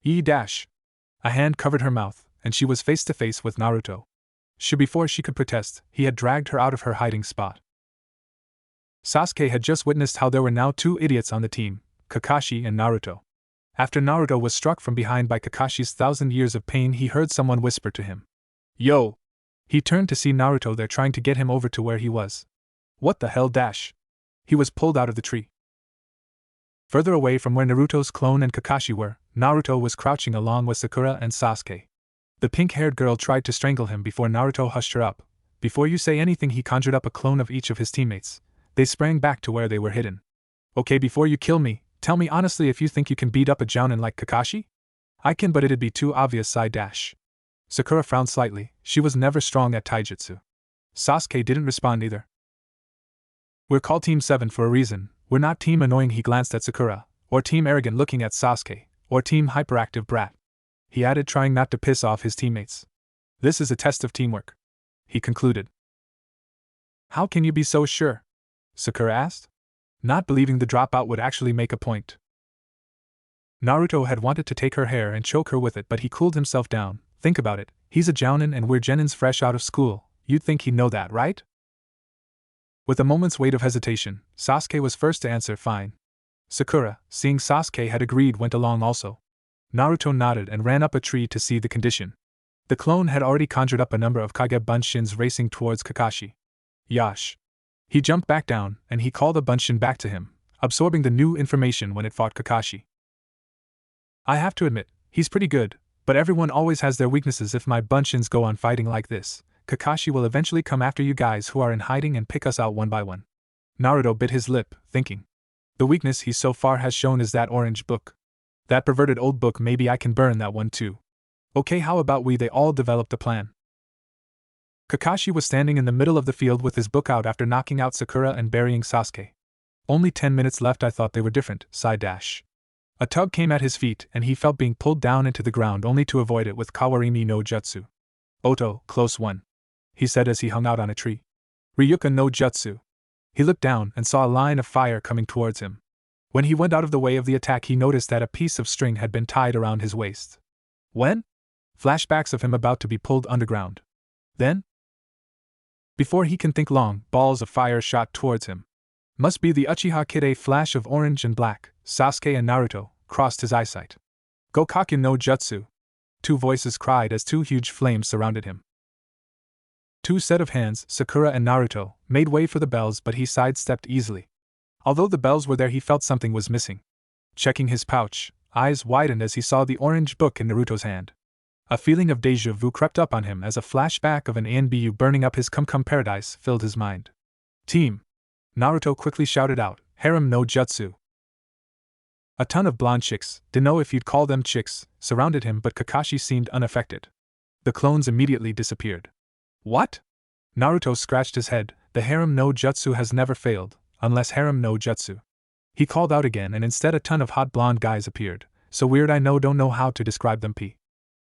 A hand covered her mouth, and she was face to face with Naruto. Before she could protest, he had dragged her out of her hiding spot. Sasuke had just witnessed how there were now 2 idiots on the team, Kakashi and Naruto. After Naruto was struck from behind by Kakashi's 1,000 years of pain, he heard someone whisper to him. Yo! He turned to see Naruto there trying to get him over to where he was. What the hell? He was pulled out of the tree. Further away from where Naruto's clone and Kakashi were, Naruto was crouching along with Sakura and Sasuke. The pink-haired girl tried to strangle him before Naruto hushed her up. Before you say anything, he conjured up a clone of each of his teammates. They sprang back to where they were hidden. Okay, before you kill me, tell me honestly if you think you can beat up a jounin like Kakashi? I can, but it'd be too obvious. Sakura frowned slightly. She was never strong at taijutsu. Sasuke didn't respond either. We're called Team 7 for a reason. We're not Team Annoying, he glanced at Sakura, or Team Arrogant looking at Sasuke, or Team Hyperactive Brat. He added, trying not to piss off his teammates. This is a test of teamwork, he concluded. How can you be so sure? Sakura asked, not believing the dropout would actually make a point. Naruto had wanted to take her hair and choke her with it, but he cooled himself down. Think about it, he's a jounin and we're genins fresh out of school. You'd think he'd know that, right? With a moment's wait of hesitation, Sasuke was first to answer, fine. Sakura, seeing Sasuke had agreed, went along also. Naruto nodded and ran up a tree to see the condition. The clone had already conjured up a number of Kage Bunshins racing towards Kakashi. Yash. He jumped back down, and he called a Bunshin back to him, absorbing the new information when it fought Kakashi. I have to admit, he's pretty good, but everyone always has their weaknesses. If my Bunshins go on fighting like this, Kakashi will eventually come after you guys who are in hiding and pick us out one by one. Naruto bit his lip, thinking. The weakness he so far has shown is that orange book. That perverted old book, maybe I can burn that one too. Okay, how about they all developed a plan. Kakashi was standing in the middle of the field with his book out after knocking out Sakura and burying Sasuke. Only 10 minutes left, I thought they were different, sighed Dash. A tug came at his feet and he felt being pulled down into the ground only to avoid it with Kawarimi no Jutsu. Oto, close one, he said as he hung out on a tree. Ryuka no Jutsu. He looked down and saw a line of fire coming towards him. When he went out of the way of the attack, he noticed that a piece of string had been tied around his waist. When? Flashbacks of him about to be pulled underground. Then? Before he can think long, balls of fire shot towards him. Must be the Uchiha Kid. A flash of orange and black, Sasuke and Naruto, crossed his eyesight. Gokakyu no Jutsu. Two voices cried as two huge flames surrounded him. Two set of hands, Sakura and Naruto, made way for the bells, but he sidestepped easily. Although the bells were there, he felt something was missing. Checking his pouch, eyes widened as he saw the orange book in Naruto's hand. A feeling of déjà vu crept up on him as a flashback of an ANBU burning up his cum-cum paradise filled his mind. Team! Naruto quickly shouted out, harem no jutsu. A ton of blonde chicks, dunno if you'd call them chicks, surrounded him, but Kakashi seemed unaffected. The clones immediately disappeared. What? Naruto scratched his head. The harem no jutsu has never failed, unless harem no jutsu. He called out again, and instead a ton of hot blonde guys appeared. So weird, I don't know how to describe them.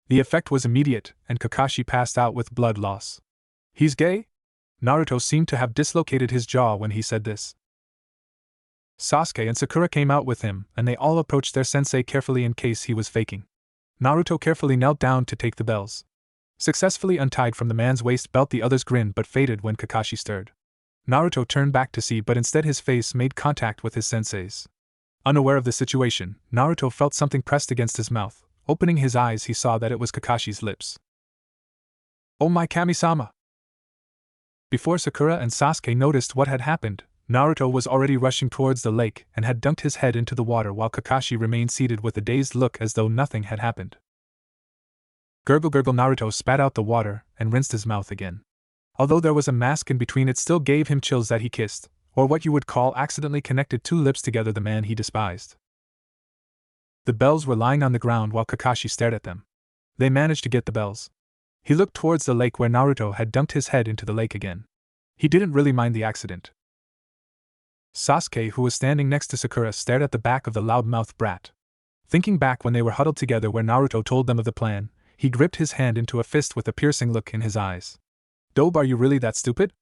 The effect was immediate, and Kakashi passed out with blood loss. He's gay? Naruto seemed to have dislocated his jaw when he said this. Sasuke and Sakura came out with him, and they all approached their sensei carefully in case he was faking. Naruto carefully knelt down to take the bells. Successfully untied from the man's waist belt, the others grinned but faded when Kakashi stirred. Naruto turned back to see, but instead his face made contact with his sensei's. Unaware of the situation, Naruto felt something pressed against his mouth. Opening his eyes, he saw that it was Kakashi's lips. Oh my Kami-sama! Before Sakura and Sasuke noticed what had happened, Naruto was already rushing towards the lake and had dunked his head into the water while Kakashi remained seated with a dazed look as though nothing had happened. Gurgle gurgle, Naruto spat out the water and rinsed his mouth again. Although there was a mask in between, it still gave him chills that he kissed, or what you would call accidentally connected two lips together, the man he despised. The bells were lying on the ground while Kakashi stared at them. They managed to get the bells. He looked towards the lake where Naruto had dunked his head into the lake again. He didn't really mind the accident. Sasuke, who was standing next to Sakura, stared at the back of the loudmouth brat. Thinking back when they were huddled together where Naruto told them of the plan, he gripped his hand into a fist with a piercing look in his eyes. Dobe, are you really that stupid?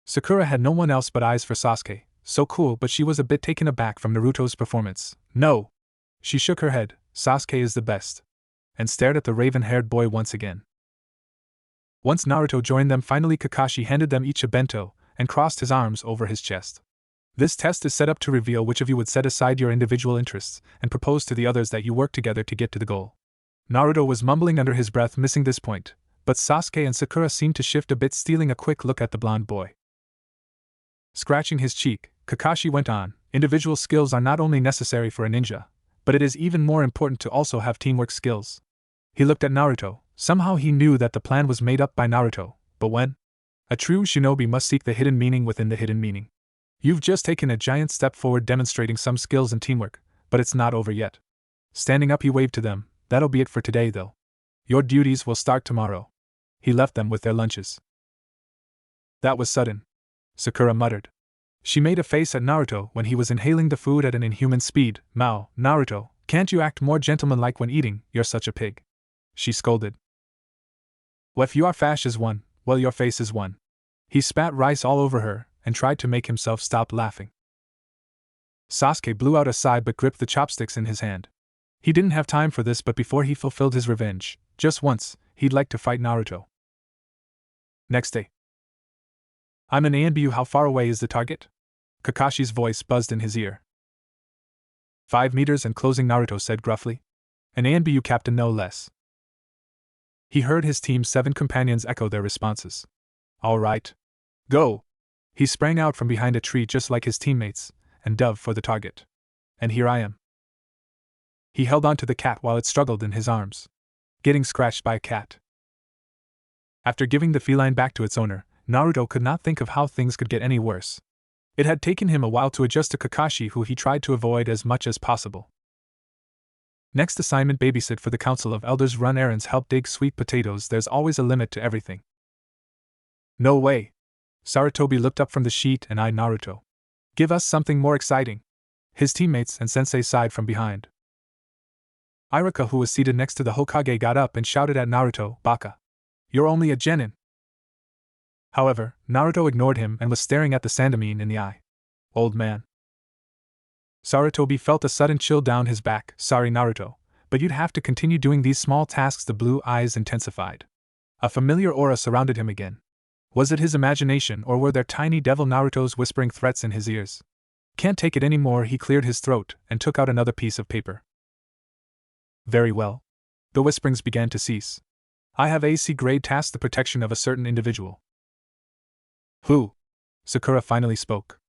Sakura had no one else but eyes for Sasuke. So cool, but she was a bit taken aback from Naruto's performance. No! She shook her head. Sasuke is the best. And stared at the raven-haired boy once again. Once Naruto joined them, finally Kakashi handed them each a bento and crossed his arms over his chest. This test is set up to reveal which of you would set aside your individual interests and propose to the others that you work together to get to the goal. Naruto was mumbling under his breath, missing this point, but Sasuke and Sakura seemed to shift a bit, stealing a quick look at the blonde boy. Scratching his cheek, Kakashi went on, individual skills are not only necessary for a ninja, but it is even more important to also have teamwork skills. He looked at Naruto. Somehow he knew that the plan was made up by Naruto, but when? A true shinobi must seek the hidden meaning within the hidden meaning. You've just taken a giant step forward demonstrating some skills and teamwork, but it's not over yet. Standing up, he waved to them. That'll be it for today, though. Your duties will start tomorrow. He left them with their lunches. That was sudden, Sakura muttered. She made a face at Naruto when he was inhaling the food at an inhuman speed. Mao, Naruto, can't you act more gentlemanlike when eating? You're such a pig. She scolded. Well, if your fash is one, well, your face is one. He spat rice all over her and tried to make himself stop laughing. Sasuke blew out a sigh but gripped the chopsticks in his hand. He didn't have time for this, but before he fulfilled his revenge, just once, he'd like to fight Naruto. Next day. I'm in ANBU. How far away is the target? Kakashi's voice buzzed in his ear. 5 meters and closing, Naruto said gruffly. An ANBU captain no less. He heard his team's 7 companions echo their responses. All right. Go! He sprang out from behind a tree just like his teammates, and dove for the target. And here I am. He held on to the cat while it struggled in his arms. Getting scratched by a cat. After giving the feline back to its owner, Naruto could not think of how things could get any worse. It had taken him a while to adjust to Kakashi, who he tried to avoid as much as possible. Next assignment: babysit for the Council of Elders, run errands, help dig sweet potatoes. There's always a limit to everything. No way. Sarutobi looked up from the sheet and eyed Naruto. Give us something more exciting. His teammates and sensei sighed from behind. Iruka, who was seated next to the Hokage, got up and shouted at Naruto, Baka. You're only a genin. However, Naruto ignored him and was staring at the Sandaime in the eye. Old man. Sarutobi felt a sudden chill down his back. Sorry, Naruto, but you'd have to continue doing these small tasks. The blue eyes intensified. A familiar aura surrounded him again. Was it his imagination, or were there tiny devil Narutos whispering threats in his ears? Can't take it anymore. He cleared his throat and took out another piece of paper. Very well. The whisperings began to cease. I have AC grade tasked the protection of a certain individual. Who? Sakura finally spoke.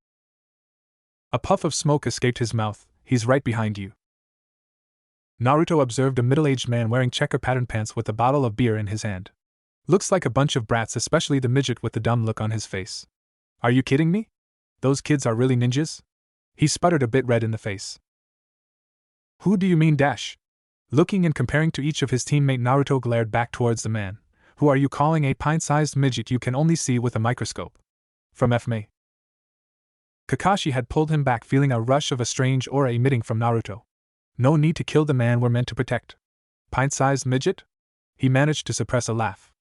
A puff of smoke escaped his mouth. He's right behind you. Naruto observed a middle-aged man wearing checker-patterned pants with a bottle of beer in his hand. Looks like a bunch of brats, especially the midget with the dumb look on his face. Are you kidding me? Those kids are really ninjas? He sputtered, a bit red in the face. Who do you mean, Dash? Looking and comparing to each of his teammate, Naruto glared back towards the man. Who are you calling a pint-sized midget you can only see with a microscope? From FMA. Kakashi had pulled him back, feeling a rush of a strange aura emitting from Naruto. No need to kill the man we're meant to protect. Pint-sized midget? He managed to suppress a laugh.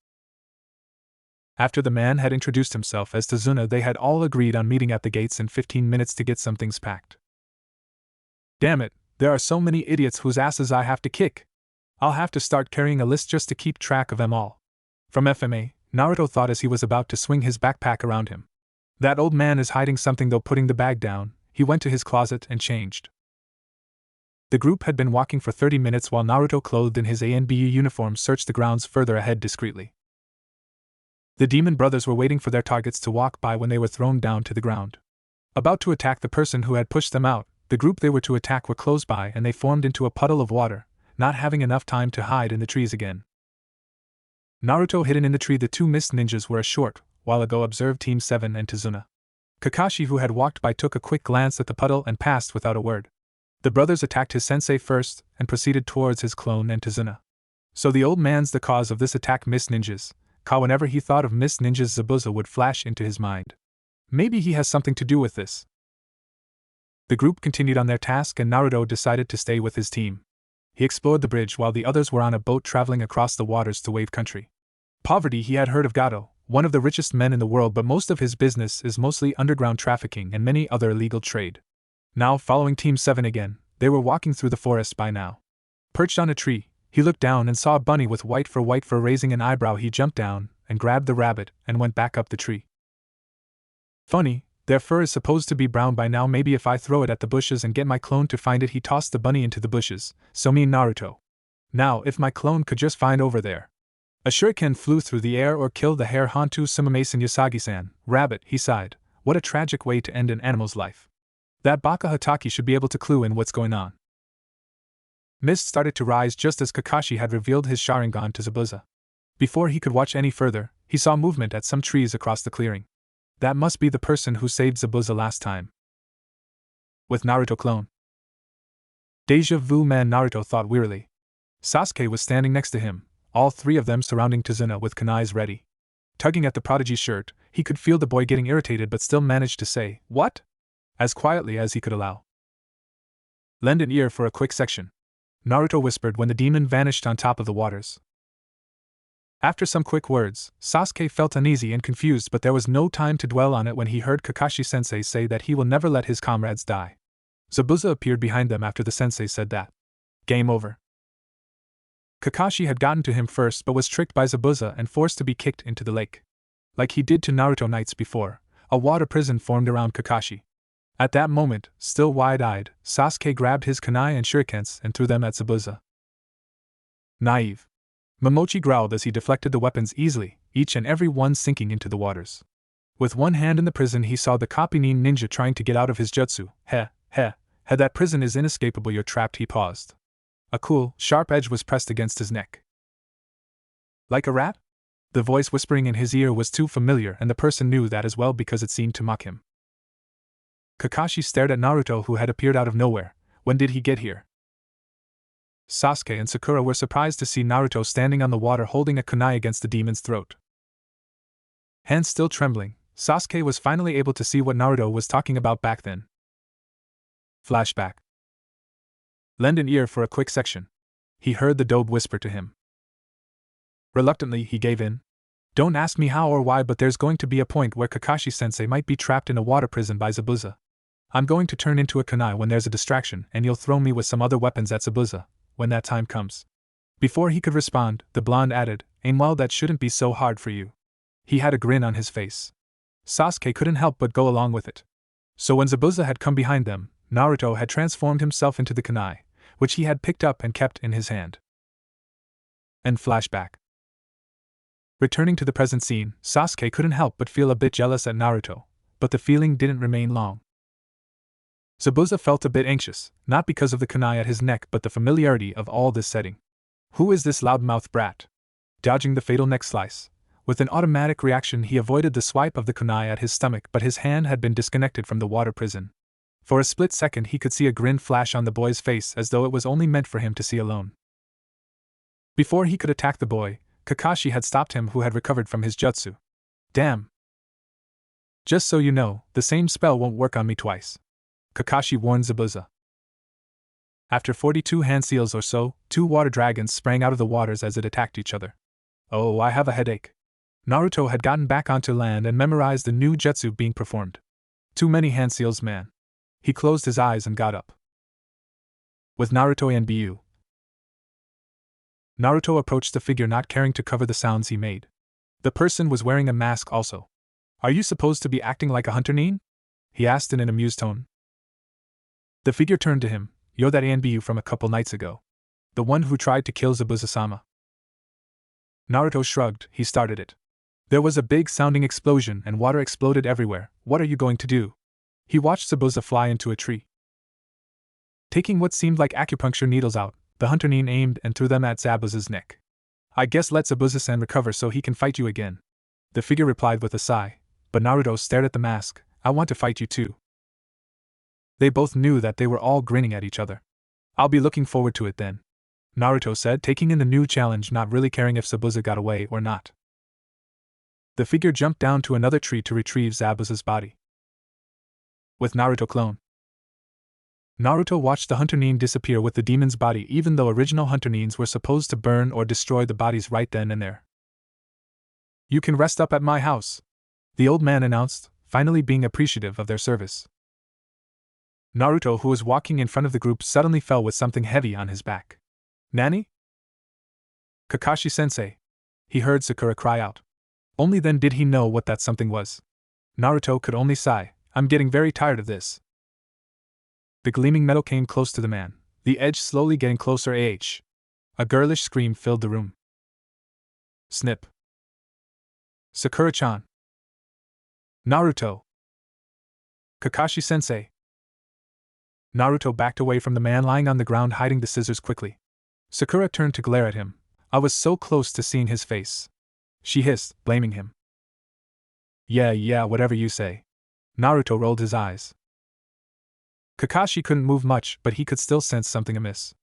After the man had introduced himself as Tazuna, they had all agreed on meeting at the gates in 15 minutes to get some things packed. Damn it, there are so many idiots whose asses I have to kick. I'll have to start carrying a list just to keep track of them all. From FMA, Naruto thought as he was about to swing his backpack around him. That old man is hiding something, though. Putting the bag down, he went to his closet and changed. The group had been walking for 30 minutes while Naruto, clothed in his ANBU uniform, searched the grounds further ahead discreetly. The demon brothers were waiting for their targets to walk by when they were thrown down to the ground. About to attack the person who had pushed them out, the group they were to attack were close by and they formed into a puddle of water, not having enough time to hide in the trees again. Naruto hidden in the tree. The 2 mist ninjas were a short while ago observed Team 7 and Tazuna. Kakashi, who had walked by, took a quick glance at the puddle and passed without a word. The brothers attacked his sensei first and proceeded towards his clone and Tazuna. So the old man's the cause of this attack. Mist ninjas. Whenever he thought of mist ninjas, Zabuza would flash into his mind. Maybe he has something to do with this. The group continued on their task and Naruto decided to stay with his team. He explored the bridge while the others were on a boat traveling across the waters to Wave Country. Poverty. He had heard of Gato, one of the richest men in the world, but most of his business is mostly underground trafficking and many other illegal trade. Now, following Team 7 again, they were walking through the forest by now. Perched on a tree, he looked down and saw a bunny with white fur. Raising an eyebrow, he jumped down and grabbed the rabbit and went back up the tree. Funny, their fur is supposed to be brown by now. Maybe if I throw it at the bushes and get my clone to find it. He tossed the bunny into the bushes. So me and Naruto. Now, if my clone could just find over there. A shuriken flew through the air or killed the hare Hantu Sumimasen Yasagi-san. Rabbit, he sighed, What a tragic way to end an animal's life. That Baka Hatake should be able to clue in what's going on. Mist started to rise just as Kakashi had revealed his Sharingan to Zabuza. Before he could watch any further, he saw movement at some trees across the clearing. That must be the person who saved Zabuza last time. With Naruto clone. Deja vu man, Naruto thought wearily. Sasuke was standing next to him, all three of them surrounding Tazuna with kunais ready. Tugging at the prodigy's shirt, he could feel the boy getting irritated but still managed to say, "What?" as quietly as he could allow. "Lend an ear for a quick section," Naruto whispered when the demon vanished on top of the waters. After some quick words, Sasuke felt uneasy and confused, but there was no time to dwell on it when he heard Kakashi-sensei say that he will never let his comrades die. Zabuza appeared behind them after the sensei said that. Game over. Kakashi had gotten to him first but was tricked by Zabuza and forced to be kicked into the lake. Like he did to Naruto nights before, a water prison formed around Kakashi. At that moment, still wide-eyed, Sasuke grabbed his kunai and shurikens and threw them at Zabuza. Naive. Momochi growled as he deflected the weapons easily, each and every one sinking into the waters. With one hand in the prison, he saw the Kopinin ninja trying to get out of his jutsu. That prison is inescapable, you're trapped, he paused. A cool, sharp edge was pressed against his neck. Like a rat? The voice whispering in his ear was too familiar, and the person knew that as well because it seemed to mock him. Kakashi stared at Naruto, who had appeared out of nowhere. When did he get here? Sasuke and Sakura were surprised to see Naruto standing on the water holding a kunai against the demon's throat. Hands still trembling, Sasuke was finally able to see what Naruto was talking about back then. Flashback. Lend an ear for a quick section, he heard the dobe whisper to him. Reluctantly, he gave in. Don't ask me how or why, but there's going to be a point where Kakashi-sensei might be trapped in a water prison by Zabuza. I'm going to turn into a kunai when there's a distraction, and you'll throw me with some other weapons at Zabuza, when that time comes. Before he could respond, the blonde added, well, that shouldn't be so hard for you. He had a grin on his face. Sasuke couldn't help but go along with it. So when Zabuza had come behind them, Naruto had transformed himself into the kunai, which he had picked up and kept in his hand. And flashback. Returning to the present scene, Sasuke couldn't help but feel a bit jealous at Naruto, but the feeling didn't remain long. Zabuza felt a bit anxious, not because of the kunai at his neck but the familiarity of all this setting. Who is this loudmouth brat? Dodging the fatal neck slice. With an automatic reaction, he avoided the swipe of the kunai at his stomach, but his hand had been disconnected from the water prison. For a split second he could see a grin flash on the boy's face, as though it was only meant for him to see alone. Before he could attack the boy, Kakashi had stopped him, who had recovered from his jutsu. Damn. Just so you know, the same spell won't work on me twice, Kakashi warned Zabuza. After 42 hand seals or so, 2 water dragons sprang out of the waters as it attacked each other. Oh, I have a headache. Naruto had gotten back onto land and memorized the new jutsu being performed. Too many hand seals, man. He closed his eyes and got up. With Naruto and Bu. Naruto approached the figure, not caring to cover the sounds he made. The person was wearing a mask also. Are you supposed to be acting like a hunter nin? He asked in an amused tone. The figure turned to him. You're that Anbu from a couple nights ago. The one who tried to kill Zabuza-sama. Naruto shrugged. He started it. There was a big sounding explosion and water exploded everywhere. What are you going to do? He watched Zabuza fly into a tree. Taking what seemed like acupuncture needles out, the hunter nin aimed and threw them at Zabuza's neck. I guess let Zabuza-san recover so he can fight you again, the figure replied with a sigh, but Naruto stared at the mask. I want to fight you too. They both knew that they were all grinning at each other. I'll be looking forward to it then, Naruto said, taking in the new challenge, not really caring if Zabuza got away or not. The figure jumped down to another tree to retrieve Zabuza's body. With Naruto clone. Naruto watched the hunter nin disappear with the demon's body, even though original hunter nins were supposed to burn or destroy the bodies right then and there. You can rest up at my house, the old man announced, finally being appreciative of their service. Naruto, who was walking in front of the group, suddenly fell with something heavy on his back. Nani? Kakashi-sensei, he heard Sakura cry out. Only then did he know what that something was. Naruto could only sigh. I'm getting very tired of this. The gleaming metal came close to the man, the edge slowly getting closer. A girlish scream filled the room. Snip. Sakura-chan. Naruto. Kakashi-sensei. Naruto backed away from the man lying on the ground, hiding the scissors quickly. Sakura turned to glare at him. I was so close to seeing his face. She hissed, blaming him. Yeah, whatever you say. Naruto rolled his eyes. Kakashi couldn't move much, but he could still sense something amiss.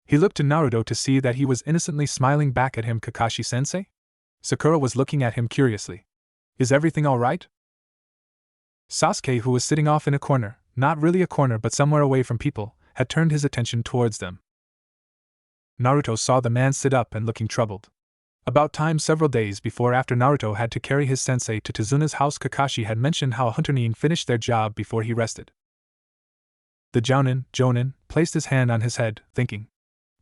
He looked to Naruto to see that he was innocently smiling back at him. Kakashi-sensei? Sakura was looking at him curiously. Is everything all right? Sasuke, who was sitting off in a corner, not really a corner but somewhere away from people, had turned his attention towards them. Naruto saw the man sit up and looking troubled. About time several days before, after Naruto had to carry his sensei to Tezuna's house, Kakashi had mentioned how a Hunter finished their job before he rested. The Jonin, placed his hand on his head, thinking.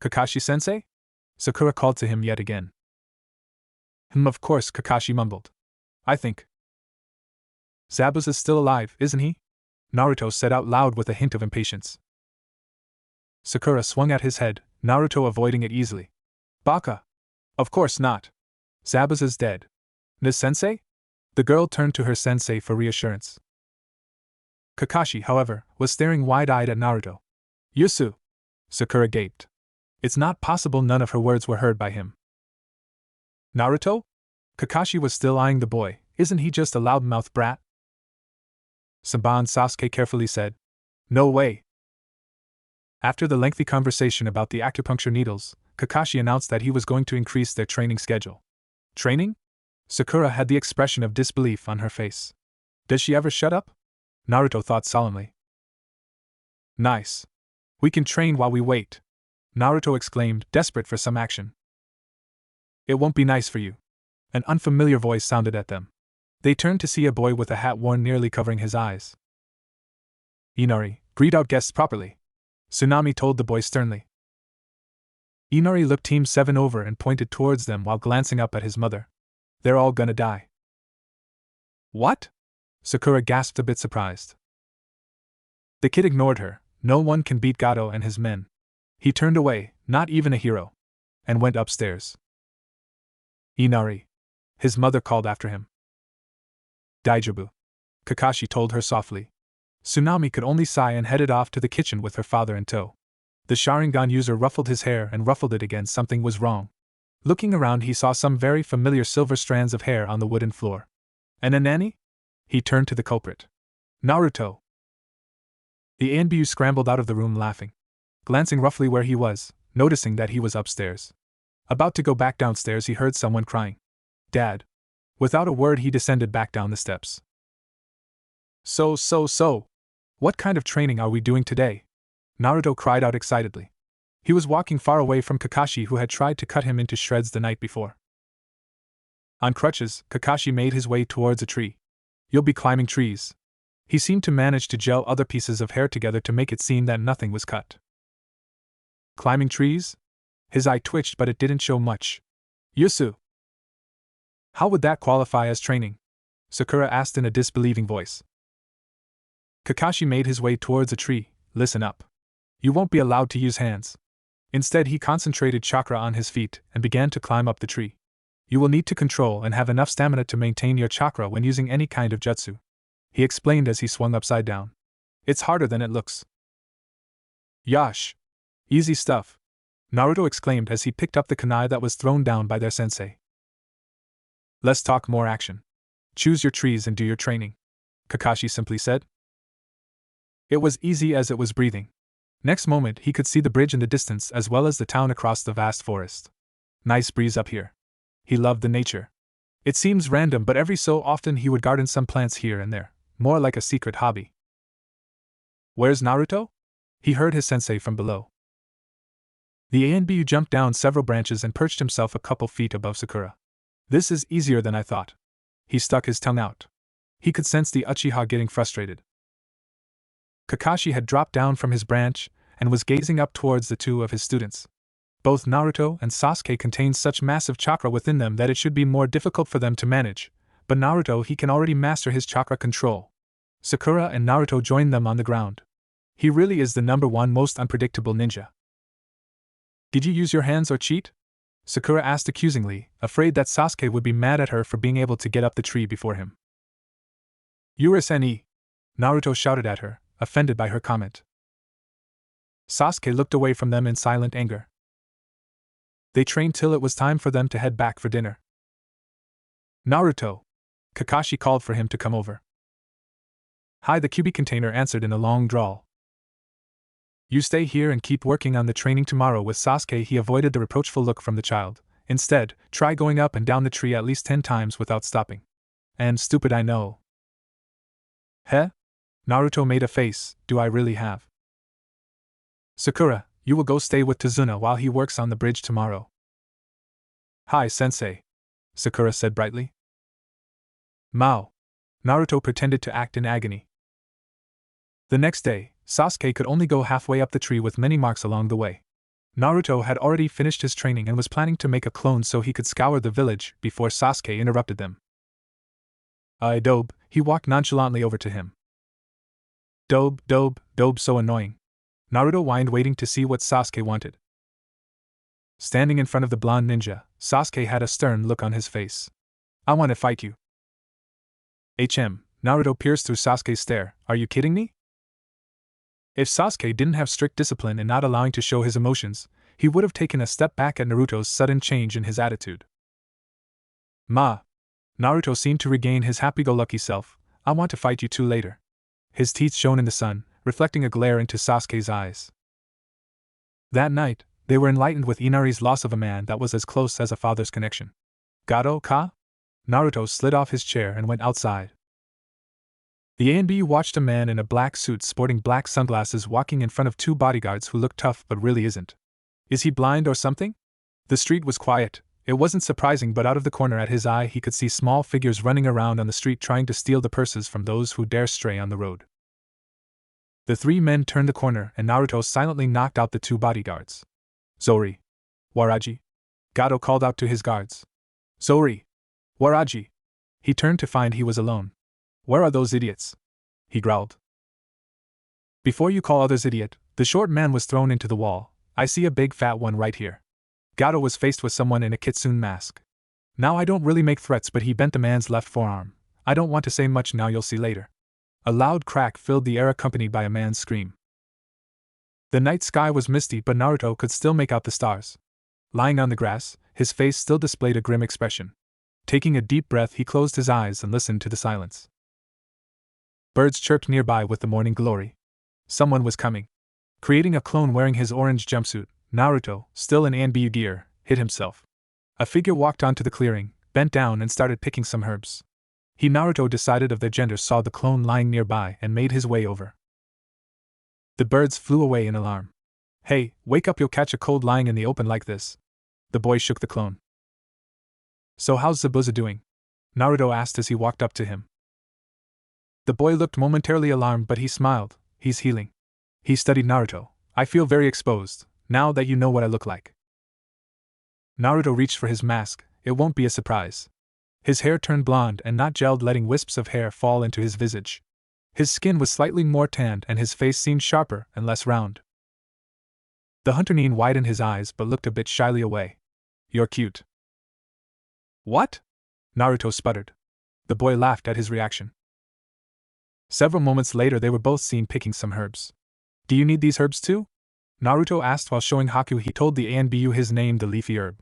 Kakashi-sensei? Sakura called to him yet again. Of course, Kakashi mumbled. I think. Zabuza is still alive, isn't he? Naruto said out loud with a hint of impatience. Sakura swung at his head, Naruto avoiding it easily. Baka! Of course not. Zabuza's dead. Sensei? The girl turned to her sensei for reassurance. Kakashi, however, was staring wide-eyed at Naruto. Yusu! Sakura gaped. It's not possible none of her words were heard by him. Naruto? Kakashi was still eyeing the boy. Isn't he just a loudmouth brat? Saban, Sasuke carefully said. No way. After the lengthy conversation about the acupuncture needles, Kakashi announced that he was going to increase their training schedule. Training? Sakura had the expression of disbelief on her face. Does she ever shut up? Naruto thought solemnly. Nice. We can train while we wait. Naruto exclaimed, desperate for some action. It won't be nice for you. An unfamiliar voice sounded at them. They turned to see a boy with a hat worn nearly covering his eyes. Inari, greet our guests properly. Tsunami told the boy sternly. Inari looked Team 7 over and pointed towards them while glancing up at his mother. They're all gonna die. What? Sakura gasped, a bit surprised. The kid ignored her. No one can beat Gato and his men. He turned away, not even a hero, and went upstairs. Inari. His mother called after him. Daijobu. Kakashi told her softly. Tsunami could only sigh and headed off to the kitchen with her father in tow. The Sharingan user ruffled his hair and ruffled it again. Something was wrong. Looking around, he saw some very familiar silver strands of hair on the wooden floor. And a nanny? He turned to the culprit. Naruto. The Anbu scrambled out of the room laughing. Glancing roughly where he was, noticing that he was upstairs. About to go back downstairs, he heard someone crying. Dad. Without a word, he descended back down the steps. So. What kind of training are we doing today? Naruto cried out excitedly. He was walking far away from Kakashi, who had tried to cut him into shreds the night before. On crutches, Kakashi made his way towards a tree. You'll be climbing trees. He seemed to manage to gel other pieces of hair together to make it seem that nothing was cut. Climbing trees? His eye twitched, but it didn't show much. Yusu. How would that qualify as training? Sakura asked in a disbelieving voice. Kakashi made his way towards a tree. Listen up. You won't be allowed to use hands. Instead, he concentrated chakra on his feet and began to climb up the tree. You will need to control and have enough stamina to maintain your chakra when using any kind of jutsu, he explained as he swung upside down. It's harder than it looks. Yash! Easy stuff, Naruto exclaimed as he picked up the kunai that was thrown down by their sensei. Let's talk more action. Choose your trees and do your training, Kakashi simply said. It was easy as it was breathing. Next moment, he could see the bridge in the distance as well as the town across the vast forest. Nice breeze up here. He loved the nature. It seems random, but every so often he would garden some plants here and there, more like a secret hobby. Where's Naruto? He heard his sensei from below. The Anbu jumped down several branches and perched himself a couple feet above Sakura. This is easier than I thought. He stuck his tongue out. He could sense the Uchiha getting frustrated. Kakashi had dropped down from his branch and was gazing up towards the two of his students. Both Naruto and Sasuke contain such massive chakra within them that it should be more difficult for them to manage, but Naruto, he can already master his chakra control. Sakura and Naruto joined them on the ground. He really is the #1 most unpredictable ninja. Did you use your hands or cheat? Sakura asked accusingly, afraid that Sasuke would be mad at her for being able to get up the tree before him. Urus-ne. Naruto shouted at her, offended by her comment. Sasuke looked away from them in silent anger. They trained till it was time for them to head back for dinner. Naruto! Kakashi called for him to come over. Hi, the QB container answered in a long drawl. You stay here and keep working on the training tomorrow. With Sasuke, he avoided the reproachful look from the child. Instead, try going up and down the tree at least 10 times without stopping. And stupid, I know. Heh? Naruto made a face. Do I really have? Sakura, you will go stay with Tazuna while he works on the bridge tomorrow. Hi, sensei, Sakura said brightly. Mao. Naruto pretended to act in agony. The next day, Sasuke could only go halfway up the tree with many marks along the way. Naruto had already finished his training and was planning to make a clone so he could scour the village before Sasuke interrupted them. Dobe, he walked nonchalantly over to him. Dobe, so annoying. Naruto whined, waiting to see what Sasuke wanted. Standing in front of the blonde ninja, Sasuke had a stern look on his face. I want to fight you. Naruto pierced through Sasuke's stare. Are you kidding me? If Sasuke didn't have strict discipline in not allowing to show his emotions, he would have taken a step back at Naruto's sudden change in his attitude. Naruto seemed to regain his happy-go-lucky self. I want to fight you too later. His teeth shone in the sun, reflecting a glare into Sasuke's eyes. That night, they were enlightened with Inari's loss of a man that was as close as a father's connection. Gado ka? Naruto slid off his chair and went outside. The ANBU watched a man in a black suit sporting black sunglasses walking in front of 2 bodyguards who look tough but really isn't. Is he blind or something? The street was quiet. It wasn't surprising, but out of the corner at his eye he could see small figures running around on the street trying to steal the purses from those who dare stray on the road. The 3 men turned the corner and Naruto silently knocked out the 2 bodyguards. Zori. Waraji. Gado called out to his guards. Zori. Waraji. He turned to find he was alone. Where are those idiots? He growled. Before you call others idiot, the short man was thrown into the wall. I see a big fat one right here. Gado was faced with someone in a kitsune mask. Now I don't really make threats, but he bent the man's left forearm. I don't want to say much now, you'll see later. A loud crack filled the air accompanied by a man's scream. The night sky was misty, but Naruto could still make out the stars. Lying on the grass, his face still displayed a grim expression. Taking a deep breath, he closed his eyes and listened to the silence. Birds chirped nearby with the morning glory. Someone was coming. Creating a clone wearing his orange jumpsuit, Naruto, still in ANBU gear, hid himself. A figure walked onto the clearing, bent down and started picking some herbs. Naruto decided of their gender, saw the clone lying nearby and made his way over. The birds flew away in alarm. Hey, wake up, you'll catch a cold lying in the open like this. The boy shook the clone. So how's Zabuza doing? Naruto asked as he walked up to him. The boy looked momentarily alarmed, but he smiled. He's healing. He studied Naruto. I feel very exposed, now that you know what I look like. Naruto reached for his mask. It won't be a surprise. His hair turned blonde and not gelled, letting wisps of hair fall into his visage. His skin was slightly more tanned and his face seemed sharper and less round. The hunter Nin widened his eyes but looked a bit shyly away. You're cute. What? Naruto sputtered. The boy laughed at his reaction. Several moments later they were both seen picking some herbs. Do you need these herbs too? Naruto asked while showing Haku he told the ANBU his name, the leafy herb.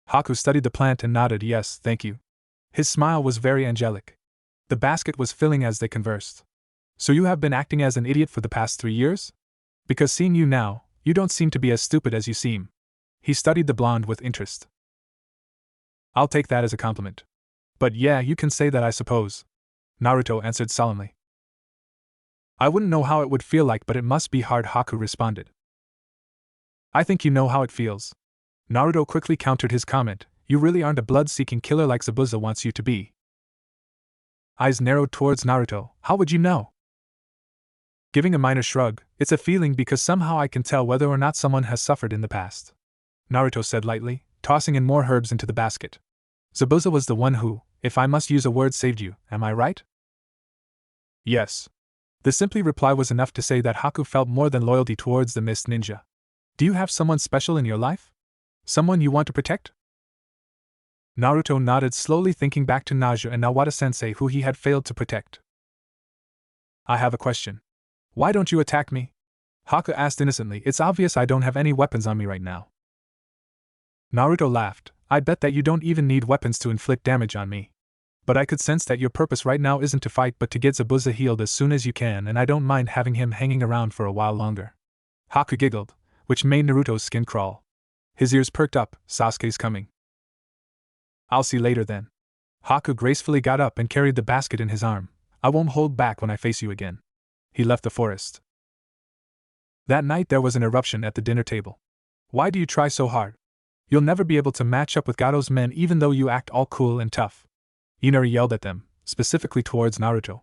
Haku studied the plant and nodded, yes, thank you. His smile was very angelic. The basket was filling as they conversed. So you have been acting as an idiot for the past 3 years? Because seeing you now, you don't seem to be as stupid as you seem. He studied the blonde with interest. I'll take that as a compliment. But yeah, you can say that, I suppose. Naruto answered solemnly. I wouldn't know how it would feel like, but it must be hard, Haku responded. I think you know how it feels. Naruto quickly countered his comment. You really aren't a blood-seeking killer like Zabuza wants you to be. Eyes narrowed towards Naruto. How would you know? Giving a minor shrug, it's a feeling because somehow I can tell whether or not someone has suffered in the past. Naruto said lightly, tossing in more herbs into the basket. Zabuza was the one who, if I must use a word, saved you, am I right? Yes. The simply reply was enough to say that Haku felt more than loyalty towards the Mist Ninja. Do you have someone special in your life? Someone you want to protect? Naruto nodded, slowly thinking back to Naja and Nawada-sensei who he had failed to protect. I have a question. Why don't you attack me? Haku asked innocently. It's obvious I don't have any weapons on me right now. Naruto laughed. I bet that you don't even need weapons to inflict damage on me. But I could sense that your purpose right now isn't to fight but to get Zabuza healed as soon as you can, and I don't mind having him hanging around for a while longer. Haku giggled, which made Naruto's skin crawl. His ears perked up. Sasuke's coming. I'll see you later then. Haku gracefully got up and carried the basket in his arm. I won't hold back when I face you again. He left the forest. That night there was an eruption at the dinner table. Why do you try so hard? You'll never be able to match up with Gado's men even though you act all cool and tough. Inari yelled at them, specifically towards Naruto.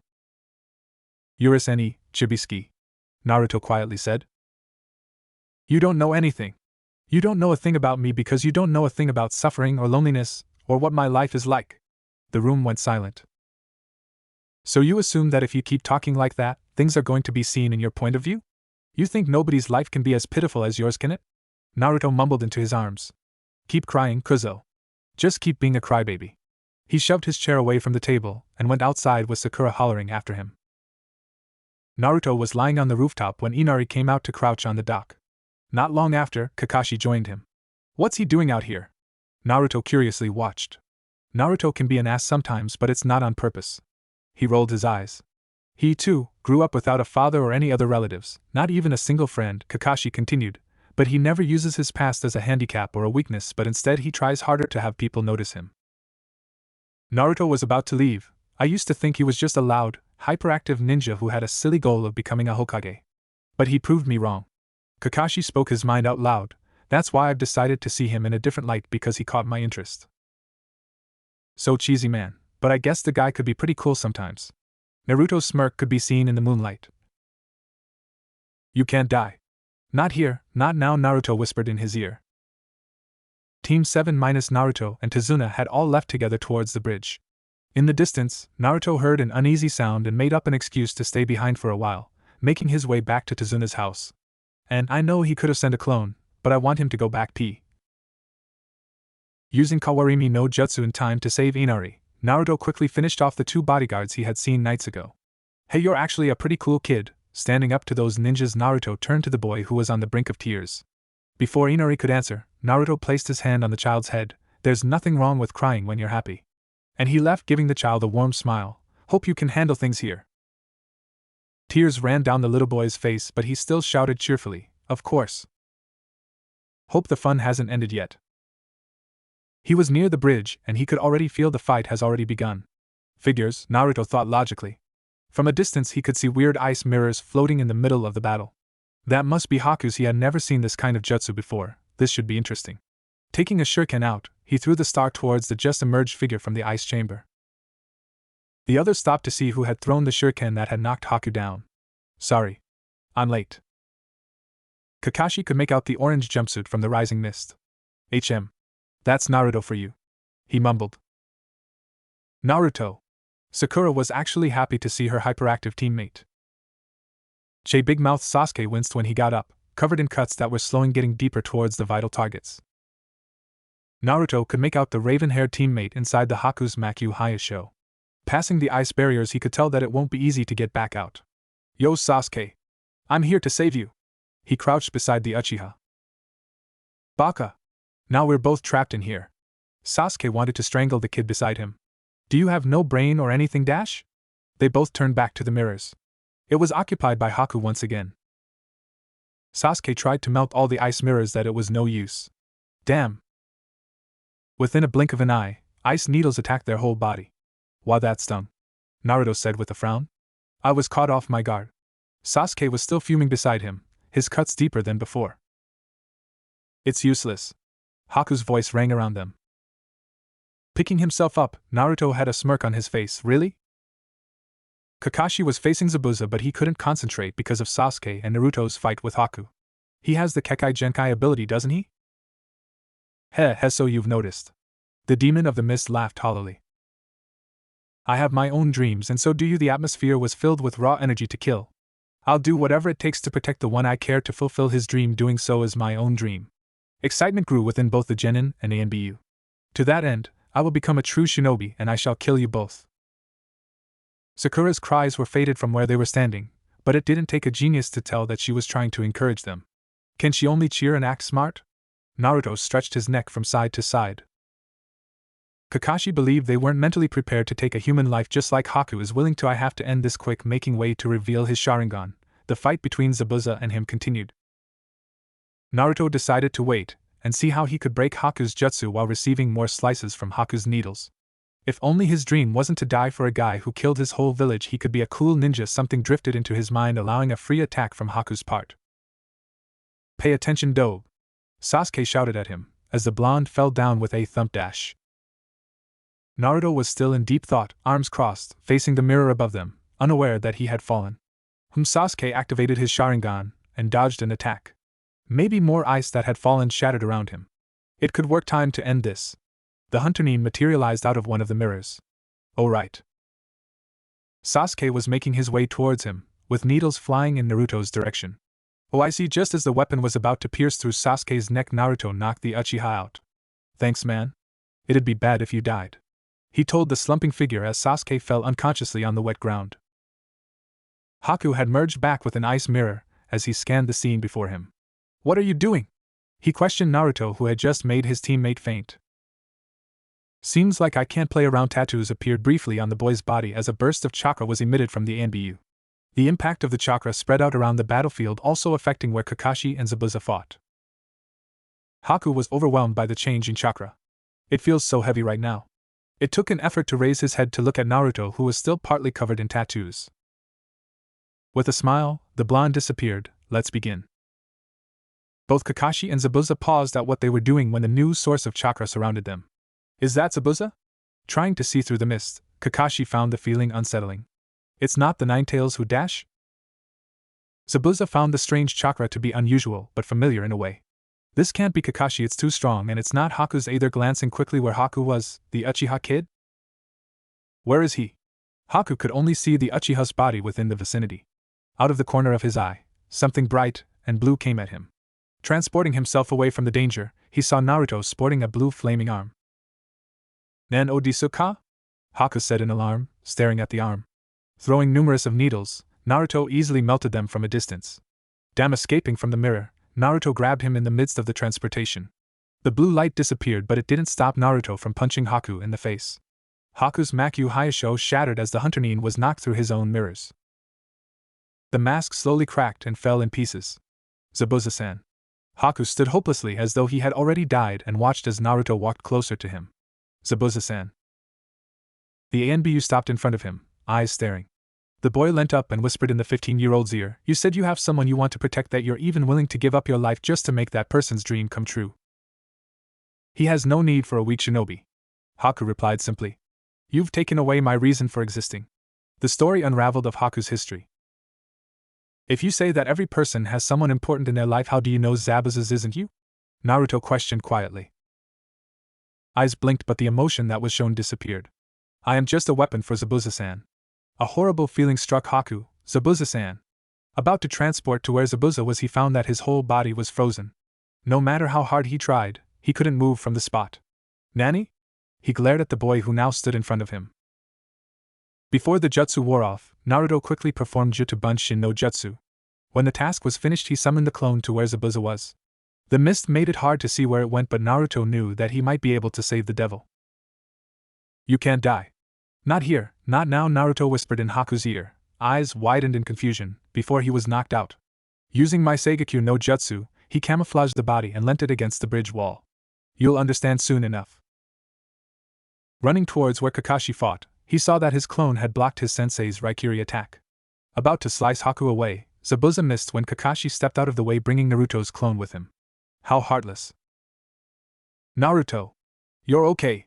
Uruseni, Chibiski. Naruto quietly said. You don't know anything. You don't know a thing about me because you don't know a thing about suffering or loneliness, or what my life is like. The room went silent. So you assume that if you keep talking like that, things are going to be seen in your point of view? You think nobody's life can be as pitiful as yours, can it? Naruto mumbled into his arms. Keep crying, Kuzo. Just keep being a crybaby. He shoved his chair away from the table and went outside with Sakura hollering after him. Naruto was lying on the rooftop when Inari came out to crouch on the dock. Not long after, Kakashi joined him. What's he doing out here? Naruto curiously watched. Naruto can be an ass sometimes, but it's not on purpose. He rolled his eyes. He, too, grew up without a father or any other relatives, not even a single friend, Kakashi continued, but he never uses his past as a handicap or a weakness, but instead he tries harder to have people notice him. Naruto was about to leave. I used to think he was just a loud, hyperactive ninja who had a silly goal of becoming a Hokage. But he proved me wrong. Kakashi spoke his mind out loud. That's why I've decided to see him in a different light, because he caught my interest. So cheesy, man, but I guess the guy could be pretty cool sometimes. Naruto's smirk could be seen in the moonlight. You can't die. Not here, not now, Naruto whispered in his ear. Team 7 minus Naruto and Tazuna had all left together towards the bridge. In the distance, Naruto heard an uneasy sound and made up an excuse to stay behind for a while, making his way back to Tazuna's house. And I know he could have sent a clone, but I want him to go back p. Using Kawarimi no Jutsu in time to save Inari, Naruto quickly finished off the 2 bodyguards he had seen nights ago. Hey, you're actually a pretty cool kid. Standing up to those ninjas, Naruto turned to the boy who was on the brink of tears. Before Inari could answer, Naruto placed his hand on the child's head. There's nothing wrong with crying when you're happy. And he left, giving the child a warm smile. Hope you can handle things here. Tears ran down the little boy's face, but he still shouted cheerfully, of course. Hope the fun hasn't ended yet. He was near the bridge, and he could already feel the fight has already begun. Figures, Naruto thought logically. From a distance he could see weird ice mirrors floating in the middle of the battle. That must be Haku's. He had never seen this kind of jutsu before. This should be interesting. Taking a shuriken out, he threw the star towards the just emerged figure from the ice chamber. The others stopped to see who had thrown the shuriken that had knocked Haku down. Sorry. I'm late. Kakashi could make out the orange jumpsuit from the rising mist. That's Naruto for you. He mumbled. Naruto. Sakura was actually happy to see her hyperactive teammate. Big Mouth Sasuke winced when he got up, covered in cuts that were slowing getting deeper towards the vital targets. Naruto could make out the raven-haired teammate inside the Haku's Makyu Hayasho. Passing the ice barriers, he could tell that it won't be easy to get back out. Yo, Sasuke. I'm here to save you. He crouched beside the Uchiha. Baka. Now we're both trapped in here. Sasuke wanted to strangle the kid beside him. Do you have no brain or anything, Dash? They both turned back to the mirrors. It was occupied by Haku once again. Sasuke tried to melt all the ice mirrors that it was no use. Damn. Within a blink of an eye, ice needles attacked their whole body. Wow, that stung. Naruto said with a frown. I was caught off my guard. Sasuke was still fuming beside him, his cuts deeper than before. It's useless. Haku's voice rang around them. Picking himself up, Naruto had a smirk on his face. Really? Kakashi was facing Zabuza, but he couldn't concentrate because of Sasuke and Naruto's fight with Haku. He has the Kekai Genkai ability, doesn't he? So you've noticed. The demon of the mist laughed hollowly. I have my own dreams, and so do you. The atmosphere was filled with raw energy to kill. I'll do whatever it takes to protect the one I care, to fulfill his dream. Doing so is my own dream. Excitement grew within both the Genin and ANBU. To that end, I will become a true shinobi, and I shall kill you both. Sakura's cries were faded from where they were standing, but it didn't take a genius to tell that she was trying to encourage them. Can she only cheer and act smart? Naruto stretched his neck from side to side. Kakashi believed they weren't mentally prepared to take a human life just like Haku is willing to. I have to end this quick, making way to reveal his Sharingan. The fight between Zabuza and him continued. Naruto decided to wait and see how he could break Haku's jutsu while receiving more slices from Haku's needles. If only his dream wasn't to die for a guy who killed his whole village, he could be a cool ninja. Something drifted into his mind, allowing a free attack from Haku's part. Pay attention, Dobe! Sasuke shouted at him, as the blonde fell down with a thump dash. Naruto was still in deep thought, arms crossed, facing the mirror above them, unaware that he had fallen. Sasuke activated his Sharingan and dodged an attack. Maybe more ice that had fallen shattered around him. It could work. Time to end this. The Hunter Nin materialized out of one of the mirrors. Oh right. Sasuke was making his way towards him, with needles flying in Naruto's direction. Oh, I see. Just as the weapon was about to pierce through Sasuke's neck, Naruto knocked the Uchiha out. Thanks, man. It'd be bad if you died, he told the slumping figure as Sasuke fell unconsciously on the wet ground. Haku had merged back with an ice mirror as he scanned the scene before him. What are you doing? He questioned Naruto, who had just made his teammate faint. Seems like I can't play around. Tattoos appeared briefly on the boy's body as a burst of chakra was emitted from the NBU. The impact of the chakra spread out around the battlefield, also affecting where Kakashi and Zabuza fought. Haku was overwhelmed by the change in chakra. It feels so heavy right now. It took an effort to raise his head to look at Naruto, who was still partly covered in tattoos. With a smile, the blonde disappeared. Let's begin. Both Kakashi and Zabuza paused at what they were doing when the new source of chakra surrounded them. Is that Zabuza? Trying to see through the mist, Kakashi found the feeling unsettling. It's not the Ninetales who dash? Zabuza found the strange chakra to be unusual but familiar in a way. This can't be Kakashi, it's too strong, and it's not Haku's either. Glancing quickly where Haku was, the Uchiha kid? Where is he? Haku could only see the Uchiha's body within the vicinity. Out of the corner of his eye, something bright and blue came at him. Transporting himself away from the danger, he saw Naruto sporting a blue flaming arm. Nen o Disuka? Haku said in alarm, staring at the arm. Throwing numerous of needles, Naruto easily melted them from a distance. Damn! Escaping from the mirror, Naruto grabbed him in the midst of the transportation. The blue light disappeared, but it didn't stop Naruto from punching Haku in the face. Haku's Makyu Hyosho shattered as the Hunter Nin was knocked through his own mirrors. The mask slowly cracked and fell in pieces. Zabuza-san. Haku stood hopelessly as though he had already died and watched as Naruto walked closer to him. Zabuza-san. The ANBU stopped in front of him, eyes staring. The boy leant up and whispered in the 15-year-old's ear, You said you have someone you want to protect, that you're even willing to give up your life just to make that person's dream come true. He has no need for a weak shinobi. Haku replied simply. You've taken away my reason for existing. The story unraveled of Haku's history. If you say that every person has someone important in their life, how do you know Zabuza's isn't you? Naruto questioned quietly. Eyes blinked, but the emotion that was shown disappeared. I am just a weapon for Zabuza-san. A horrible feeling struck Haku. Zabuza-san. About to transport to where Zabuza was, he found that his whole body was frozen. No matter how hard he tried, he couldn't move from the spot. Nani? He glared at the boy who now stood in front of him. Before the jutsu wore off, Naruto quickly performed Jutsu Bunshin no Jutsu. When the task was finished, he summoned the clone to where Zabuza was. The mist made it hard to see where it went, but Naruto knew that he might be able to save the devil. You can't die. Not here, not now, Naruto whispered in Haku's ear, eyes widened in confusion, before he was knocked out. Using my Seigakyu no Jutsu, he camouflaged the body and leant it against the bridge wall. You'll understand soon enough. Running towards where Kakashi fought, he saw that his clone had blocked his sensei's Raikiri attack. About to slice Haku away, Zabuza missed when Kakashi stepped out of the way, bringing Naruto's clone with him. How heartless. Naruto. You're okay.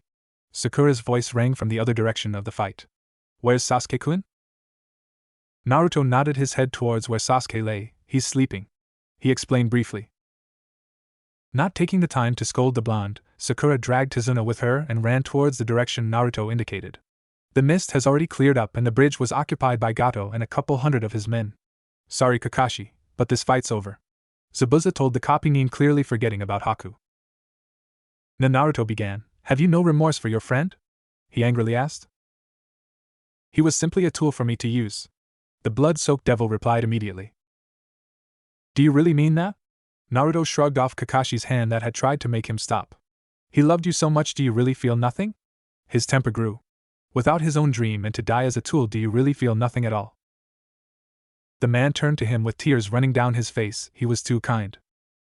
Sakura's voice rang from the other direction of the fight. Where's Sasuke-kun? Naruto nodded his head towards where Sasuke lay. He's sleeping. He explained briefly. Not taking the time to scold the blonde, Sakura dragged Tizuna with her and ran towards the direction Naruto indicated. The mist has already cleared up and the bridge was occupied by Gato and a couple hundred of his men. Sorry Kakashi, but this fight's over. Zabuza told the copy Nin, clearly forgetting about Haku. Naruto began. Have you no remorse for your friend? He angrily asked. He was simply a tool for me to use. The blood-soaked devil replied immediately. Do you really mean that? Naruto shrugged off Kakashi's hand that had tried to make him stop. He loved you so much, do you really feel nothing? His temper grew. Without his own dream and to die as a tool, do you really feel nothing at all? The man turned to him with tears running down his face. He was too kind.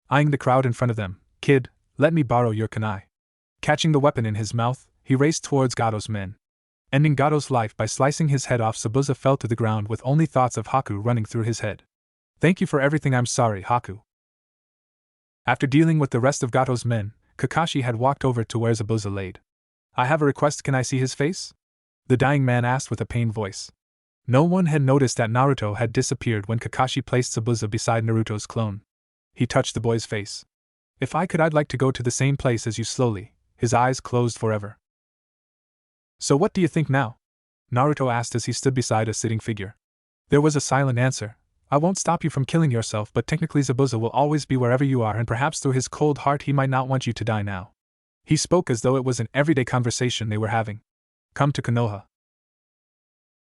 Eyeing the crowd in front of them, kid, let me borrow your kunai. Catching the weapon in his mouth, he raced towards Gato's men. Ending Gato's life by slicing his head off, Zabuza fell to the ground with only thoughts of Haku running through his head. Thank you for everything, I'm sorry, Haku. After dealing with the rest of Gato's men, Kakashi had walked over to where Zabuza laid. I have a request, can I see his face? The dying man asked with a pained voice. No one had noticed that Naruto had disappeared when Kakashi placed Zabuza beside Naruto's clone. He touched the boy's face. If I could, I'd like to go to the same place as you. Slowly, his eyes closed forever. So what do you think now? Naruto asked as he stood beside a sitting figure. There was a silent answer. I won't stop you from killing yourself, but technically Zabuza will always be wherever you are, and perhaps through his cold heart he might not want you to die now. He spoke as though it was an everyday conversation they were having. Come to Konoha.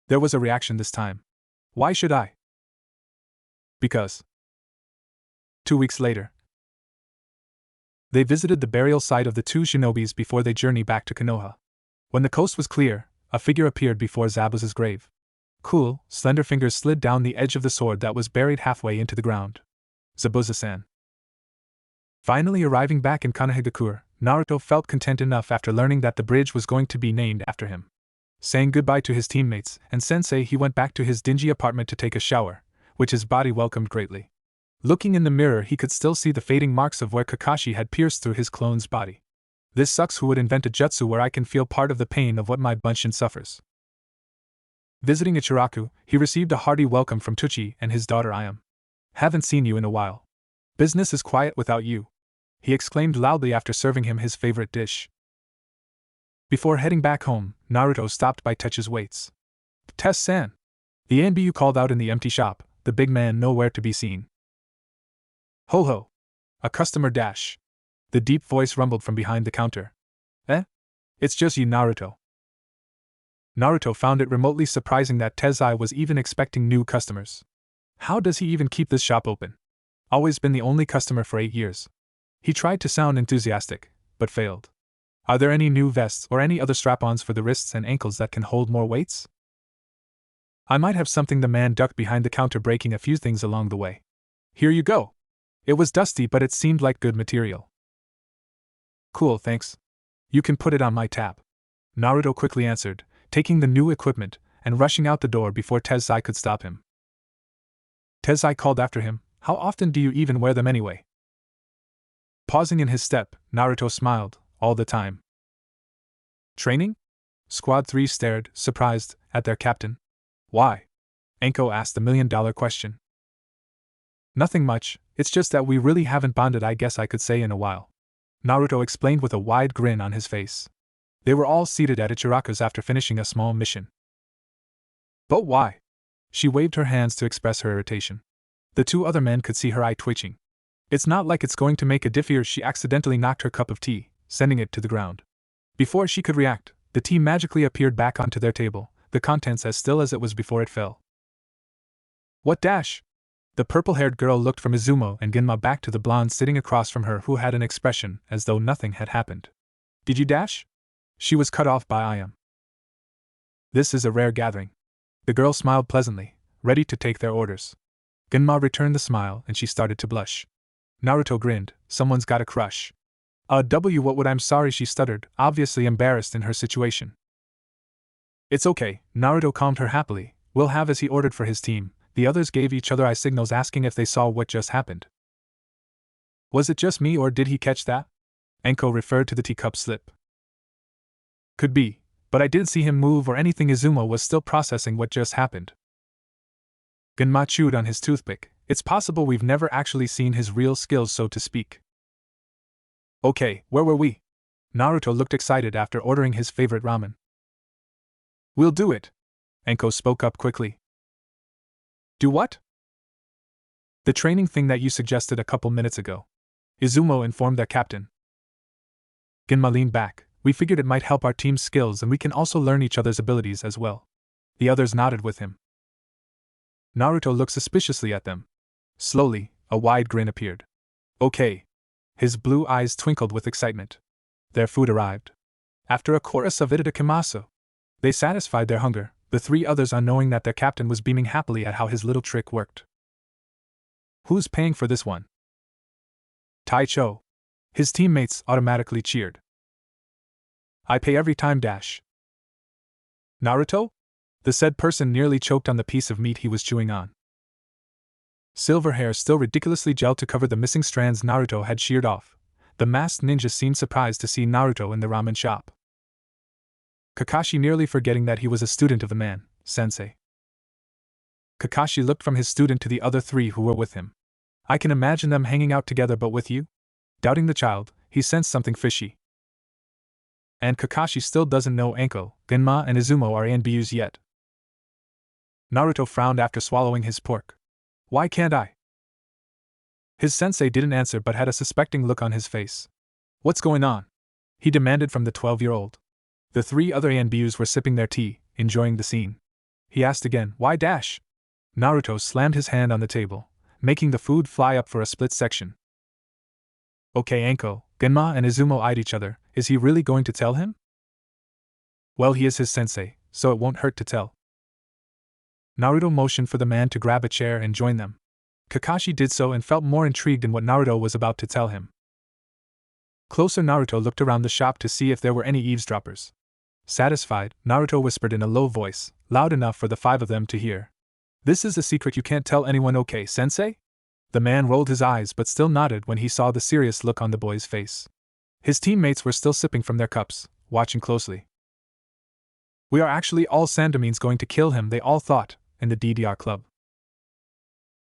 There was a reaction this time. Why should I? Because. 2 weeks later. They visited the burial site of the two shinobis before they journeyed back to Konoha. When the coast was clear, a figure appeared before Zabuza's grave. Cool, slender fingers slid down the edge of the sword that was buried halfway into the ground. Zabuza-san. Finally arriving back in Konohagakure, Naruto felt content enough after learning that the bridge was going to be named after him. Saying goodbye to his teammates and sensei, he went back to his dingy apartment to take a shower, which his body welcomed greatly. Looking in the mirror, he could still see the fading marks of where Kakashi had pierced through his clone's body. This sucks. Who would invent a jutsu where I can feel part of the pain of what my Bunshin suffers? Visiting Ichiraku, he received a hearty welcome from Tuchi and his daughter Ayam. Haven't seen you in a while. Business is quiet without you, he exclaimed loudly after serving him his favorite dish. Before heading back home, Naruto stopped by Techa's waits. Tess-san. The NBU called out in the empty shop, the big man nowhere to be seen. Ho ho. A customer dash. The deep voice rumbled from behind the counter. It's just you, Naruto. Naruto found it remotely surprising that Tezai was even expecting new customers. How does he even keep this shop open? Always been the only customer for 8 years. He tried to sound enthusiastic, but failed. Are there any new vests or any other strap-ons for the wrists and ankles that can hold more weights? I might have something. The man ducked behind the counter, breaking a few things along the way. Here you go. It was dusty, but it seemed like good material. Cool, thanks. You can put it on my tab. Naruto quickly answered, taking the new equipment and rushing out the door before Tezai could stop him. Tezai called after him, how often do you even wear them anyway? Pausing in his step, Naruto smiled, all the time. Training? Squad 3 stared, surprised, at their captain. Why? Anko asked the million-dollar question. Nothing much, it's just that we really haven't bonded, I guess I could say, in a while. Naruto explained with a wide grin on his face. They were all seated at Ichiraku's after finishing a small mission. But why? She waved her hands to express her irritation. The two other men could see her eye twitching. It's not like it's going to make a difference. She accidentally knocked her cup of tea, sending it to the ground. Before she could react, the tea magically appeared back onto their table, the contents as still as it was before it fell. What dash? The purple-haired girl looked from Izumo and Genma back to the blonde sitting across from her, who had an expression as though nothing had happened. Did you dash? She was cut off by Ayam. This is a rare gathering. The girl smiled pleasantly, ready to take their orders. Genma returned the smile and she started to blush. Naruto grinned, someone's got a crush. What would I'm sorry, she stuttered, obviously embarrassed in her situation. It's okay, Naruto calmed her happily, we'll have as he ordered for his team. The others gave each other eye signals asking if they saw what just happened. Was it just me or did he catch that? Anko referred to the teacup slip. Could be, but I didn't see him move or anything. Izumo was still processing what just happened. Genma chewed on his toothpick. It's possible we've never actually seen his real skills, so to speak. Okay, where were we? Naruto looked excited after ordering his favorite ramen. We'll do it. Anko spoke up quickly. Do what? The training thing that you suggested a couple minutes ago. Izumo informed their captain. Genma leaned back. We figured it might help our team's skills and we can also learn each other's abilities as well. The others nodded with him. Naruto looked suspiciously at them. Slowly, a wide grin appeared. Okay. His blue eyes twinkled with excitement. Their food arrived. After a chorus of itadakimasu, they satisfied their hunger, the three others unknowing that their captain was beaming happily at how his little trick worked. Who's paying for this one? Taicho. His teammates automatically cheered. I pay every time. Naruto? The said person nearly choked on the piece of meat he was chewing on. Silver hair still ridiculously gelled to cover the missing strands Naruto had sheared off. The masked ninja seemed surprised to see Naruto in the ramen shop. Kakashi nearly forgetting that he was a student of the man, sensei. Kakashi looked from his student to the other three who were with him. I can imagine them hanging out together, but with you? Doubting the child, he sensed something fishy. And Kakashi still doesn't know Anko, Genma, and Izumo are ANBUs yet. Naruto frowned after swallowing his pork. Why can't I? His sensei didn't answer but had a suspecting look on his face. What's going on? He demanded from the 12-year-old. The three other ANBUs were sipping their tea, enjoying the scene. He asked again, why? Naruto slammed his hand on the table, making the food fly up for a split section. Okay, Anko, Genma, and Izumo eyed each other. Is he really going to tell him? Well, he is his sensei, so it won't hurt to tell. Naruto motioned for the man to grab a chair and join them. Kakashi did so and felt more intrigued in what Naruto was about to tell him. Closer, Naruto looked around the shop to see if there were any eavesdroppers. Satisfied, Naruto whispered in a low voice, loud enough for the five of them to hear. This is a secret you can't tell anyone, okay, sensei? The man rolled his eyes but still nodded when he saw the serious look on the boy's face. His teammates were still sipping from their cups, watching closely. We are actually all Sandamines going to kill him, they all thought, in the DDR club.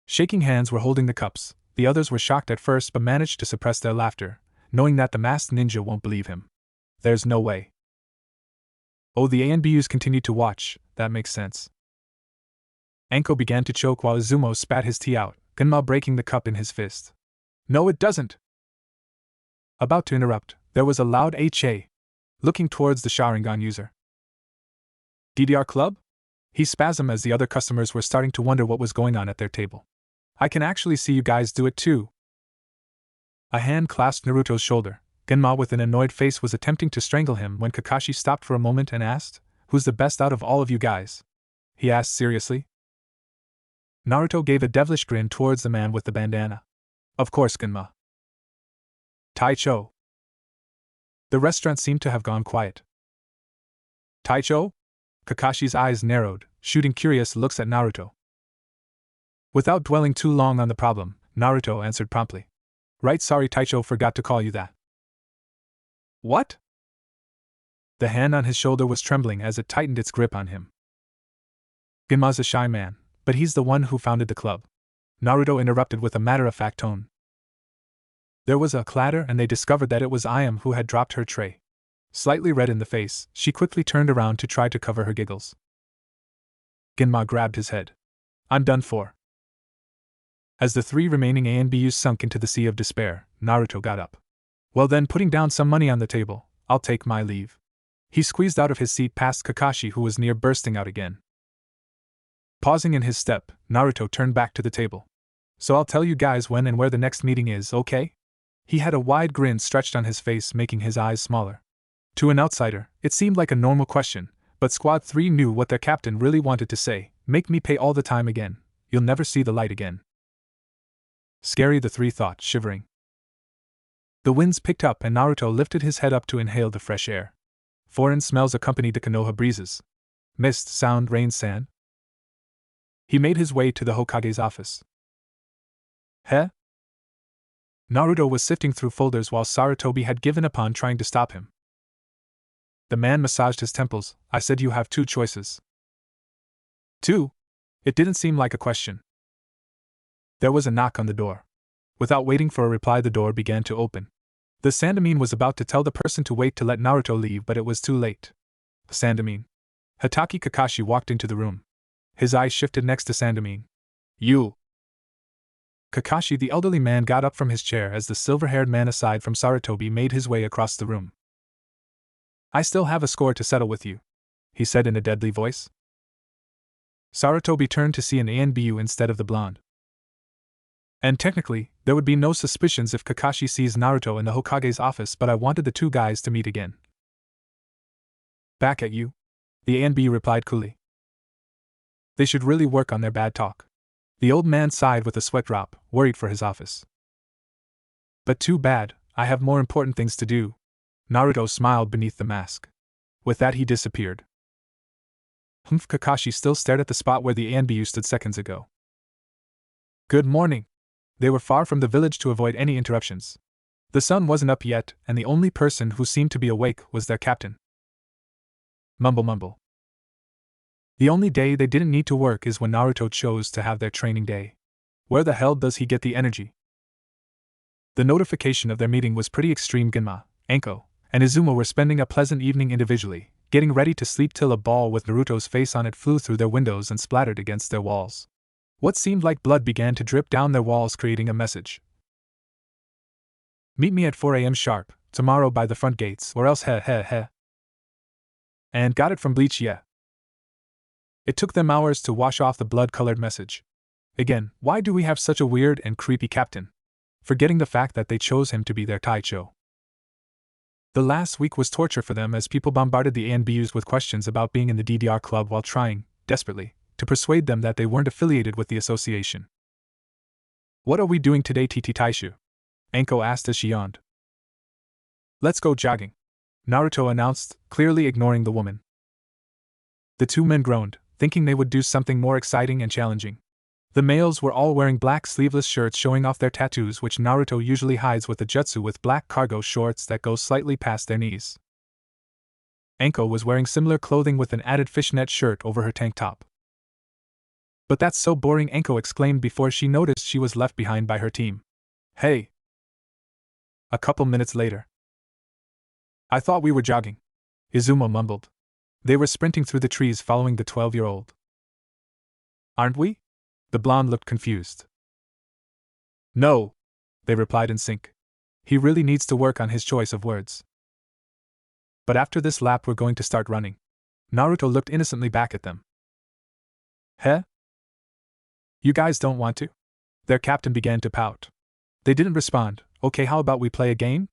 Shaking hands were holding the cups. The others were shocked at first but managed to suppress their laughter, knowing that the masked ninja won't believe him. There's no way. Oh, the ANBUs continued to watch, that makes sense. Anko began to choke while Izumo spat his tea out, Genma breaking the cup in his fist. No, it doesn't. About to interrupt, there was a loud HA, looking towards the Sharingan user. DDR club? He spasmed as the other customers were starting to wonder what was going on at their table. I can actually see you guys do it too. A hand clasped Naruto's shoulder. Genma with an annoyed face was attempting to strangle him when Kakashi stopped for a moment and asked, Who's the best out of all of you guys? He asked seriously. Naruto gave a devilish grin towards the man with the bandana. Of course, Genma. Taicho. The restaurant seemed to have gone quiet. Taicho? Kakashi's eyes narrowed, shooting curious looks at Naruto. Without dwelling too long on the problem, Naruto answered promptly. Right, sorry, Taicho forgot to call you that. What? The hand on his shoulder was trembling as it tightened its grip on him. Genma's a shy man, but he's the one who founded the club. Naruto interrupted with a matter-of-fact tone. There was a clatter and they discovered that it was Ayam who had dropped her tray. Slightly red in the face, she quickly turned around to try to cover her giggles. Genma grabbed his head. I'm done for. As the three remaining ANBUs sunk into the sea of despair, Naruto got up. Well then, putting down some money on the table, I'll take my leave. He squeezed out of his seat past Kakashi, who was near bursting out again. Pausing in his step, Naruto turned back to the table. So I'll tell you guys when and where the next meeting is, okay? He had a wide grin stretched on his face, making his eyes smaller. To an outsider, it seemed like a normal question, but Squad 3 knew what their captain really wanted to say. Make me pay all the time again. You'll never see the light again. Scary, the three thought, shivering. The winds picked up and Naruto lifted his head up to inhale the fresh air. Foreign smells accompanied the Konoha breezes. Mist, sound, rain, sand. He made his way to the Hokage's office. Heh? Naruto was sifting through folders while Sarutobi had given up on trying to stop him. The man massaged his temples. I said you have two choices. Two? It didn't seem like a question. There was a knock on the door. Without waiting for a reply, the door began to open. The Sandamine was about to tell the person to wait to let Naruto leave, but it was too late. Sandamine. Hatake Kakashi walked into the room. His eyes shifted next to Sandamine. You. Kakashi, the elderly man, got up from his chair as the silver-haired man aside from Sarutobi made his way across the room. I still have a score to settle with you, he said in a deadly voice. Sarutobi turned to see an ANBU instead of the blonde. And technically, there would be no suspicions if Kakashi sees Naruto in the Hokage's office, but I wanted the two guys to meet again. Back at you? The ANBU replied coolly. They should really work on their bad talk. The old man sighed with a sweat drop, worried for his office. But too bad, I have more important things to do. Naruto smiled beneath the mask. With that he disappeared. Kakashi still stared at the spot where the ANBU stood seconds ago. Good morning. They were far from the village to avoid any interruptions. The sun wasn't up yet, and the only person who seemed to be awake was their captain. Mumble mumble. The only day they didn't need to work is when Naruto chose to have their training day. Where the hell does he get the energy? The notification of their meeting was pretty extreme. Ginma, Anko, and Izumo were spending a pleasant evening individually, getting ready to sleep till a ball with Naruto's face on it flew through their windows and splattered against their walls. What seemed like blood began to drip down their walls, creating a message. Meet me at 4 a.m. sharp, tomorrow by the front gates, or else heh heh heh. And got it from Bleach, yeah. It took them hours to wash off the blood-colored message. Again, why do we have such a weird and creepy captain? Forgetting the fact that they chose him to be their Taicho. The last week was torture for them as people bombarded the ANBUs with questions about being in the DDR club while trying, desperately, to persuade them that they weren't affiliated with the association. What are we doing today, TT Taishu? Anko asked as she yawned. Let's go jogging, Naruto announced, clearly ignoring the woman. The two men groaned, thinking they would do something more exciting and challenging. The males were all wearing black sleeveless shirts showing off their tattoos, which Naruto usually hides with a jutsu with black cargo shorts that go slightly past their knees. Anko was wearing similar clothing with an added fishnet shirt over her tank top. But that's so boring, Anko exclaimed before she noticed she was left behind by her team. Hey! A couple minutes later. I thought we were jogging, Izumo mumbled. They were sprinting through the trees following the 12-year-old. Aren't we? The blonde looked confused. No, they replied in sync. He really needs to work on his choice of words. But after this lap we're going to start running. Naruto looked innocently back at them. Heh? You guys don't want to? Their captain began to pout. They didn't respond. Okay, how about we play a game?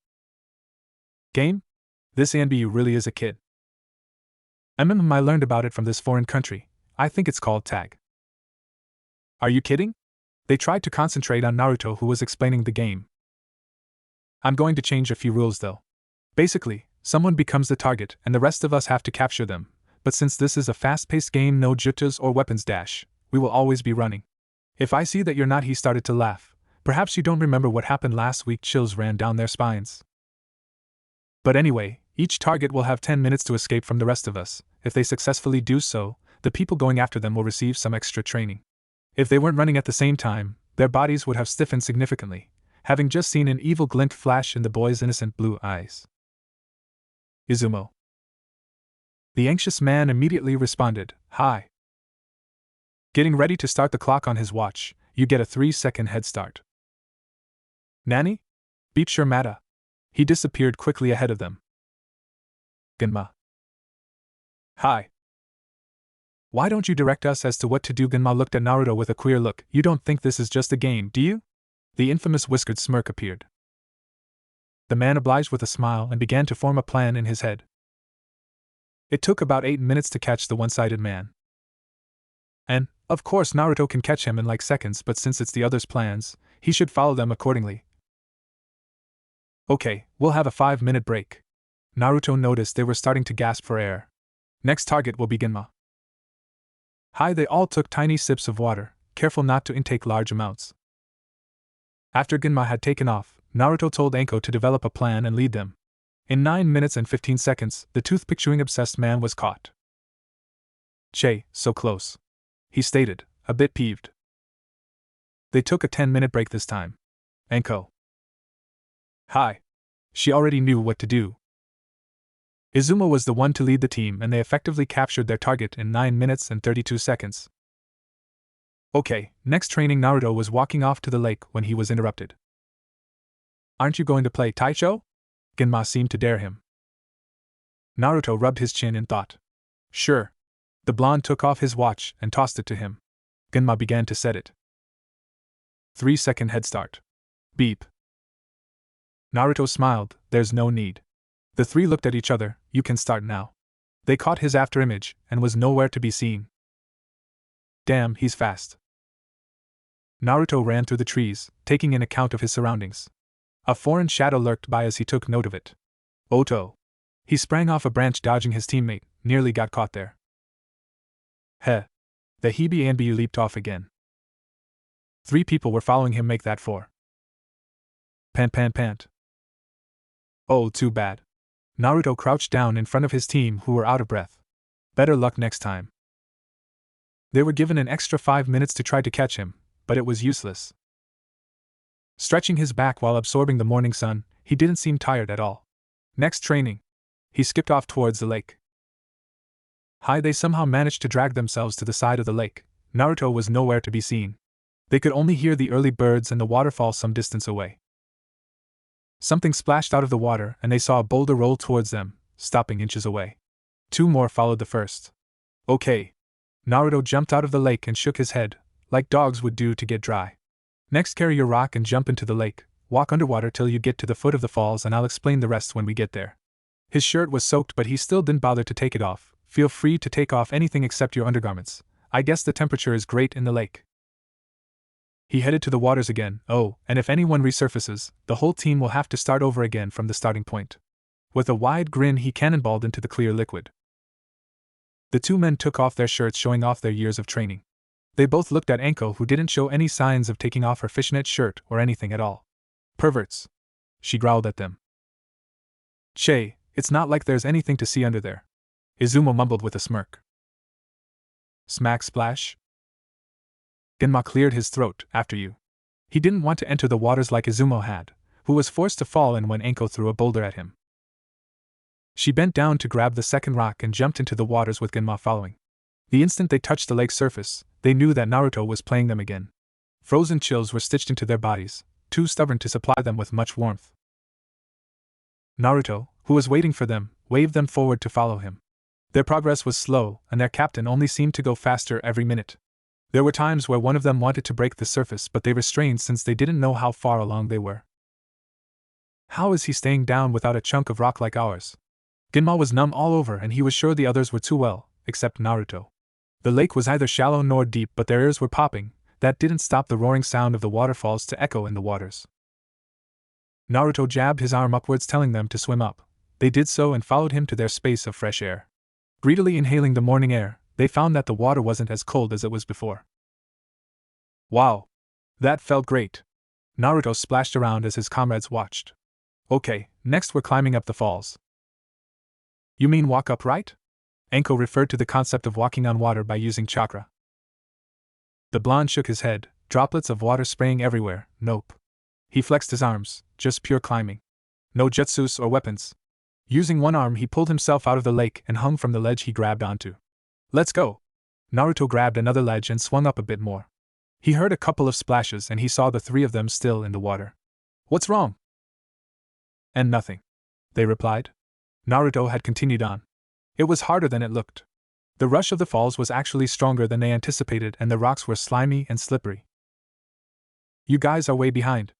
Game? This ANBU really is a kid. I learned about it from this foreign country. I think it's called tag. Are you kidding? They tried to concentrate on Naruto, who was explaining the game. I'm going to change a few rules though. Basically, someone becomes the target and the rest of us have to capture them, but since this is a fast-paced game, no jutsus or weapons dash, we will always be running. If I see that you're not, he started to laugh. Perhaps you don't remember what happened last week. Chills ran down their spines. But anyway, each target will have 10 minutes to escape from the rest of us. If they successfully do so, the people going after them will receive some extra training. If they weren't running at the same time, their bodies would have stiffened significantly, having just seen an evil glint flash in the boy's innocent blue eyes. Izumo. The anxious man immediately responded, Hi. Getting ready to start the clock on his watch, you get a 3-second head start. Nani? Beep Shermata. He disappeared quickly ahead of them. Genma. Hi. Why don't you direct us as to what to do? Genma looked at Naruto with a queer look. You don't think this is just a game, do you? The infamous whiskered smirk appeared. The man obliged with a smile and began to form a plan in his head. It took about 8 minutes to catch the one-sided man. And, of course, Naruto can catch him in like seconds, but since it's the other's plans, he should follow them accordingly. Okay, we'll have a 5-minute break. Naruto noticed they were starting to gasp for air. Next target will be Genma. Hi, they all took tiny sips of water, careful not to intake large amounts. After Genma had taken off, Naruto told Anko to develop a plan and lead them. In 9 minutes and 15 seconds, the toothpick-chewing obsessed man was caught. Che, so close, he stated, a bit peeved. They took a 10-minute break this time. Anko. Hi. She already knew what to do. Izumo was the one to lead the team and they effectively captured their target in 9 minutes and 32 seconds. Okay, next training. Naruto was walking off to the lake when he was interrupted. Aren't you going to play Taicho? Genma seemed to dare him. Naruto rubbed his chin in thought. Sure. The blonde took off his watch and tossed it to him. Genma began to set it. 3-second head start. Beep. Naruto smiled, there's no need. The three looked at each other, you can start now. They caught his afterimage, and was nowhere to be seen. Damn, he's fast. Naruto ran through the trees, taking in account of his surroundings. A foreign shadow lurked by as he took note of it. Oto. He sprang off a branch dodging his teammate, nearly got caught there. Heh. The Hebe and Bu leaped off again. 3 people were following him make that 4. Pant pant pant. Oh, too bad. Naruto crouched down in front of his team who were out of breath. Better luck next time. They were given an extra 5 minutes to try to catch him, but it was useless. Stretching his back while absorbing the morning sun, he didn't seem tired at all. Next training. He skipped off towards the lake. They somehow managed to drag themselves to the side of the lake. Naruto was nowhere to be seen. They could only hear the early birds and the waterfall some distance away. Something splashed out of the water and they saw a boulder roll towards them, stopping inches away. 2 more followed the first. Okay. Naruto jumped out of the lake and shook his head, like dogs would do to get dry. Next, carry your rock and jump into the lake, walk underwater till you get to the foot of the falls and I'll explain the rest when we get there. His shirt was soaked but he still didn't bother to take it off. Feel free to take off anything except your undergarments. I guess the temperature is great in the lake. He headed to the waters again. Oh, and if anyone resurfaces, the whole team will have to start over again from the starting point. With a wide grin he cannonballed into the clear liquid. The 2 men took off their shirts showing off their years of training. They both looked at Anko who didn't show any signs of taking off her fishnet shirt or anything at all. Perverts. She growled at them. Che, it's not like there's anything to see under there. Izumo mumbled with a smirk. Smack splash? Genma cleared his throat. After you. He didn't want to enter the waters like Izumo had, who was forced to fall in when Anko threw a boulder at him. She bent down to grab the second rock and jumped into the waters with Genma following. The instant they touched the lake's surface, they knew that Naruto was playing them again. Frozen chills were stitched into their bodies, too stubborn to supply them with much warmth. Naruto, who was waiting for them, waved them forward to follow him. Their progress was slow, and their captain only seemed to go faster every minute. There were times where one of them wanted to break the surface but they restrained since they didn't know how far along they were. How is he staying down without a chunk of rock like ours? Genma was numb all over and he was sure the others were too well, except Naruto. The lake was neither shallow nor deep but their ears were popping. That didn't stop the roaring sound of the waterfalls to echo in the waters. Naruto jabbed his arm upwards telling them to swim up. They did so and followed him to their space of fresh air. Greedily inhaling the morning air, they found that the water wasn't as cold as it was before. Wow! That felt great! Naruto splashed around as his comrades watched. Okay, next we're climbing up the falls. You mean walk up, right? Anko referred to the concept of walking on water by using chakra. The blonde shook his head, droplets of water spraying everywhere. Nope. He flexed his arms, just pure climbing. No jutsus or weapons. Using one arm he pulled himself out of the lake and hung from the ledge he grabbed onto. Let's go! Naruto grabbed another ledge and swung up a bit more. He heard a couple of splashes and he saw the 3 of them still in the water. What's wrong? And nothing. They replied. Naruto had continued on. It was harder than it looked. The rush of the falls was actually stronger than they anticipated and the rocks were slimy and slippery. You guys are way behind.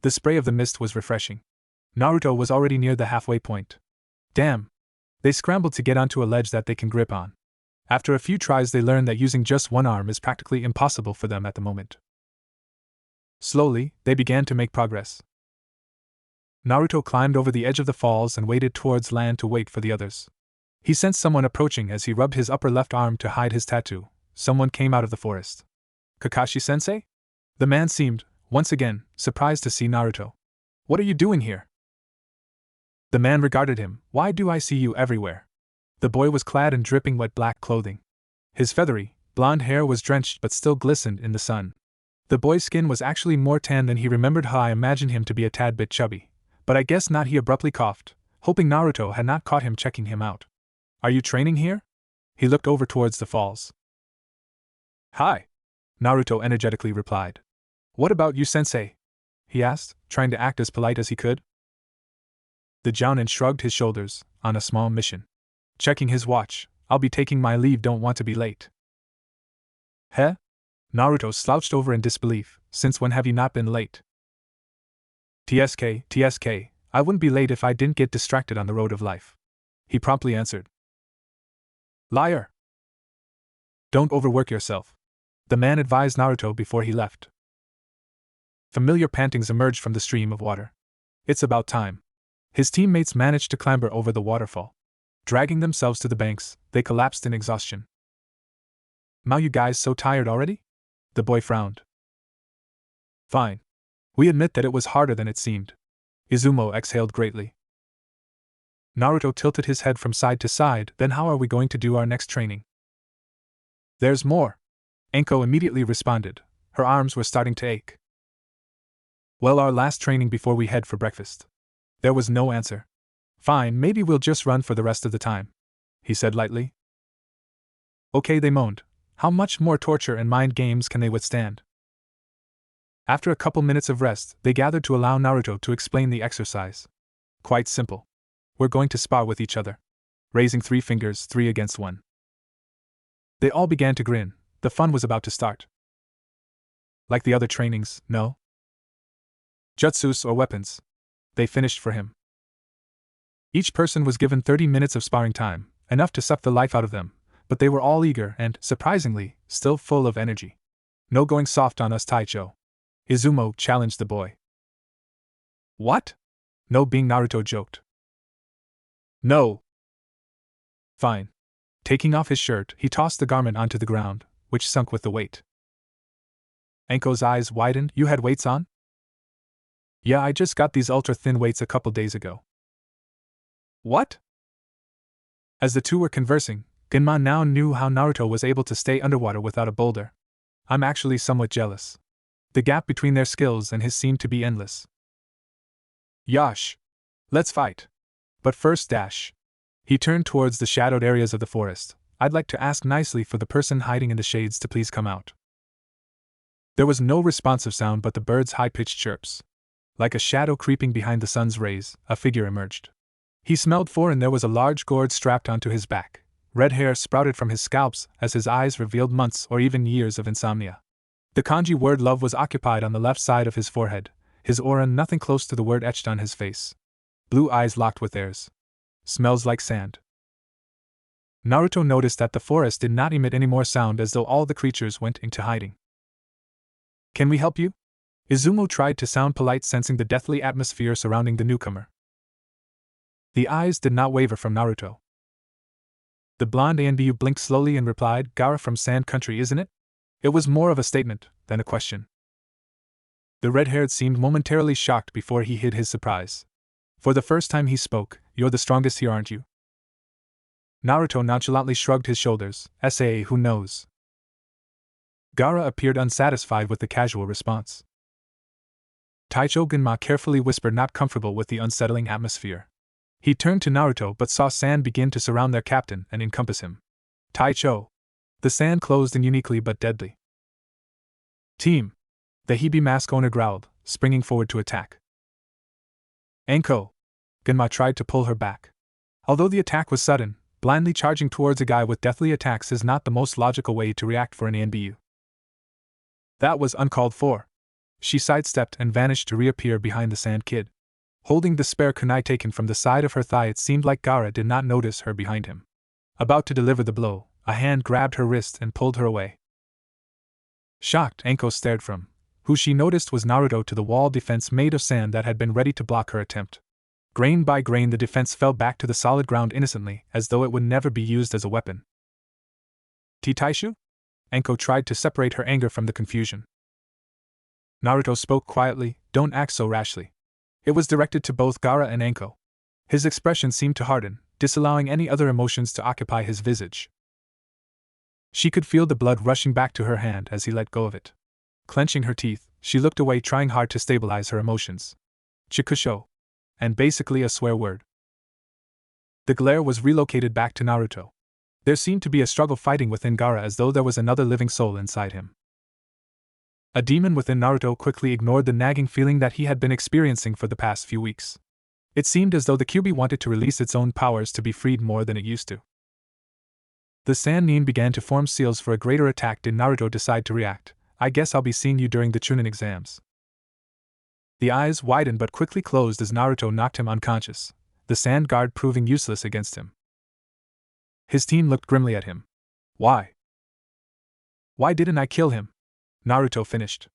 The spray of the mist was refreshing. Naruto was already near the halfway point. Damn! They scrambled to get onto a ledge that they can grip on. After a few tries they learned that using just one arm is practically impossible for them at the moment. Slowly, they began to make progress. Naruto climbed over the edge of the falls and waded towards land to wait for the others. He sensed someone approaching as he rubbed his upper left arm to hide his tattoo. Someone came out of the forest. Kakashi-sensei? The man seemed, once again, surprised to see Naruto. What are you doing here? The man regarded him. Why do I see you everywhere? The boy was clad in dripping wet black clothing. His feathery, blonde hair was drenched but still glistened in the sun. The boy's skin was actually more tan than he remembered. I imagined him to be a tad bit chubby. But I guess not. He abruptly coughed, hoping Naruto had not caught him checking him out. Are you training here? He looked over towards the falls. Hi! Naruto energetically replied. What about you, sensei? He asked, trying to act as polite as he could. The Jounin shrugged his shoulders, on a small mission. Checking his watch. I'll be taking my leave, don't want to be late. Heh? Naruto slouched over in disbelief, since when have you not been late? TSK, I wouldn't be late if I didn't get distracted on the road of life. He promptly answered. Liar! Don't overwork yourself, the man advised Naruto before he left. Familiar pantings emerged from the stream of water. It's about time. His teammates managed to clamber over the waterfall. Dragging themselves to the banks, they collapsed in exhaustion. "Now you guys so tired already?" The boy frowned. "Fine. We admit that it was harder than it seemed." Izumo exhaled greatly. Naruto tilted his head from side to side. "Then how are we going to do our next training?" "There's more," Anko immediately responded. Her arms were starting to ache. "Well, our last training before we head for breakfast." There was no answer. "Fine, maybe we'll just run for the rest of the time," he said lightly. "Okay," they moaned. How much more torture and mind games can they withstand? After a couple minutes of rest, they gathered to allow Naruto to explain the exercise. Quite simple. We're going to spar with each other. Raising 3 fingers, 3 against 1. They all began to grin. The fun was about to start. Like the other trainings, no? Jutsus or weapons. They finished for him. Each person was given 30 minutes of sparring time, enough to suck the life out of them, but they were all eager and, surprisingly, still full of energy. "No going soft on us, Taicho," Izumo challenged the boy. "What?" No being Naruto joked. "No." "Fine." Taking off his shirt, he tossed the garment onto the ground, which sunk with the weight. Anko's eyes widened. "You had weights on?" "Yeah, I just got these ultra-thin weights a couple days ago." "What?" As the two were conversing, Genma now knew how Naruto was able to stay underwater without a boulder. "I'm actually somewhat jealous." The gap between their skills and his seemed to be endless. "Yosh! Let's fight! But first dash." He turned towards the shadowed areas of the forest. "I'd like to ask nicely for the person hiding in the shades to please come out." There was no responsive sound but the birds' high-pitched chirps. Like a shadow creeping behind the sun's rays, a figure emerged. He smelled for and there was a large gourd strapped onto his back. Red hair sprouted from his scalps as his eyes revealed months or even years of insomnia. The kanji word love was occupied on the left side of his forehead, his aura nothing close to the word etched on his face. Blue eyes locked with theirs. "Smells like sand." Naruto noticed that the forest did not emit any more sound, as though all the creatures went into hiding. "Can we help you?" Izumo tried to sound polite, sensing the deathly atmosphere surrounding the newcomer. The eyes did not waver from Naruto. The blonde Anbu blinked slowly and replied, "Gaara from Sand Country, isn't it?" It was more of a statement than a question. The red-haired seemed momentarily shocked before he hid his surprise. For the first time he spoke. "You're the strongest here, aren't you?" Naruto nonchalantly shrugged his shoulders. Who knows? Gaara appeared unsatisfied with the casual response. Taicho Genma carefully whispered, not comfortable with the unsettling atmosphere. He turned to Naruto but saw sand begin to surround their captain and encompass him. "Taicho!" The sand closed in uniquely but deadly. "Team!" The Hebe mask owner growled, springing forward to attack. "Anko!" Genma tried to pull her back. Although the attack was sudden, blindly charging towards a guy with deathly attacks is not the most logical way to react for an Anbu. That was uncalled for. She sidestepped and vanished to reappear behind the sand kid. Holding the spare kunai taken from the side of her thigh, it seemed like Gaara did not notice her behind him. About to deliver the blow, a hand grabbed her wrist and pulled her away. Shocked, Anko stared from who she noticed was Naruto to the wall defense made of sand that had been ready to block her attempt. Grain by grain the defense fell back to the solid ground innocently, as though it would never be used as a weapon. "Taishu?" Anko tried to separate her anger from the confusion. Naruto spoke quietly, "Don't act so rashly." It was directed to both Gaara and Anko. His expression seemed to harden, disallowing any other emotions to occupy his visage. She could feel the blood rushing back to her hand as he let go of it. Clenching her teeth, she looked away, trying hard to stabilize her emotions. "Chikusho." And basically a swear word. The glare was relocated back to Naruto. There seemed to be a struggle fighting within Gaara, as though there was another living soul inside him. A demon within Naruto quickly ignored the nagging feeling that he had been experiencing for the past few weeks. It seemed as though the Kyuubi wanted to release its own powers to be freed more than it used to. The sand nin began to form seals for a greater attack. Did Naruto decide to react? I guess I'll be seeing you during the Chunin exams. The eyes widened but quickly closed as Naruto knocked him unconscious, the sand guard proving useless against him. His team looked grimly at him. Why? Why didn't I kill him? Naruto finished.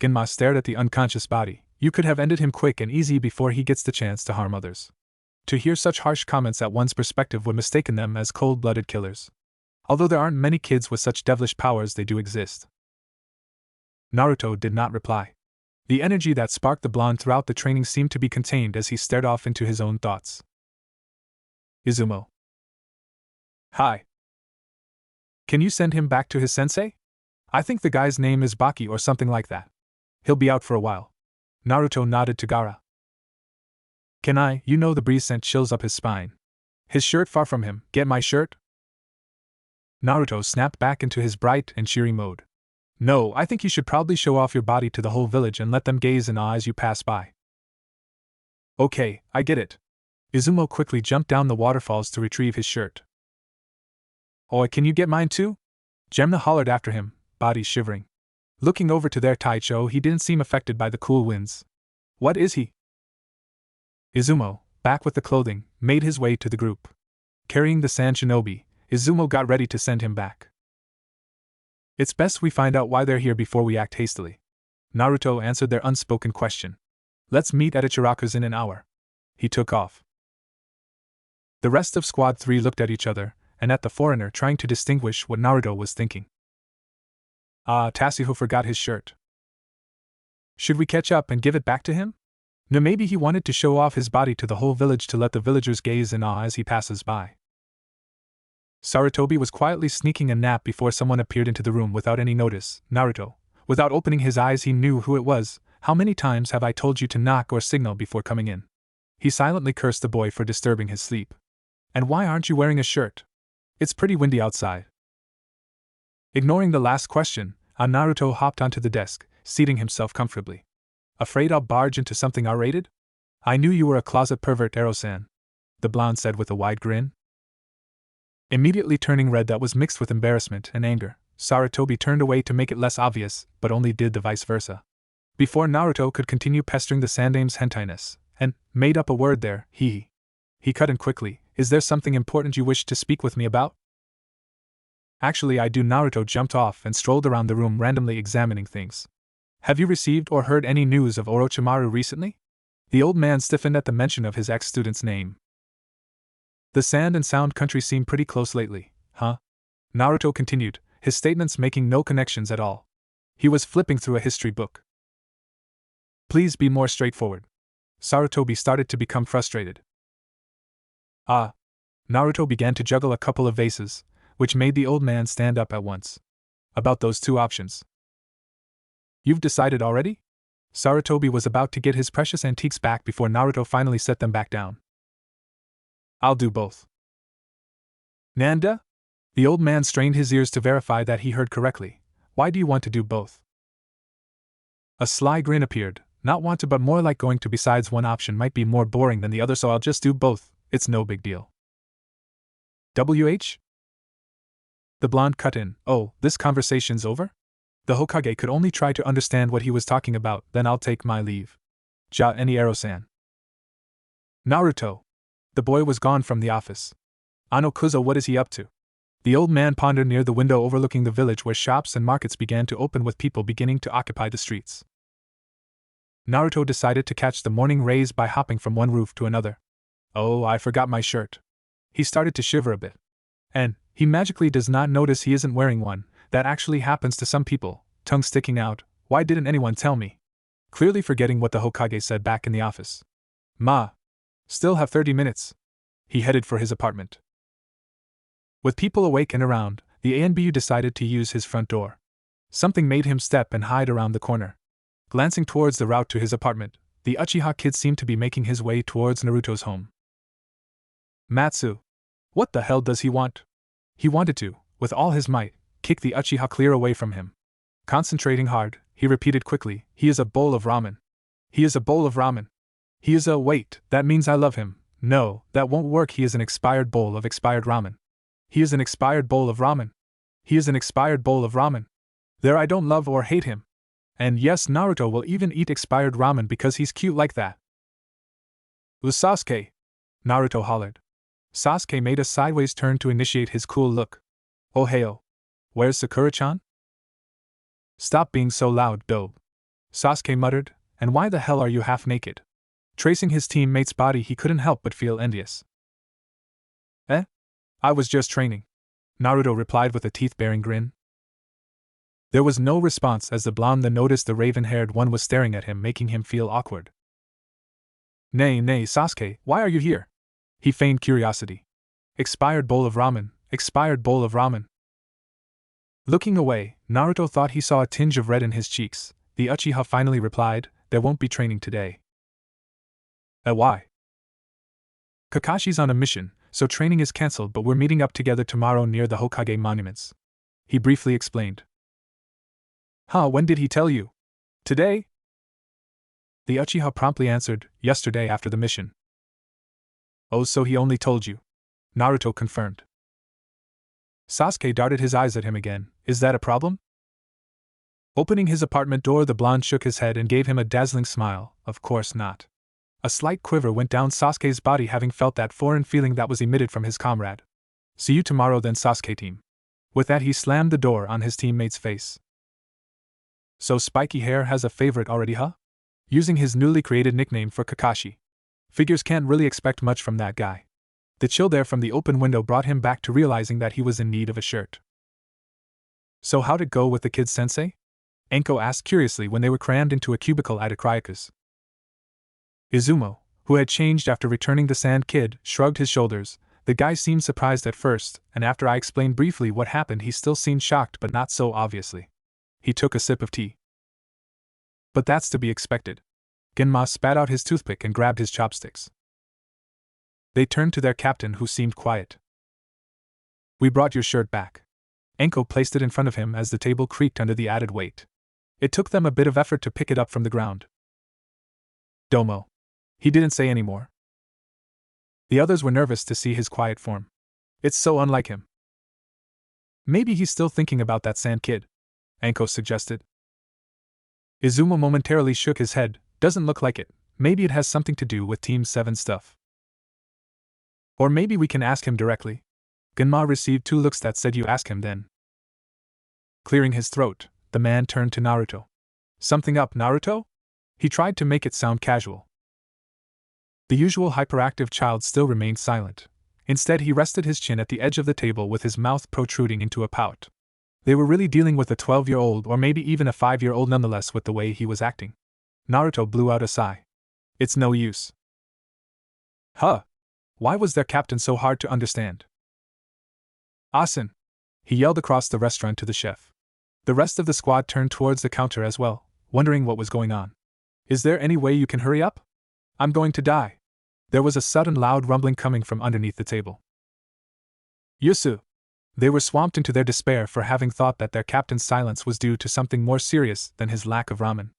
Genma stared at the unconscious body. You could have ended him quick and easy before he gets the chance to harm others. To hear such harsh comments at one's perspective would mistaken them as cold-blooded killers. Although there aren't many kids with such devilish powers, they do exist. Naruto did not reply. The energy that sparked the blonde throughout the training seemed to be contained as he stared off into his own thoughts. Izumo. Hi. Can you send him back to his sensei? I think the guy's name is Baki or something like that. He'll be out for a while. Naruto nodded to Gaara. Can I? You know the breeze sent chills up his spine. His shirt far from him. Get my shirt? Naruto snapped back into his bright and cheery mode. No, I think you should probably show off your body to the whole village and let them gaze in awe as you pass by. Okay, I get it. Izumo quickly jumped down the waterfalls to retrieve his shirt. Oh, can you get mine too? Gemna hollered after him, body shivering. Looking over to their Taicho, he didn't seem affected by the cool winds. What is he? Izumo, back with the clothing, made his way to the group. Carrying the sand shinobi, Izumo got ready to send him back. It's best we find out why they're here before we act hastily. Naruto answered their unspoken question. Let's meet at Ichiraku's in an hour. He took off. The rest of Squad 3 looked at each other, and at the foreigner trying to distinguish what Naruto was thinking. Tasuho forgot his shirt. Should we catch up and give it back to him? No, maybe he wanted to show off his body to the whole village to let the villagers gaze in awe as he passes by. Sarutobi was quietly sneaking a nap before someone appeared into the room without any notice. Naruto. Without opening his eyes, he knew who it was. How many times have I told you to knock or signal before coming in? He silently cursed the boy for disturbing his sleep. And why aren't you wearing a shirt? It's pretty windy outside. Ignoring the last question, Naruto hopped onto the desk, seating himself comfortably. Afraid I'll barge into something R-rated? I knew you were a closet pervert, Ero-san, the blonde said with a wide grin. Immediately turning red that was mixed with embarrassment and anger, Sarutobi turned away to make it less obvious, but only did the vice versa. Before Naruto could continue pestering the Sandame's hentai-ness, and made up a word there, he cut in quickly. Is there something important you wish to speak with me about? Actually, I do. Naruto jumped off and strolled around the room randomly examining things. Have you received or heard any news of Orochimaru recently? The old man stiffened at the mention of his ex-student's name. The sand and sound country seem pretty close lately, huh? Naruto continued, his statements making no connections at all. He was flipping through a history book. Please be more straightforward. Sarutobi started to become frustrated. Naruto began to juggle a couple of vases, which made the old man stand up at once. About those two options. You've decided already? Sarutobi was about to get his precious antiques back before Naruto finally set them back down. I'll do both. Nanda? The old man strained his ears to verify that he heard correctly. Why do you want to do both? A sly grin appeared, not want to but more like going to. Besides, one option might be more boring than the other, so I'll just do both, it's no big deal. WH? The blonde cut in. Oh, this conversation's over? The Hokage could only try to understand what he was talking about. Then I'll take my leave. Any Ero-san. Naruto. The boy was gone from the office. Ano Kuzo, what is he up to? The old man pondered near the window overlooking the village where shops and markets began to open with people beginning to occupy the streets. Naruto decided to catch the morning rays by hopping from one roof to another. Oh, I forgot my shirt. He started to shiver a bit. And he magically does not notice he isn't wearing one. That actually happens to some people, tongue sticking out. Why didn't anyone tell me? Clearly forgetting what the Hokage said back in the office. Still have 30 minutes. He headed for his apartment. With people awake and around, the ANBU decided to use his front door. Something made him step and hide around the corner. Glancing towards the route to his apartment, the Uchiha kid seemed to be making his way towards Naruto's home. Matsu. What the hell does he want? He wanted to, with all his might, kick the Uchiha clear away from him. Concentrating hard, he repeated quickly, he is a bowl of ramen. He is a bowl of ramen. He is a wait, that means I love him. No, that won't work. He is an expired bowl of expired ramen. He is an expired bowl of ramen. He is an expired bowl of ramen. There, I don't love or hate him. And yes, Naruto will even eat expired ramen because he's cute like that. Sasuke! Naruto hollered. Sasuke made a sideways turn to initiate his cool look. Oh heyo. Where's Sakura-chan? Stop being so loud, dope. Sasuke muttered, and why the hell are you half naked? Tracing his teammate's body, he couldn't help but feel envious. I was just training, Naruto replied with a teeth-baring grin. There was no response as the blonde then noticed the raven-haired one was staring at him, making him feel awkward. Nay, Sasuke, why are you here? He feigned curiosity. Expired bowl of ramen, expired bowl of ramen. Looking away, Naruto thought he saw a tinge of red in his cheeks. The Uchiha finally replied, there won't be training today. Why? Kakashi's on a mission, so training is cancelled, but we're meeting up together tomorrow near the Hokage monuments. He briefly explained. Huh, when did he tell you? Today? The Uchiha promptly answered, yesterday after the mission. Oh, so he only told you? Naruto confirmed. Sasuke darted his eyes at him again. Is that a problem? Opening his apartment door, the blonde shook his head and gave him a dazzling smile. Of course not. A slight quiver went down Sasuke's body, having felt that foreign feeling that was emitted from his comrade. See you tomorrow then, Sasuke team. With that, he slammed the door on his teammate's face. So Spiky Hair has a favorite already, huh? Using his newly created nickname for Kakashi. Figures can't really expect much from that guy. The chill there from the open window brought him back to realizing that he was in need of a shirt. So how'd it go with the kid, sensei? Anko asked curiously when they were crammed into a cubicle at Akrayaka's. Izumo, who had changed after returning the Sand Kid, shrugged his shoulders. The guy seemed surprised at first, and after I explained briefly what happened, he still seemed shocked, but not so obviously. He took a sip of tea. But that's to be expected. Genma spat out his toothpick and grabbed his chopsticks. They turned to their captain, who seemed quiet. We brought your shirt back. Anko placed it in front of him as the table creaked under the added weight. It took them a bit of effort to pick it up from the ground. Domo. He didn't say any more. The others were nervous to see his quiet form. It's so unlike him. Maybe he's still thinking about that Sand Kid, Anko suggested. Izumo momentarily shook his head. Doesn't look like it. Maybe it has something to do with Team 7 stuff. Or maybe we can ask him directly. Genma received two looks that said you ask him then. Clearing his throat, the man turned to Naruto. Something up, Naruto? He tried to make it sound casual. The usual hyperactive child still remained silent. Instead, he rested his chin at the edge of the table with his mouth protruding into a pout. They were really dealing with a 12-year-old or maybe even a 5-year-old nonetheless with the way he was acting. Naruto blew out a sigh. It's no use. Huh? Why was their captain so hard to understand? Asen! He yelled across the restaurant to the chef. The rest of the squad turned towards the counter as well, wondering what was going on. Is there any way you can hurry up? I'm going to die. There was a sudden loud rumbling coming from underneath the table. Yusu! They were swamped into their despair for having thought that their captain's silence was due to something more serious than his lack of ramen.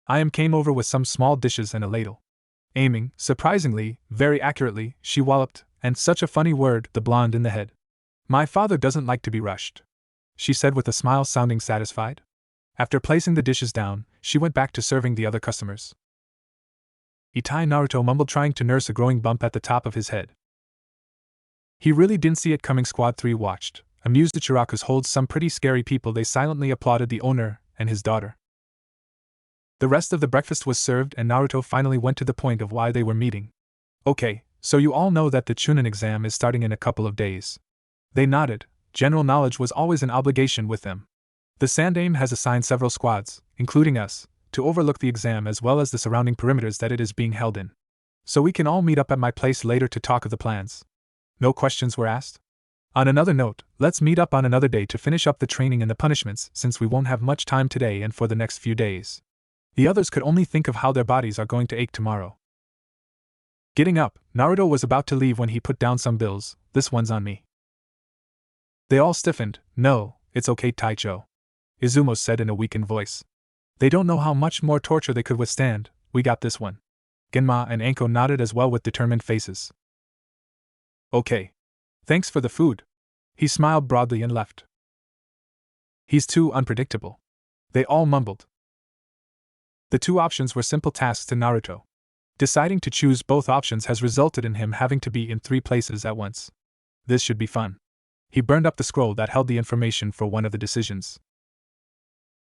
Ayam came over with some small dishes and a ladle. Aiming, surprisingly, very accurately, she walloped, and such a funny word, the blonde in the head. My father doesn't like to be rushed, she said with a smile, sounding satisfied. After placing the dishes down, she went back to serving the other customers. Itai, Naruto mumbled, trying to nurse a growing bump at the top of his head. He really didn't see it coming. Squad 3 watched, amused. The Chirakus holds some pretty scary people. They silently applauded the owner and his daughter. The rest of the breakfast was served and Naruto finally went to the point of why they were meeting. Okay, so you all know that the Chunin exam is starting in a couple of days. They nodded. General knowledge was always an obligation with them. The Sandaime has assigned several squads, including us, to overlook the exam as well as the surrounding perimeters that it is being held in. So we can all meet up at my place later to talk of the plans. No questions were asked? On another note, let's meet up on another day to finish up the training and the punishments, since we won't have much time today and for the next few days. The others could only think of how their bodies are going to ache tomorrow. Getting up, Naruto was about to leave when he put down some bills. This one's on me. They all stiffened. No, it's okay, Taicho, Izumo said in a weakened voice. They don't know how much more torture they could withstand. We got this one. Genma and Anko nodded as well with determined faces. Okay. Thanks for the food. He smiled broadly and left. He's too unpredictable. They all mumbled. The two options were simple tasks to Naruto. Deciding to choose both options has resulted in him having to be in 3 places at once. This should be fun. He burned up the scroll that held the information for one of the decisions.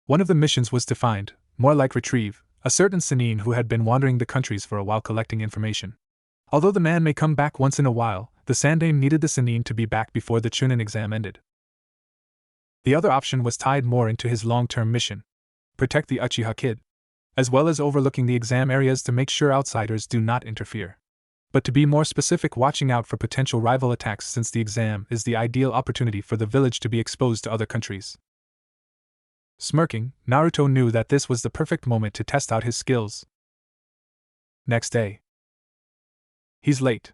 One of the missions was to find, more like retrieve, a certain Sannin who had been wandering the countries for a while collecting information. Although the man may come back once in a while, the Sandaime needed the Sannin to be back before the Chunin exam ended. The other option was tied more into his long-term mission: protect the Uchiha kid, as well as overlooking the exam areas to make sure outsiders do not interfere. But to be more specific, watching out for potential rival attacks, since the exam is the ideal opportunity for the village to be exposed to other countries. Smirking, Naruto knew that this was the perfect moment to test out his skills. Next day. He's late.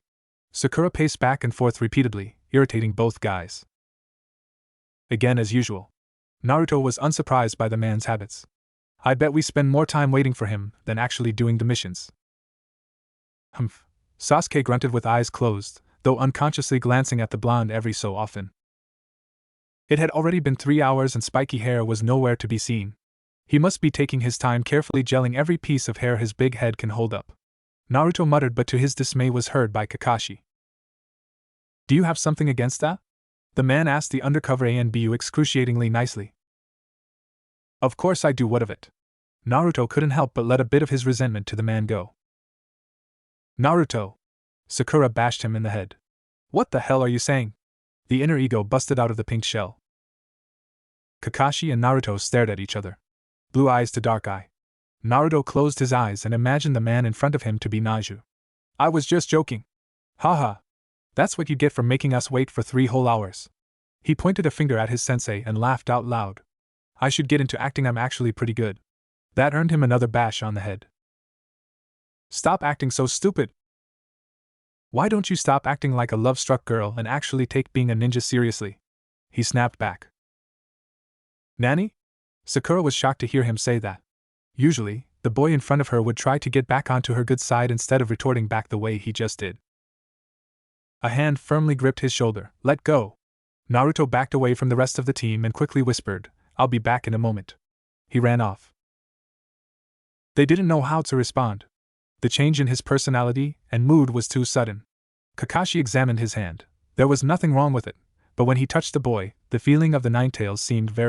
Sakura paced back and forth repeatedly, irritating both guys. Again, as usual. Naruto was unsurprised by the man's habits. I bet we spend more time waiting for him than actually doing the missions. Humph. Sasuke grunted with eyes closed, though unconsciously glancing at the blonde every so often. It had already been 3 hours and spiky hair was nowhere to be seen. He must be taking his time carefully gelling every piece of hair his big head can hold up. Naruto muttered, but to his dismay was heard by Kakashi. Do you have something against that? The man asked the undercover ANBU excruciatingly nicely. Of course I do, what of it? Naruto couldn't help but let a bit of his resentment to the man go. Naruto! Sakura bashed him in the head. What the hell are you saying? The inner ego busted out of the pink shell. Kakashi and Naruto stared at each other. Blue eyes to dark eye. Naruto closed his eyes and imagined the man in front of him to be Naju. I was just joking. Haha. That's what you get for making us wait for 3 whole hours. He pointed a finger at his sensei and laughed out loud. I should get into acting, I'm actually pretty good. That earned him another bash on the head. Stop acting so stupid. Why don't you stop acting like a love-struck girl and actually take being a ninja seriously? He snapped back. Nanny? Sakura was shocked to hear him say that. Usually, the boy in front of her would try to get back onto her good side instead of retorting back the way he just did. A hand firmly gripped his shoulder. Let go. Naruto backed away from the rest of the team and quickly whispered, I'll be back in a moment. He ran off. They didn't know how to respond. The change in his personality and mood was too sudden. Kakashi examined his hand. There was nothing wrong with it, but when he touched the boy, the feeling of the 9 tails seemed very